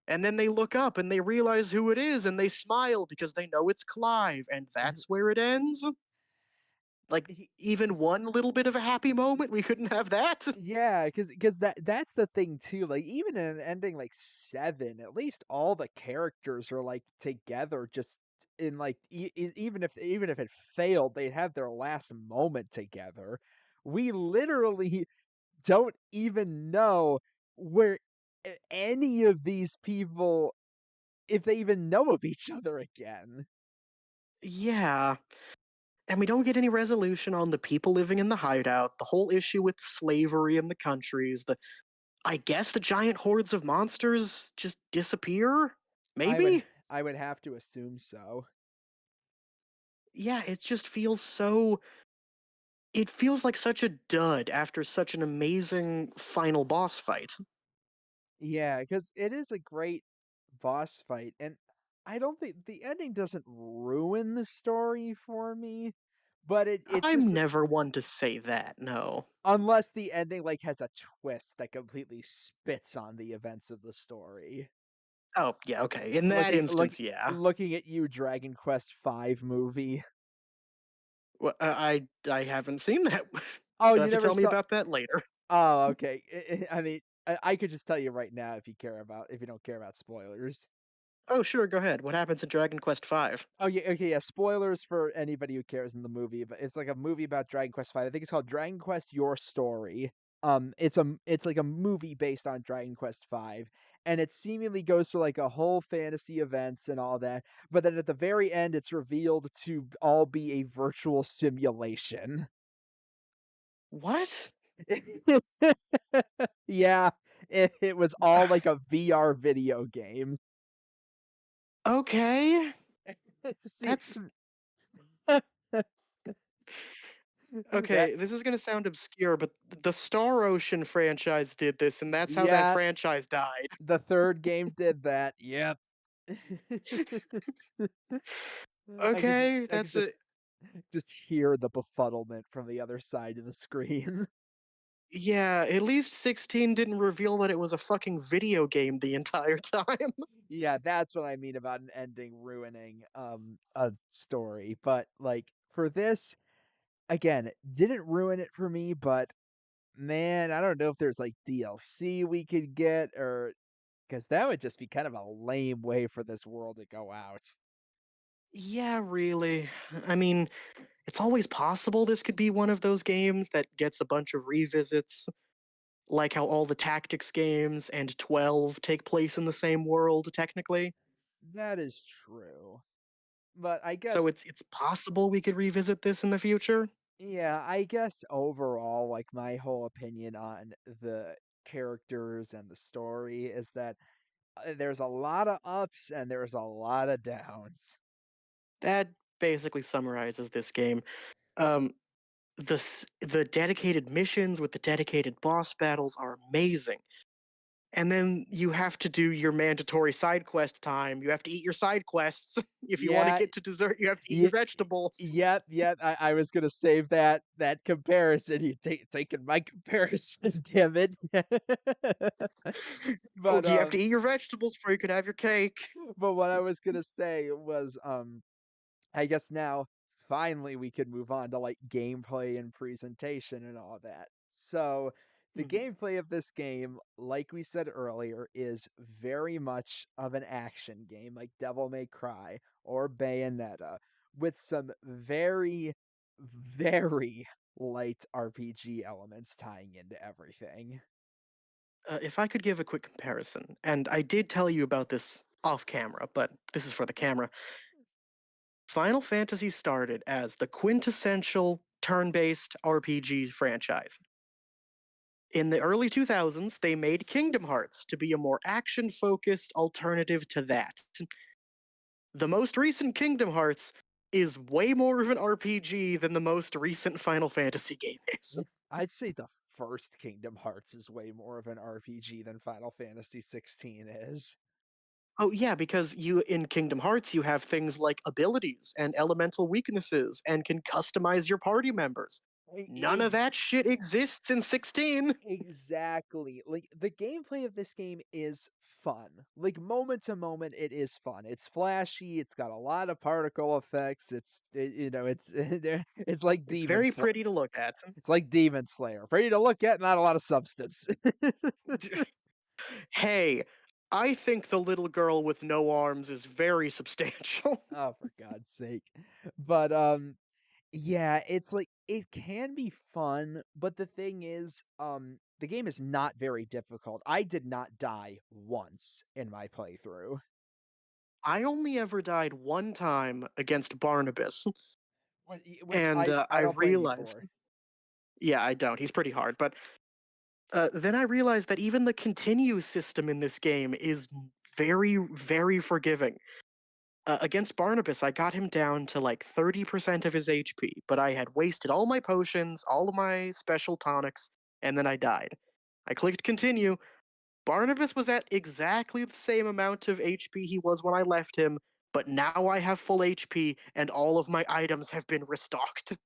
[SPEAKER 2] And then they look up and they realize who it is and they smile because they know it's Clive, and that's where it ends? Like, even one little bit of a happy moment? We couldn't have that?
[SPEAKER 1] Yeah, because that's the thing too, like, even in an ending like 7, at least all the characters are, like, together just in, like, even if it failed, they'd have their last moment together. We literally don't even know where any of these people if they even know of each other again.
[SPEAKER 2] Yeah. And we don't get any resolution on the people living in the hideout, the whole issue with slavery in the countries, the I guess the giant hordes of monsters just disappear?
[SPEAKER 1] I would
[SPEAKER 2] Maybe?
[SPEAKER 1] I would have to assume so.
[SPEAKER 2] Yeah, it just feels so it feels like such a dud after such an amazing final boss fight.
[SPEAKER 1] Yeah, because it is a great boss fight, and I don't think the ending doesn't ruin the story for me, but it
[SPEAKER 2] I'm
[SPEAKER 1] just
[SPEAKER 2] never one to say that, no.
[SPEAKER 1] unless the ending, like, has a twist that completely spits on the events of the story.
[SPEAKER 2] Oh, yeah, okay. In that
[SPEAKER 1] Looking look
[SPEAKER 2] instance, yeah.
[SPEAKER 1] looking at you, Dragon Quest V movie.
[SPEAKER 2] Well, I haven't seen that.
[SPEAKER 1] Oh,
[SPEAKER 2] You'll
[SPEAKER 1] you
[SPEAKER 2] have to
[SPEAKER 1] never
[SPEAKER 2] tell me
[SPEAKER 1] saw
[SPEAKER 2] about that later.
[SPEAKER 1] Oh, okay. I mean, I could just tell you right now if you don't care about spoilers.
[SPEAKER 2] Oh, sure, go ahead. What happens in Dragon Quest V?
[SPEAKER 1] Oh, yeah, okay, yeah, spoilers for anybody who cares in the movie, but it's like a movie about Dragon Quest V. I think it's called Dragon Quest: Your Story. It's like a movie based on Dragon Quest V, and it seemingly goes through like a whole fantasy events and all that, but then at the very end, it's revealed to all be a virtual simulation.
[SPEAKER 2] What?
[SPEAKER 1] Yeah, it was all like a VR video game.
[SPEAKER 2] Okay.
[SPEAKER 1] See,
[SPEAKER 2] That's
[SPEAKER 1] that
[SPEAKER 2] okay, this is gonna sound obscure, but the Star Ocean franchise did this, and that's how that
[SPEAKER 1] yeah,
[SPEAKER 2] franchise died.
[SPEAKER 1] the 3rd game did that, yep. I could
[SPEAKER 2] Okay,
[SPEAKER 1] I could
[SPEAKER 2] that's a
[SPEAKER 1] just hear the befuddlement from the other side of the screen.
[SPEAKER 2] yeah, at least 16 didn't reveal that it was a fucking video game the entire time.
[SPEAKER 1] Yeah, that's what I mean about an ending ruining, a story, but, like, for this, again, didn't ruin it for me, but, man, I don't know if there's, like, DLC we could get or because that would just be kind of a lame way for this world to go out.
[SPEAKER 2] Yeah, really. I mean, it's always possible this could be one of those games that gets a bunch of revisits, like how all the tactics games and 12 take place in the same world, technically.
[SPEAKER 1] That is true. But I
[SPEAKER 2] So
[SPEAKER 1] guess
[SPEAKER 2] it's possible we could revisit this in the future.
[SPEAKER 1] yeah, I guess overall, like, my whole opinion on the characters and the story is that, there's a lot of ups and there's a lot of downs.
[SPEAKER 2] That basically summarizes this game. Um, the dedicated missions with the dedicated boss battles are amazing. And then you have to do your mandatory side quest time. You have to eat your side quests. If you want to
[SPEAKER 1] Yeah,
[SPEAKER 2] get to dessert, you have to eat your
[SPEAKER 1] ye
[SPEAKER 2] vegetables.
[SPEAKER 1] yep, yep, I was gonna save that comparison, you taking my comparison, damn it.
[SPEAKER 2] Oh,
[SPEAKER 1] But,
[SPEAKER 2] you have to eat your vegetables before you can have your cake.
[SPEAKER 1] but what I was gonna say was, I guess now finally we could move on to like gameplay and presentation and all that. So, the
[SPEAKER 2] Mhm.
[SPEAKER 1] gameplay of this game, like we said earlier, is very much of an action game like Devil May Cry or Bayonetta with some very, very light RPG elements tying into everything.
[SPEAKER 2] If I could give a quick comparison, and I did tell you about this off camera, but this is for the camera. Final Fantasy started as the quintessential turn based RPG franchise. In the early 2000s, they made Kingdom Hearts to be a more action focused alternative to that. The most recent Kingdom Hearts is way more of an RPG than the most recent Final Fantasy game is.
[SPEAKER 1] I'd say the first Kingdom Hearts is way more of an RPG than Final Fantasy 16 is.
[SPEAKER 2] Oh yeah, because you in Kingdom Hearts you have things like abilities and elemental weaknesses and can customize your party members. None of that shit exists in 16.
[SPEAKER 1] Exactly. Like the gameplay of this game is fun. Like moment to moment, it is fun. It's flashy. It's got a lot of particle effects. It's it's like
[SPEAKER 2] It's very pretty to look at.
[SPEAKER 1] It's like Demon Slayer. Pretty to look at, not a lot of substance.
[SPEAKER 2] Hey, I think the little girl with no arms is very substantial.
[SPEAKER 1] Oh, for God's sake. But yeah, it's like it can be fun, but the thing is, the game is not very difficult. I did not die once in my playthrough.
[SPEAKER 2] I only ever died one time against Barnabas.
[SPEAKER 1] Which
[SPEAKER 2] And
[SPEAKER 1] I
[SPEAKER 2] I
[SPEAKER 1] don't blame you
[SPEAKER 2] realized,
[SPEAKER 1] for.
[SPEAKER 2] yeah, I don't. He's pretty hard, but then I realized that even the continue system in this game is very, very forgiving. Against Barnabas, I got him down to like 30% of his HP, but I had wasted all my potions, all of my special tonics, and then I died. I clicked continue. Barnabas was at exactly the same amount of HP he was when I left him, but now I have full HP and all of my items have been restocked.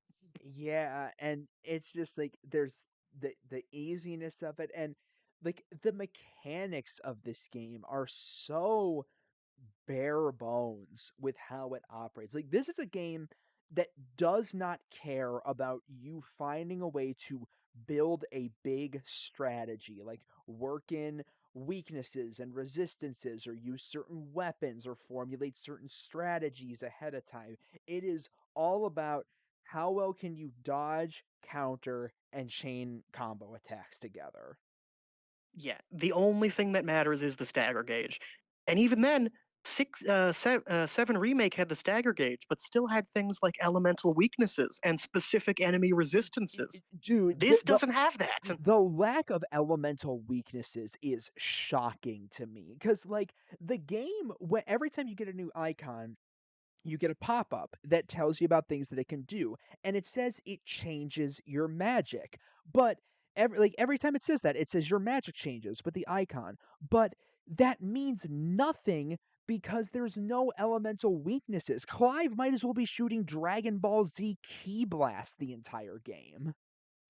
[SPEAKER 1] Yeah, and it's just like there's the easiness of it, and like the mechanics of this game are so bare bones with how it operates. Like this is a game that does not care about you finding a way to build a big strategy, like work in weaknesses and resistances or use certain weapons or formulate certain strategies ahead of time. It is all about how well can you dodge, counter, and chain combo attacks together.
[SPEAKER 2] Yeah, the only thing that matters is the stagger gauge. And even then, 7 Remake had the stagger gauge, but still had things like elemental weaknesses and specific enemy resistances.
[SPEAKER 1] Dude,
[SPEAKER 2] This doesn't have that.
[SPEAKER 1] the lack of elemental weaknesses is shocking to me because like the game every time you get a new icon you get a pop-up that tells you about things that it can do and it says it changes your magic but every time it says that it says your magic changes with the icon but that means nothing because there's no elemental weaknesses. Clive might as well be shooting Dragon Ball Z Key Blast the entire game.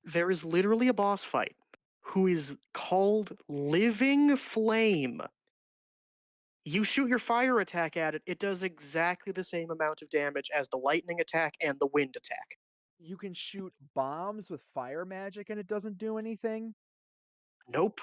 [SPEAKER 2] There is literally a boss fight who is called Living Flame. You shoot your fire attack at it, it does exactly the same amount of damage as the lightning attack and the wind attack.
[SPEAKER 1] You can shoot bombs with fire magic and it doesn't do anything?
[SPEAKER 2] Nope.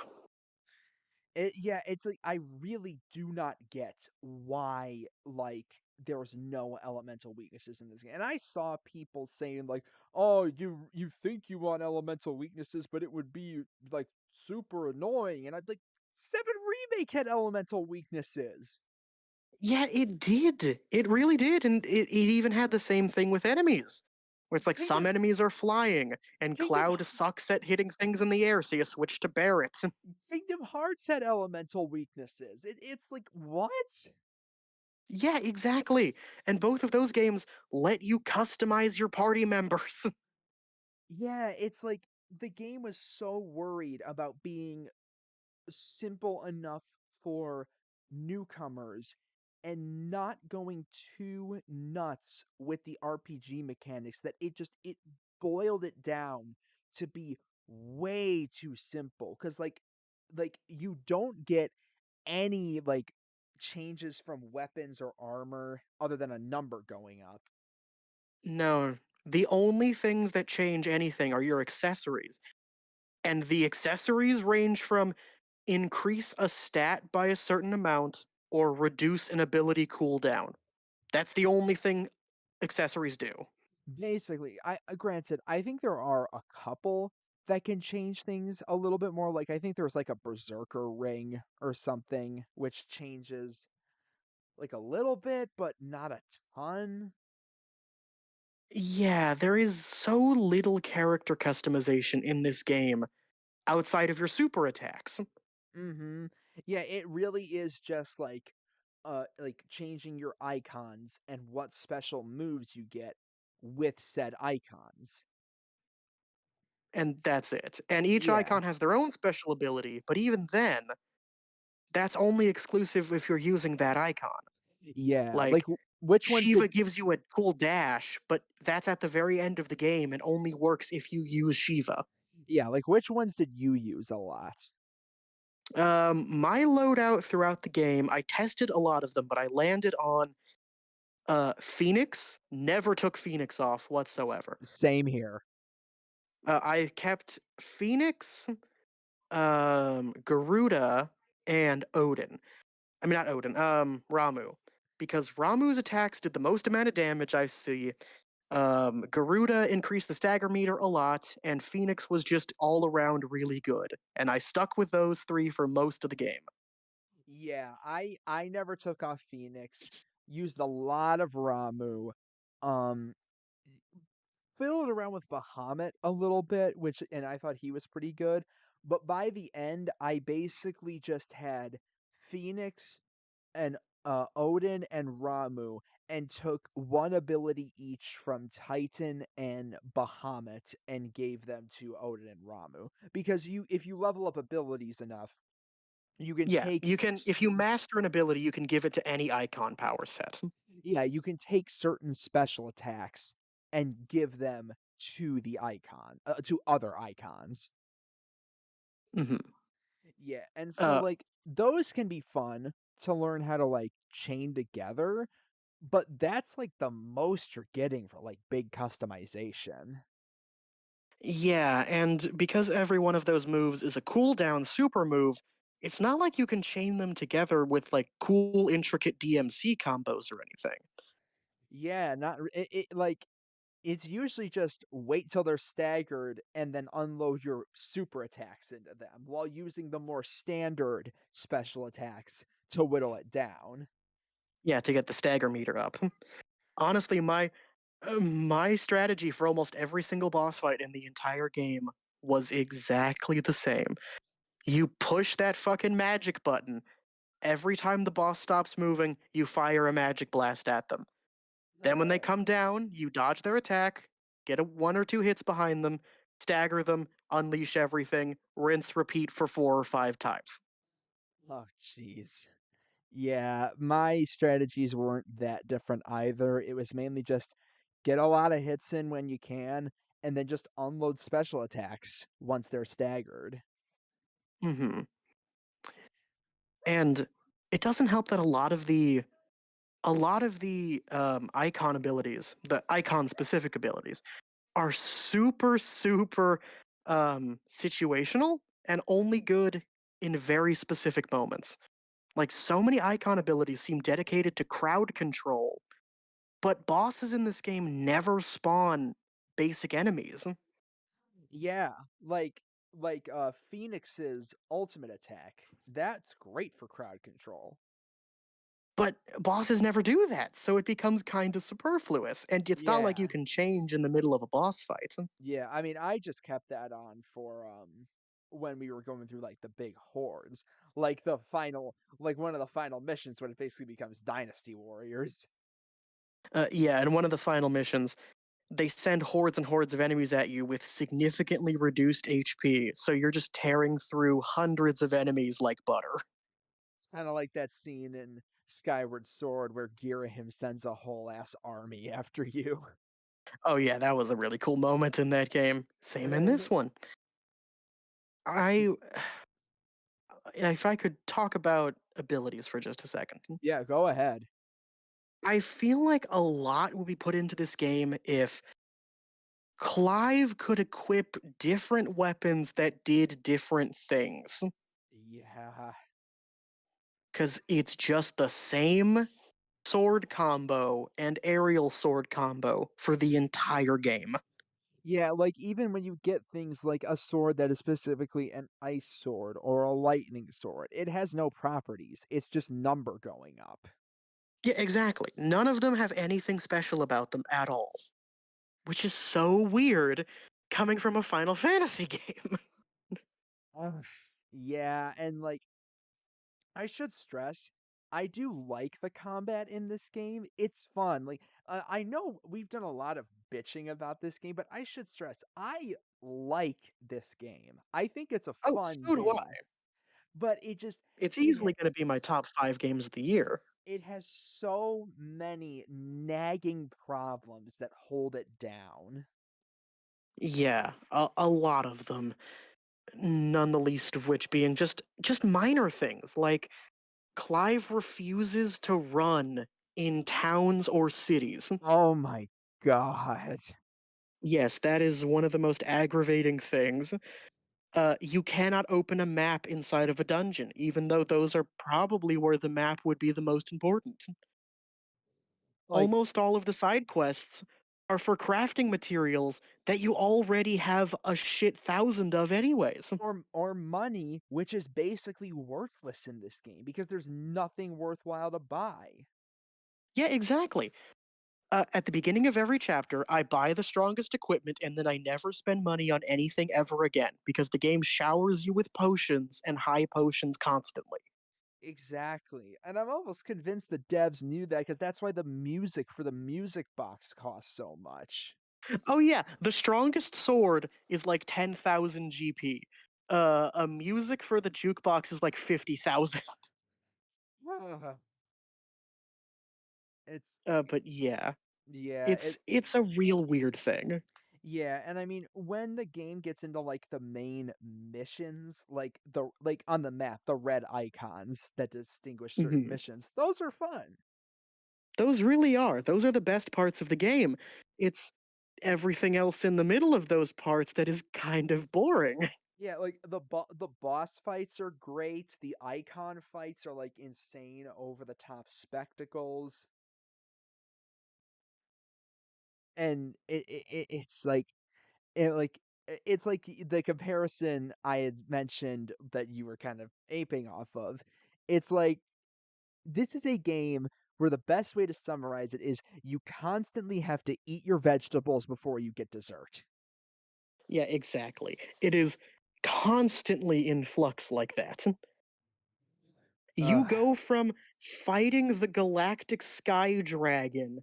[SPEAKER 1] Yeah, it's like I really do not get why like there's no elemental weaknesses in this game. And I saw people saying like, "Oh, you think you want elemental weaknesses, but it would be like super annoying." And I'm like, 7 Remake had elemental weaknesses.
[SPEAKER 2] Yeah, it did. It really did. And it even had the same thing with enemies. Where it's like
[SPEAKER 1] Kingdom
[SPEAKER 2] some enemies are flying, and
[SPEAKER 1] Kingdom
[SPEAKER 2] Cloud sucks at hitting things in the air, so you switch to Barret.
[SPEAKER 1] Kingdom Hearts had elemental weaknesses. It's like, what?
[SPEAKER 2] Yeah, exactly. And both of those games let you customize your party members.
[SPEAKER 1] Yeah, it's like the game was so worried about being simple enough for newcomers and not going too nuts with the RPG mechanics that it boiled it down to be way too simple cuz like you don't get any like changes from weapons or armor other than a number going up.
[SPEAKER 2] No, the only things that change anything are your accessories. And the accessories range from increase a stat by a certain amount or reduce an ability cooldown. That's the only thing accessories do.
[SPEAKER 1] Basically, granted, I think there are a couple that can change things a little bit more. Like I think there's like a berserker ring or something which changes like a little bit, but not a ton.
[SPEAKER 2] Yeah, there is so little character customization in this game outside of your super attacks.
[SPEAKER 1] Mm-hmm. Yeah, it really is just like changing your icons and what special moves you get with said icons.
[SPEAKER 2] And that's it. And each
[SPEAKER 1] Yeah.
[SPEAKER 2] icon has their own special ability, but even then, that's only exclusive if you're using that icon.
[SPEAKER 1] Yeah. Like
[SPEAKER 2] Like,
[SPEAKER 1] which ones did
[SPEAKER 2] Shiva gives you a cool dash, but that's at the very end of the game and only works if you use Shiva.
[SPEAKER 1] yeah, like which ones did you use a lot?
[SPEAKER 2] My loadout throughout the game, I tested a lot of them, but I landed on Phoenix. Never took Phoenix off whatsoever.
[SPEAKER 1] Same here.
[SPEAKER 2] I kept Phoenix, Garuda, and Odin. I mean, not Odin, Ramu. Because Ramu's attacks did the most amount of damage I see. Garuda increased the stagger meter a lot, and Phoenix was just all around really good. And I stuck with those three for most of the game.
[SPEAKER 1] Yeah, I never took off Phoenix. Used a lot of Ramu. Um fiddled around with Bahamut a little bit, which and I thought he was pretty good, but by the end, I basically just had Phoenix and, Odin and Ramu, and took one ability each from Titan and Bahamut and gave them to Odin and Ramu. Because if you level up abilities enough, you can
[SPEAKER 2] Yeah,
[SPEAKER 1] take
[SPEAKER 2] you can
[SPEAKER 1] s
[SPEAKER 2] if you master an ability, you can give it to any icon power set.
[SPEAKER 1] yeah, you can take certain special attacks and give them to the icon, to other icons.
[SPEAKER 2] Mhm.
[SPEAKER 1] Yeah, and so,
[SPEAKER 2] Uh,
[SPEAKER 1] like, those can be fun to learn how to, like, chain together, but that's, like, the most you're getting for, like, big customization.
[SPEAKER 2] yeah, and because every one of those moves is a cooldown super move, it's not like you can chain them together with, like, cool, intricate DMC combos or anything.
[SPEAKER 1] Yeah, not r like, it's usually just wait till they're staggered and then unload your super attacks into them while using the more standard special attacks to whittle it down.
[SPEAKER 2] Yeah, to get the stagger meter up. Honestly, my strategy for almost every single boss fight in the entire game was exactly the same. You push that fucking magic button. Every time the boss stops moving, you fire a magic blast at them. Then when they come down, you dodge their attack, get a one or two hits behind them, stagger them, unleash everything, rinse, repeat for 4 or 5 times.
[SPEAKER 1] Oh, jeez. Yeah, my strategies weren't that different either. It was mainly just get a lot of hits in when you can, and then just unload special attacks once they're staggered.
[SPEAKER 2] Hmm. And it doesn't help that a lot of the icon abilities, the icon specific abilities, are super, super situational and only good in very specific moments. Like, so many icon abilities seem dedicated to crowd control, but bosses in this game never spawn basic enemies.
[SPEAKER 1] Yeah, Phoenix's ultimate attack. That's great for crowd control.
[SPEAKER 2] But bosses never do that, so it becomes kind of superfluous, and it's not like you
[SPEAKER 1] Yeah.
[SPEAKER 2] can change in the middle of a boss fight.
[SPEAKER 1] Yeah, I mean, I just kept that on for, when we were going through, like, the big hordes, like, one of the final missions when it basically becomes Dynasty Warriors.
[SPEAKER 2] Yeah, in one of the final missions, they send hordes and hordes of enemies at you with significantly reduced HP, so you're just tearing through hundreds of enemies like butter.
[SPEAKER 1] It's kinda like that scene in Skyward Sword where Girahim sends a whole ass army after you.
[SPEAKER 2] Oh yeah, that was a really cool moment in that game. Same in this one. I if I could talk about abilities for just a second.
[SPEAKER 1] Yeah, go ahead.
[SPEAKER 2] I feel like a lot would be put into this game if Clive could equip different weapons that did different things.
[SPEAKER 1] Yeah.
[SPEAKER 2] Because it's just the same sword combo and aerial sword combo for the entire game.
[SPEAKER 1] Yeah, like, even when you get things like a sword that is specifically an ice sword or a lightning sword, it has no properties, it's just number going up.
[SPEAKER 2] Yeah, exactly. None of them have anything special about them at all, which is so weird coming from a Final Fantasy game.
[SPEAKER 1] Ugh. Yeah, and, like, I should stress, I do like the combat in this game, it's fun, like, I know we've done a lot of bitching about this game, but I should stress, I like this game. I think it's a
[SPEAKER 2] Oh,
[SPEAKER 1] fun
[SPEAKER 2] so do I.
[SPEAKER 1] game, but it just
[SPEAKER 2] It's
[SPEAKER 1] it
[SPEAKER 2] easily going to be my top 5 games of the year.
[SPEAKER 1] it has so many nagging problems that hold it down.
[SPEAKER 2] Yeah, a lot of them. None the least of which being just minor things like Clive refuses to run in towns or cities.
[SPEAKER 1] Oh my god.
[SPEAKER 2] Yes, that is one of the most aggravating things. You cannot open a map inside of a dungeon, even though those are probably where the map would be the most important.
[SPEAKER 1] Like,
[SPEAKER 2] Almost all of the side quests are for crafting materials that you already have a shit thousand of anyways.
[SPEAKER 1] or money, which is basically worthless in this game because there's nothing worthwhile to buy.
[SPEAKER 2] Yeah, exactly. At the beginning of every chapter, I buy the strongest equipment and then I never spend money on anything ever again because the game showers you with potions and high potions constantly.
[SPEAKER 1] Exactly, and I'm almost convinced the devs knew that because that's why the music for the music box costs so much.
[SPEAKER 2] Oh yeah, the strongest sword is like 10,000 GP. A music for the jukebox is like 50,000.
[SPEAKER 1] It's
[SPEAKER 2] But yeah,
[SPEAKER 1] yeah,
[SPEAKER 2] it's a real weird thing.
[SPEAKER 1] yeah, and I mean, when the game gets into, like, the main missions, like, on the map, the red icons that distinguish certain
[SPEAKER 2] Mhm.
[SPEAKER 1] missions, those are fun.
[SPEAKER 2] Those really are. Those are the best parts of the game. It's everything else in the middle of those parts that is kind of boring.
[SPEAKER 1] Yeah, like, the boss fights are great, the icon fights are, like, insane over the top spectacles, and it's like the comparison I had mentioned that you were kind of aping off of. It's like this is a game where the best way to summarize it is you constantly have to eat your vegetables before you get dessert.
[SPEAKER 2] Yeah, exactly. It is constantly in flux like that. You
[SPEAKER 1] Ugh,
[SPEAKER 2] go from fighting the galactic sky dragon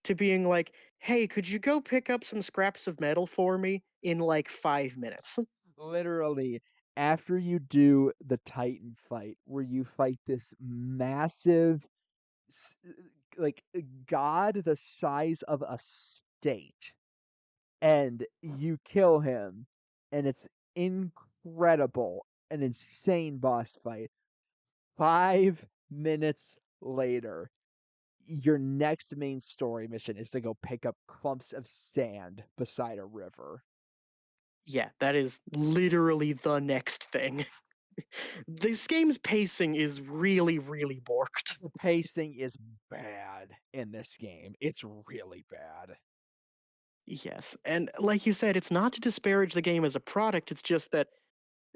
[SPEAKER 2] to being like, "Hey, could you go pick up some scraps of metal for me in like 5 minutes?"
[SPEAKER 1] literally, after you do the Titan fight, where you fight this massive, s- like god the size of a state, and you kill him, and it's incredible, an insane boss fight. 5 minutes later, your next main story mission is to go pick up clumps of sand beside a river.
[SPEAKER 2] Yeah, that is literally the next thing. This game's pacing is really, really borked.
[SPEAKER 1] The pacing is bad in this game. It's really bad.
[SPEAKER 2] Yes, and like you said, it's not to disparage the game as a product, it's just that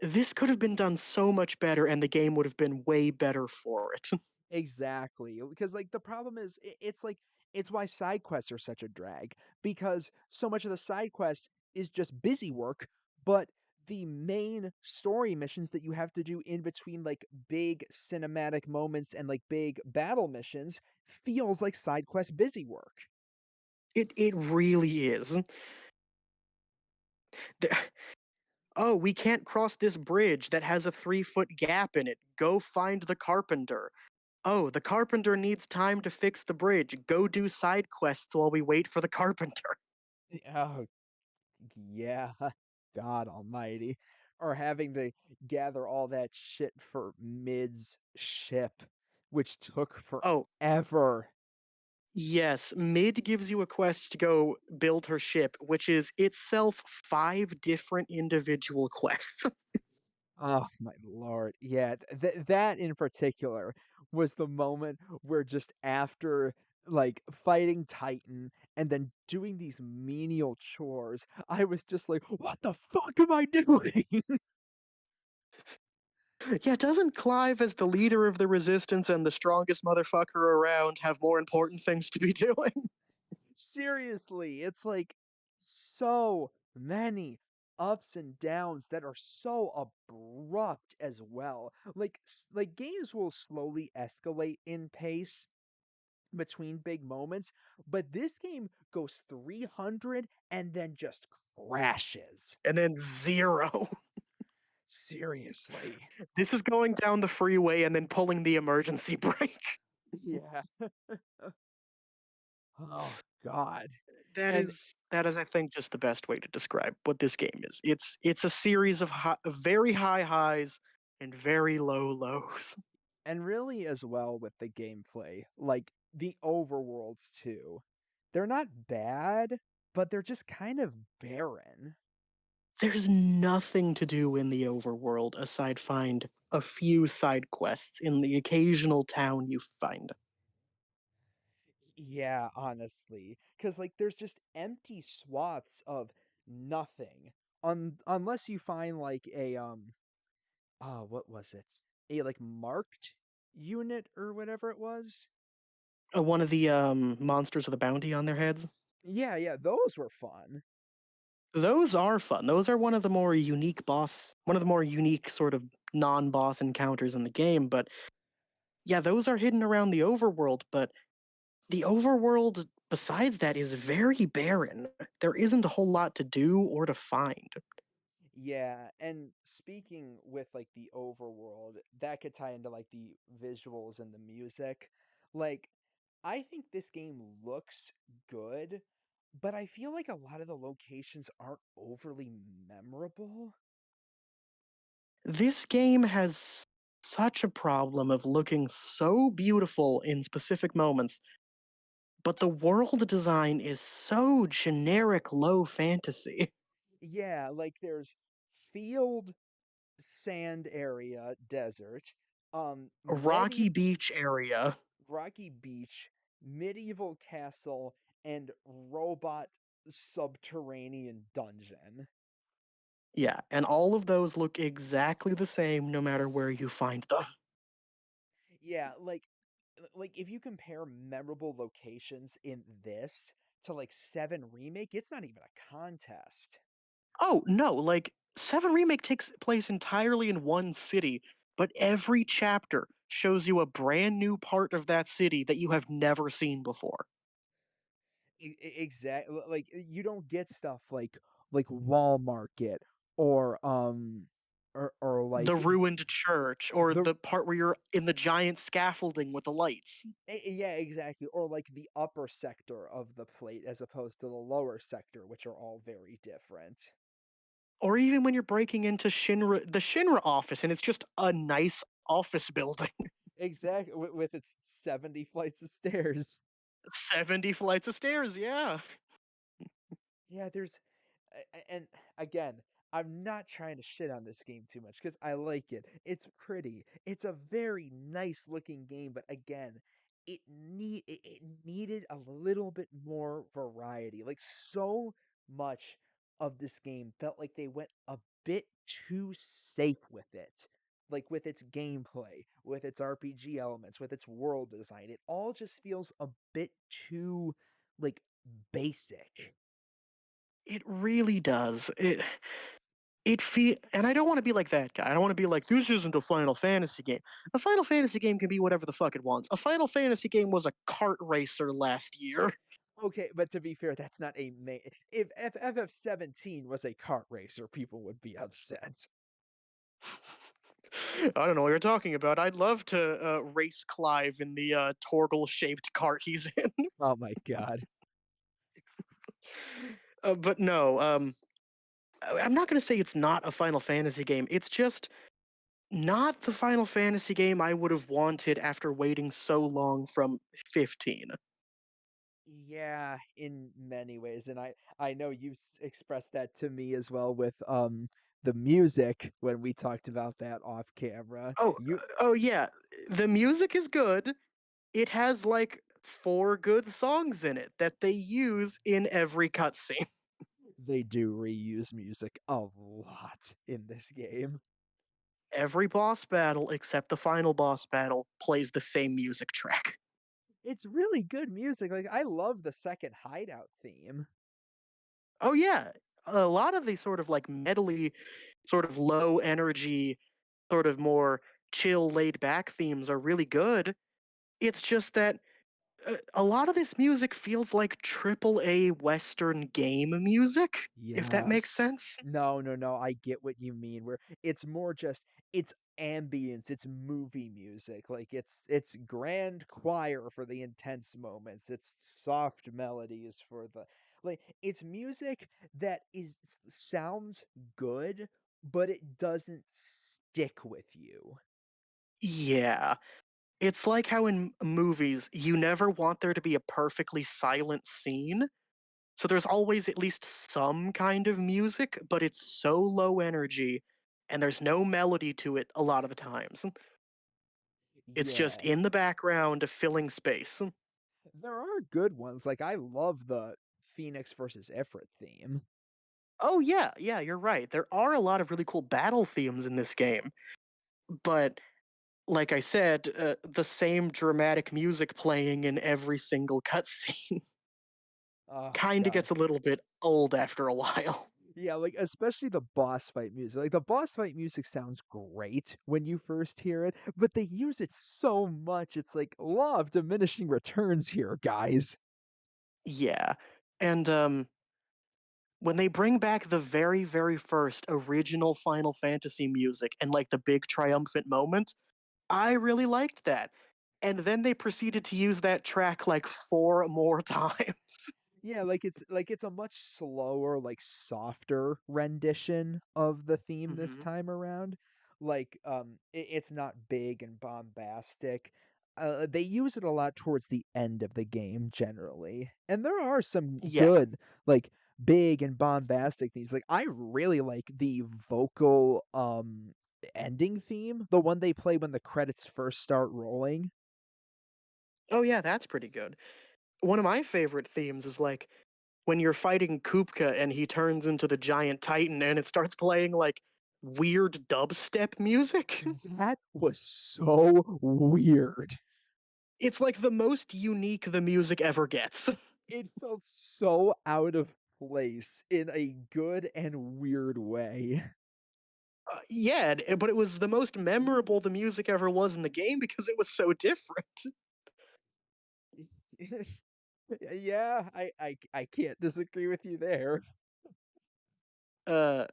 [SPEAKER 2] this could have been done so much better and the game would have been way better for it.
[SPEAKER 1] Exactly, because, like, the problem is it's like it's why side quests are such a drag, because so much of the side quest is just busy work, but the main story missions that you have to do in between, like, big cinematic moments and, like, big battle missions feels like side quest busy work.
[SPEAKER 2] It really is. The- oh, we can't cross this bridge that has a 3-foot gap in it. Go find the carpenter. Oh, the carpenter needs time to fix the bridge. Go do side quests while we wait for the carpenter.
[SPEAKER 1] Oh, yeah, God almighty. Or having to gather all that shit for Mid's ship, which took
[SPEAKER 2] Oh,
[SPEAKER 1] forever.
[SPEAKER 2] yes, Mid gives you a quest to go build her ship, which is itself 5 different individual quests.
[SPEAKER 1] Oh my lord. Yeah, that in particular was the moment where just after, like, fighting Titan and then doing these menial chores, I was just like, "What the fuck am I doing?"
[SPEAKER 2] Yeah, doesn't Clive, as the leader of the resistance and the strongest motherfucker around, have more important things to be doing?
[SPEAKER 1] Seriously, it's like so many ups and downs that are so abrupt as well. Like games will slowly escalate in pace between big moments, but this game goes 300 and then just crashes.
[SPEAKER 2] And then zero.
[SPEAKER 1] Seriously.
[SPEAKER 2] This is going down the freeway and then pulling the emergency brake.
[SPEAKER 1] Yeah. Oh god.
[SPEAKER 2] That
[SPEAKER 1] And
[SPEAKER 2] is that is, I think, just the best way to describe what this game is. It's a series of very high highs and very low lows.
[SPEAKER 1] And really as well with the gameplay, like the overworlds too. They're not bad, but they're just kind of barren.
[SPEAKER 2] There's nothing to do in the overworld aside find a few side quests in the occasional town you find.
[SPEAKER 1] Yeah, honestly, because like there's just empty swaths of nothing. Unless you find like a what was it? A like marked unit or whatever it was.
[SPEAKER 2] One of the monsters with a bounty on their heads.
[SPEAKER 1] Yeah, yeah, those were fun.
[SPEAKER 2] Those are fun. Those are one of the more unique sort of non-boss encounters in the game. But yeah, those are hidden around the overworld. But the overworld, besides that, is very barren. There isn't a whole lot to do or to find.
[SPEAKER 1] Yeah, and speaking with like the overworld, that could tie into like the visuals and the music. Like, I think this game looks good, but I feel like a lot of the locations aren't overly memorable.
[SPEAKER 2] This game has such a problem of looking so beautiful in specific moments, but the world design is so generic low fantasy.
[SPEAKER 1] Yeah, like there's field, sand area, desert,
[SPEAKER 2] A rocky
[SPEAKER 1] medieval
[SPEAKER 2] beach area.
[SPEAKER 1] rocky beach, medieval castle, and robot subterranean dungeon.
[SPEAKER 2] Yeah, and all of those look exactly the same no matter where you find them.
[SPEAKER 1] Yeah, like if you compare memorable locations in this to like 7 remake, it's not even a contest.
[SPEAKER 2] Oh, no, like 7 Remake takes place entirely in one city, but every chapter shows you a brand new part of that city that you have never seen before.
[SPEAKER 1] Exactly, like you don't get stuff like Wall Market or or
[SPEAKER 2] The
[SPEAKER 1] like
[SPEAKER 2] ruined church, or
[SPEAKER 1] the
[SPEAKER 2] the part where you're in the giant scaffolding with the lights.
[SPEAKER 1] yeah, exactly, or like the upper sector of the plate as opposed to the lower sector, which are all very different.
[SPEAKER 2] Or even when you're breaking into the Shinra office and it's just a nice office building.
[SPEAKER 1] Exactly, with its 70 flights of stairs.
[SPEAKER 2] 70 flights of stairs, yeah.
[SPEAKER 1] Yeah, there's and again, I'm not trying to shit on this game too much because I like it. It's pretty. It's a very nice looking game, but again, it needed a little bit more variety. Like so much of this game felt like they went a bit too safe with it. Like with its gameplay, with its RPG elements, with its world design. It all just feels a bit too like basic.
[SPEAKER 2] It really does. And I don't want to be like that guy. I don't want to be like, this isn't a Final Fantasy game. A Final Fantasy game can be whatever the fuck it wants. A Final Fantasy game was a kart racer last year.
[SPEAKER 1] Okay, but to be fair, that's not a main. If FF17 was a kart racer, people would be upset.
[SPEAKER 2] I don't know what you're talking about. I'd love to race Clive in the Torgal shaped cart he's in.
[SPEAKER 1] Oh my god.
[SPEAKER 2] But no, I'm not going to say it's not a Final Fantasy game. It's just not the Final Fantasy game I would have wanted after waiting so long from 15.
[SPEAKER 1] Yeah, in many ways, and I know you expressed that to me as well with the music when we talked about that off camera.
[SPEAKER 2] Oh yeah, the music is good. It has like 4 good songs in it that they use in every cutscene.
[SPEAKER 1] They do reuse music a lot in this game.
[SPEAKER 2] Every boss battle except the final boss battle plays the same music track.
[SPEAKER 1] It's really good music. Like I love the second hideout theme.
[SPEAKER 2] Oh yeah, a lot of the sort of like medley, sort of low energy, sort of more chill, laid back themes are really good. It's just that a lot of this music feels like triple A Western game music, if that makes
[SPEAKER 1] Yes.
[SPEAKER 2] sense.
[SPEAKER 1] No, no, no, I get what you mean, where it's more just it's ambience, it's movie music, like, it's grand choir for the intense moments, it's soft melodies for the like, it's music that sounds good, but it doesn't stick with you.
[SPEAKER 2] Yeah. It's like how in movies, you never want there to be a perfectly silent scene. So there's always at least some kind of music, but it's so low energy and there's no melody to it a lot of the times. It's just
[SPEAKER 1] Yeah.
[SPEAKER 2] in the background filling space.
[SPEAKER 1] There are good ones, like, I love the Phoenix versus Ifrit theme.
[SPEAKER 2] Oh yeah, yeah, you're right. There are a lot of really cool battle themes in this game, but like I said, the same dramatic music playing in every single cutscene
[SPEAKER 1] Oh
[SPEAKER 2] kind of
[SPEAKER 1] god.
[SPEAKER 2] gets a little bit old after a while.
[SPEAKER 1] Yeah, like, especially the boss fight music. Like, the boss fight music sounds great when you first hear it, but they use it so much, it's like, law of diminishing returns here, guys.
[SPEAKER 2] Yeah. And when they bring back the very, very first original Final Fantasy music and like the big triumphant moment, I really liked that. And then they proceeded to use that track like four more times.
[SPEAKER 1] Yeah, like it's a much slower, like softer rendition of the theme this
[SPEAKER 2] Hmm.
[SPEAKER 1] time around. Like it's not big and bombastic. They use it a lot towards the end of the game generally. And there are some
[SPEAKER 2] Yeah.
[SPEAKER 1] good like big and bombastic themes. Like I really like the vocal ending theme, the one they play when the credits first start rolling.
[SPEAKER 2] Oh, yeah, that's pretty good. One of my favorite themes is like when you're fighting Kupka and he turns into the giant titan and it starts playing like weird dubstep music.
[SPEAKER 1] That was so weird.
[SPEAKER 2] It's like the most unique the music ever gets.
[SPEAKER 1] It felt so out of place in a good and weird way.
[SPEAKER 2] Yeah, but it was the most memorable the music ever was in the game because it was so different.
[SPEAKER 1] Yeah, I can't disagree with you there.
[SPEAKER 2] Uh,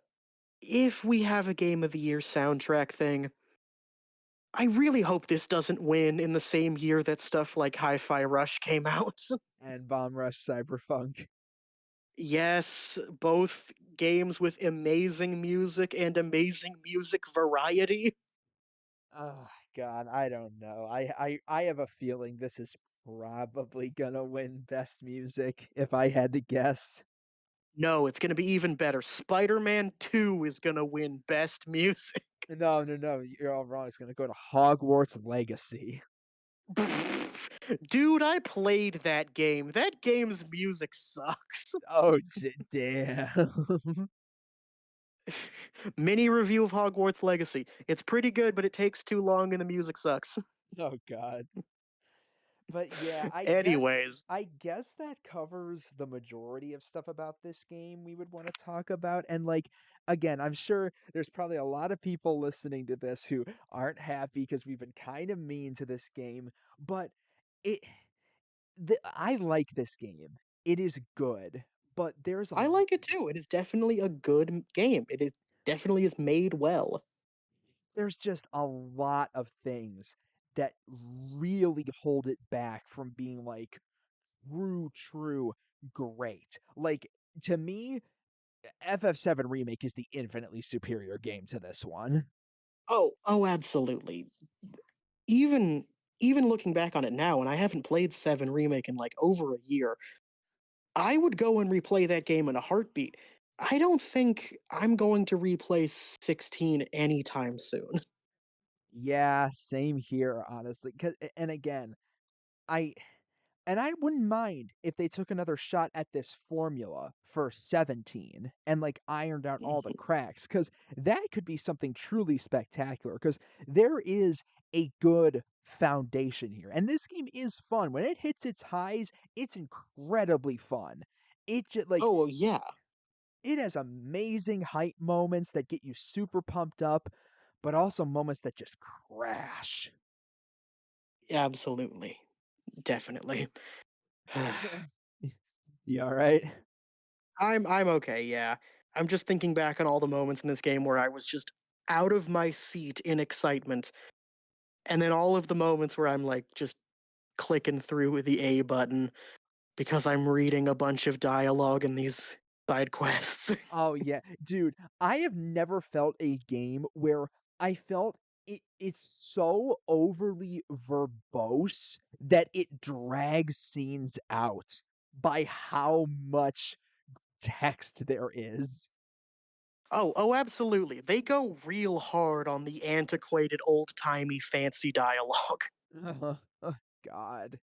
[SPEAKER 2] if we have a Game of the Year soundtrack thing, I really hope this doesn't win in the same year that stuff like Hi Fi Rush came out.
[SPEAKER 1] And Bomb Rush Cyberpunk.
[SPEAKER 2] Yes, both games with amazing music and amazing music variety.
[SPEAKER 1] Oh god, I don't know. I have a feeling this is probably gonna win best music if I had to guess.
[SPEAKER 2] No, it's gonna be even better. Spider Man 2 is gonna win Best Music.
[SPEAKER 1] No, no, no, you're all wrong. It's gonna go to Hogwarts Legacy.
[SPEAKER 2] Dude, I played that game. That game's music sucks.
[SPEAKER 1] Oh, damn.
[SPEAKER 2] Mini review of Hogwarts Legacy. It's pretty good, but it takes too long and the music sucks.
[SPEAKER 1] Oh god. But yeah,
[SPEAKER 2] Anyways,
[SPEAKER 1] I guess that covers the majority of stuff about this game we would want to talk about. And like again, I'm sure there's probably a lot of people listening to this who aren't happy because we've been kind of mean to this game, but it I like this game. It is good, but
[SPEAKER 2] I like it too. It is definitely a good game. It is definitely is made well.
[SPEAKER 1] there's just a lot of things that really hold it back from being like true great. Like to me, FF7 Remake is the infinitely superior game to this one.
[SPEAKER 2] Oh, absolutely. Even even looking back on it now, and I haven't played 7 Remake in like over a year, I would go and replay that game in a heartbeat. I don't think I'm going to replay 16 anytime soon.
[SPEAKER 1] Yeah, same here, honestly. 'Cause, and again, I I wouldn't mind if they took another shot at this formula for 17 and like ironed out all the cracks, because that could be something truly spectacular. Because there is a good foundation here. And this game is fun. When it hits its highs, it's incredibly fun. It just like
[SPEAKER 2] Oh, yeah,
[SPEAKER 1] it has amazing hype moments that get you super pumped up, but also moments that just crash.
[SPEAKER 2] absolutely. Definitely.
[SPEAKER 1] You alright?
[SPEAKER 2] I'm okay, yeah. I'm just thinking back on all the moments in this game where I was just out of my seat in excitement, and then all of the moments where I'm like just clicking through the A button because I'm reading a bunch of dialogue in these side quests.
[SPEAKER 1] Oh, yeah. Dude, I have never felt a game where I felt it's so overly verbose that it drags scenes out by how much text there is.
[SPEAKER 2] Oh, absolutely. They go real hard on the antiquated, old-timey, fancy dialogue.
[SPEAKER 1] Oh, God.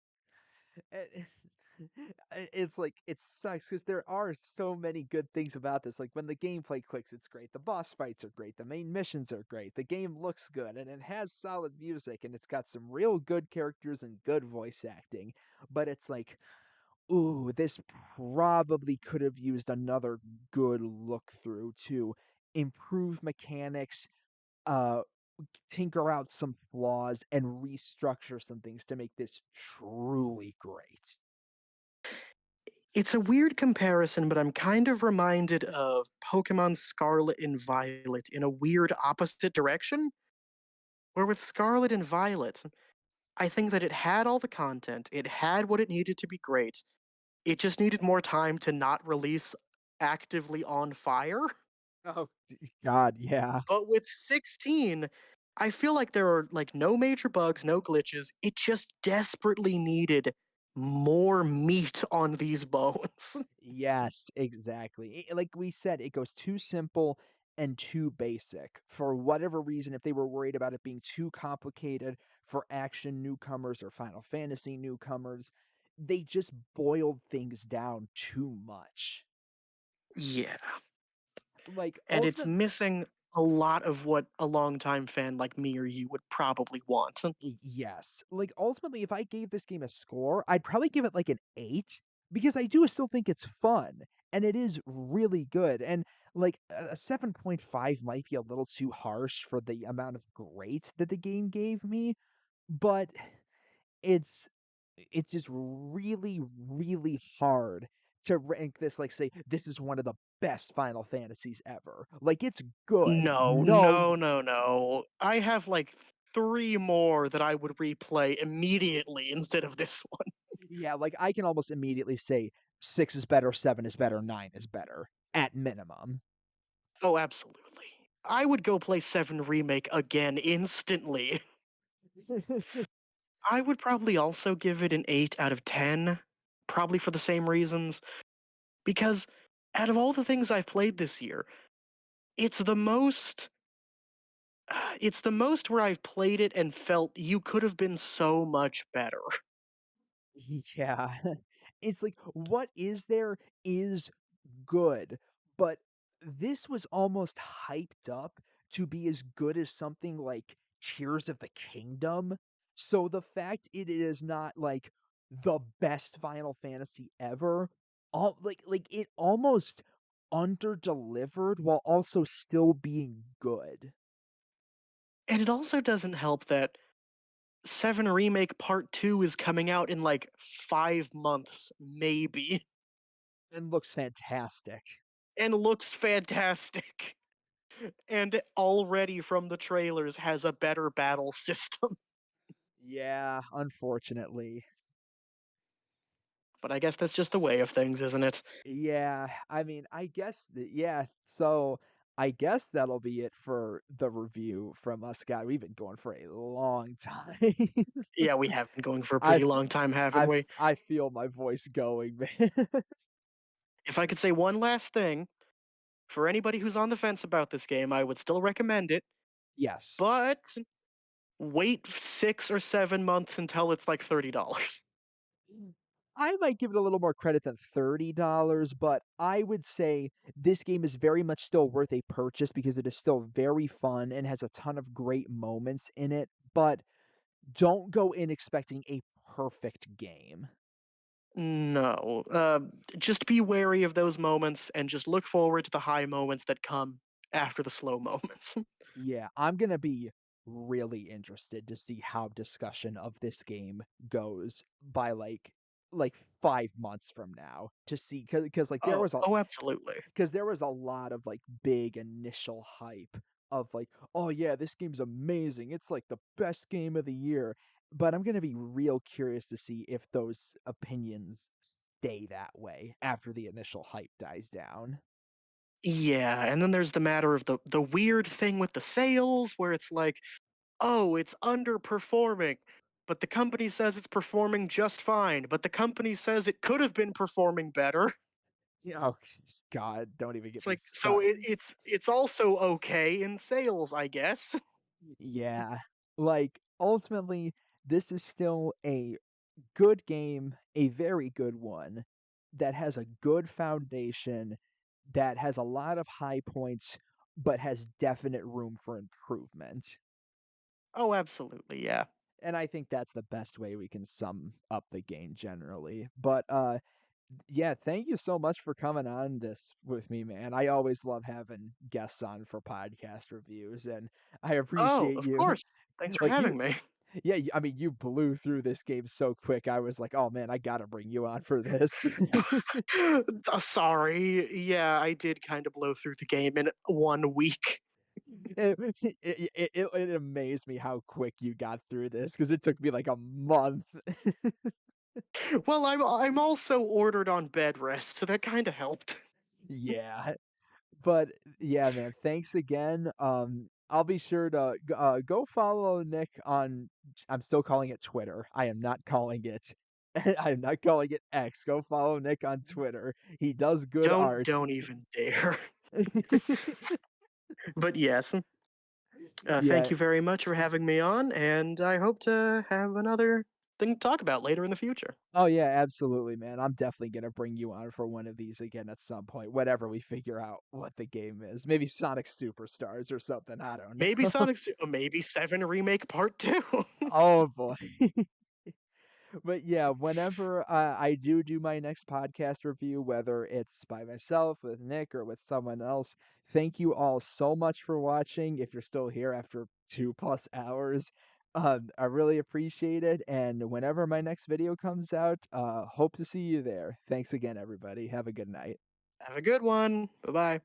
[SPEAKER 1] Eh, It's like it sucks because there are so many good things about this. Like when the gameplay clicks, it's great. The boss fights are great. The main missions are great. The game looks good and it has solid music and it's got some real good characters and good voice acting. But it's like, ooh, this probably could have used another good look through to improve mechanics, uh, tinker out some flaws, and restructure some things to make this truly great.
[SPEAKER 2] It's a weird comparison, but I'm kind of reminded of Pokemon Scarlet and Violet in a weird opposite direction. Where with Scarlet and Violet, I think that it had all the content, it had what it needed to be great. It just needed more time to not release actively on fire.
[SPEAKER 1] Oh, God, yeah.
[SPEAKER 2] But with 16, I feel like there are like no major bugs, no glitches. It just desperately needed more meat on these bones.
[SPEAKER 1] Yes, exactly. Like we said, it goes too simple and too basic. For whatever reason, if they were worried about it being too complicated for action newcomers or Final Fantasy newcomers, they just boiled things down too much.
[SPEAKER 2] Yeah.
[SPEAKER 1] Like,
[SPEAKER 2] And it's
[SPEAKER 1] ultimate
[SPEAKER 2] missing a lot of what a longtime fan like me or you would probably want.
[SPEAKER 1] Yes. Like, ultimately, if I gave this game a score, I'd probably give it, like, an 8 because I do still think it's fun, and it is really good, and, like, a 7.5 might be a little too harsh for the amount of great that the game gave me, but it's it's just really, really hard to rank this, like, say, "This is one of the best Final Fantasies ever." Like, it's good.
[SPEAKER 2] No,
[SPEAKER 1] No.
[SPEAKER 2] no, no, no. I have like three more that I would replay immediately instead of this one.
[SPEAKER 1] Yeah, like, I can almost immediately say 6 is better, 7 is better, 9 is better, at minimum.
[SPEAKER 2] Oh, absolutely. I would go play 7 Remake again instantly. I would probably also give it an 8 out of 10, probably for the same reasons, because out of all the things I've played this year, it's the most it's the most where I've played it and felt you could have been so much better.
[SPEAKER 1] Yeah. It's like, what is there is good, but this was almost hyped up to be as good as something like Tears of the Kingdom. So the fact it is not like the best Final Fantasy ever, like it almost under-delivered while also still being good.
[SPEAKER 2] And it also doesn't help that 7 Remake Part 2 is coming out in like 5 months, maybe,
[SPEAKER 1] And looks fantastic.
[SPEAKER 2] and looks fantastic. And already from the trailers has a better battle system.
[SPEAKER 1] Yeah, unfortunately.
[SPEAKER 2] But I guess that's just the way of things, isn't it?
[SPEAKER 1] Yeah, I mean, I guess that yeah, so I guess that'll be it for the review from us, guy. We've been going for a long time.
[SPEAKER 2] Yeah, we have been going for a
[SPEAKER 1] I
[SPEAKER 2] pretty long time, haven't
[SPEAKER 1] I
[SPEAKER 2] we?
[SPEAKER 1] I feel my voice going, man.
[SPEAKER 2] If I could say one last thing, for anybody who's on the fence about this game, I would still recommend it,
[SPEAKER 1] Yes.
[SPEAKER 2] but wait 6 or 7 months until it's like $30.
[SPEAKER 1] I might give it a little more credit than $30, but I would say this game is very much still worth a purchase because it is still very fun and has a ton of great moments in it, but don't go in expecting a perfect game.
[SPEAKER 2] No, just be wary of those moments and just look forward to the high moments that come after the slow moments.
[SPEAKER 1] Yeah, I'm gonna be really interested to see how discussion of this game goes by like 5 months from now to see because like
[SPEAKER 2] Oh, oh, absolutely.
[SPEAKER 1] there was a lot of like big initial hype of like, oh yeah, this game's amazing. It's like the best game of the year. But I'm gonna be real curious to see if those opinions stay that way after the initial hype dies down.
[SPEAKER 2] Yeah, and then there's the matter of the weird thing with the sales where it's like, "Oh, it's underperforming." But the company says it's performing just fine, but the company says it could have been performing better.
[SPEAKER 1] Oh God, don't even get
[SPEAKER 2] It's
[SPEAKER 1] me
[SPEAKER 2] like, so
[SPEAKER 1] started.
[SPEAKER 2] it's also okay in sales, I guess.
[SPEAKER 1] Yeah. Like, ultimately, this is still a good game, a very good one, that has a good foundation, that has a lot of high points, but has definite room for improvement.
[SPEAKER 2] Oh, absolutely, yeah.
[SPEAKER 1] And I think that's the best way we can sum up the game generally. But yeah, thank you so much for coming on this with me, man. I always love having guests on for podcast reviews, and I
[SPEAKER 2] Oh,
[SPEAKER 1] appreciate
[SPEAKER 2] of
[SPEAKER 1] you.
[SPEAKER 2] course. Thanks for
[SPEAKER 1] Like you,
[SPEAKER 2] having me.
[SPEAKER 1] yeah, I mean, you blew through this game so quick. I was like, oh man, I gotta bring you on for this.
[SPEAKER 2] Sorry. Yeah, I did kind of blow through the game in 1 week.
[SPEAKER 1] It amazed me how quick you got through this because it took me like a month.
[SPEAKER 2] Well, I'm also ordered on bed rest, so that kinda helped.
[SPEAKER 1] Yeah. But yeah, man, thanks again. I'll be sure to go follow Nick on. I'm still calling it Twitter. I am not calling it. I am not calling it X. Go follow Nick on Twitter. He does good art.
[SPEAKER 2] Don't even dare. But yes, thank
[SPEAKER 1] Yeah.
[SPEAKER 2] you very much for having me on, and I hope to have another thing to talk about later in the future.
[SPEAKER 1] Oh yeah, absolutely, man. I'm definitely gonna bring you on for one of these again at some point. Whenever we figure out what the game is, maybe Sonic Superstars or something. I don't
[SPEAKER 2] Maybe
[SPEAKER 1] know.
[SPEAKER 2] Maybe 7 Remake Part 2.
[SPEAKER 1] Oh boy. But yeah, whenever I do my next podcast review, whether it's by myself, with Nick, or with someone else, thank you all so much for watching. If you're still here after 2+ hours, I really appreciate it. And whenever my next video comes out, hope to see you there. Thanks again, everybody. Have a good night.
[SPEAKER 2] Have a good one. Bye-bye.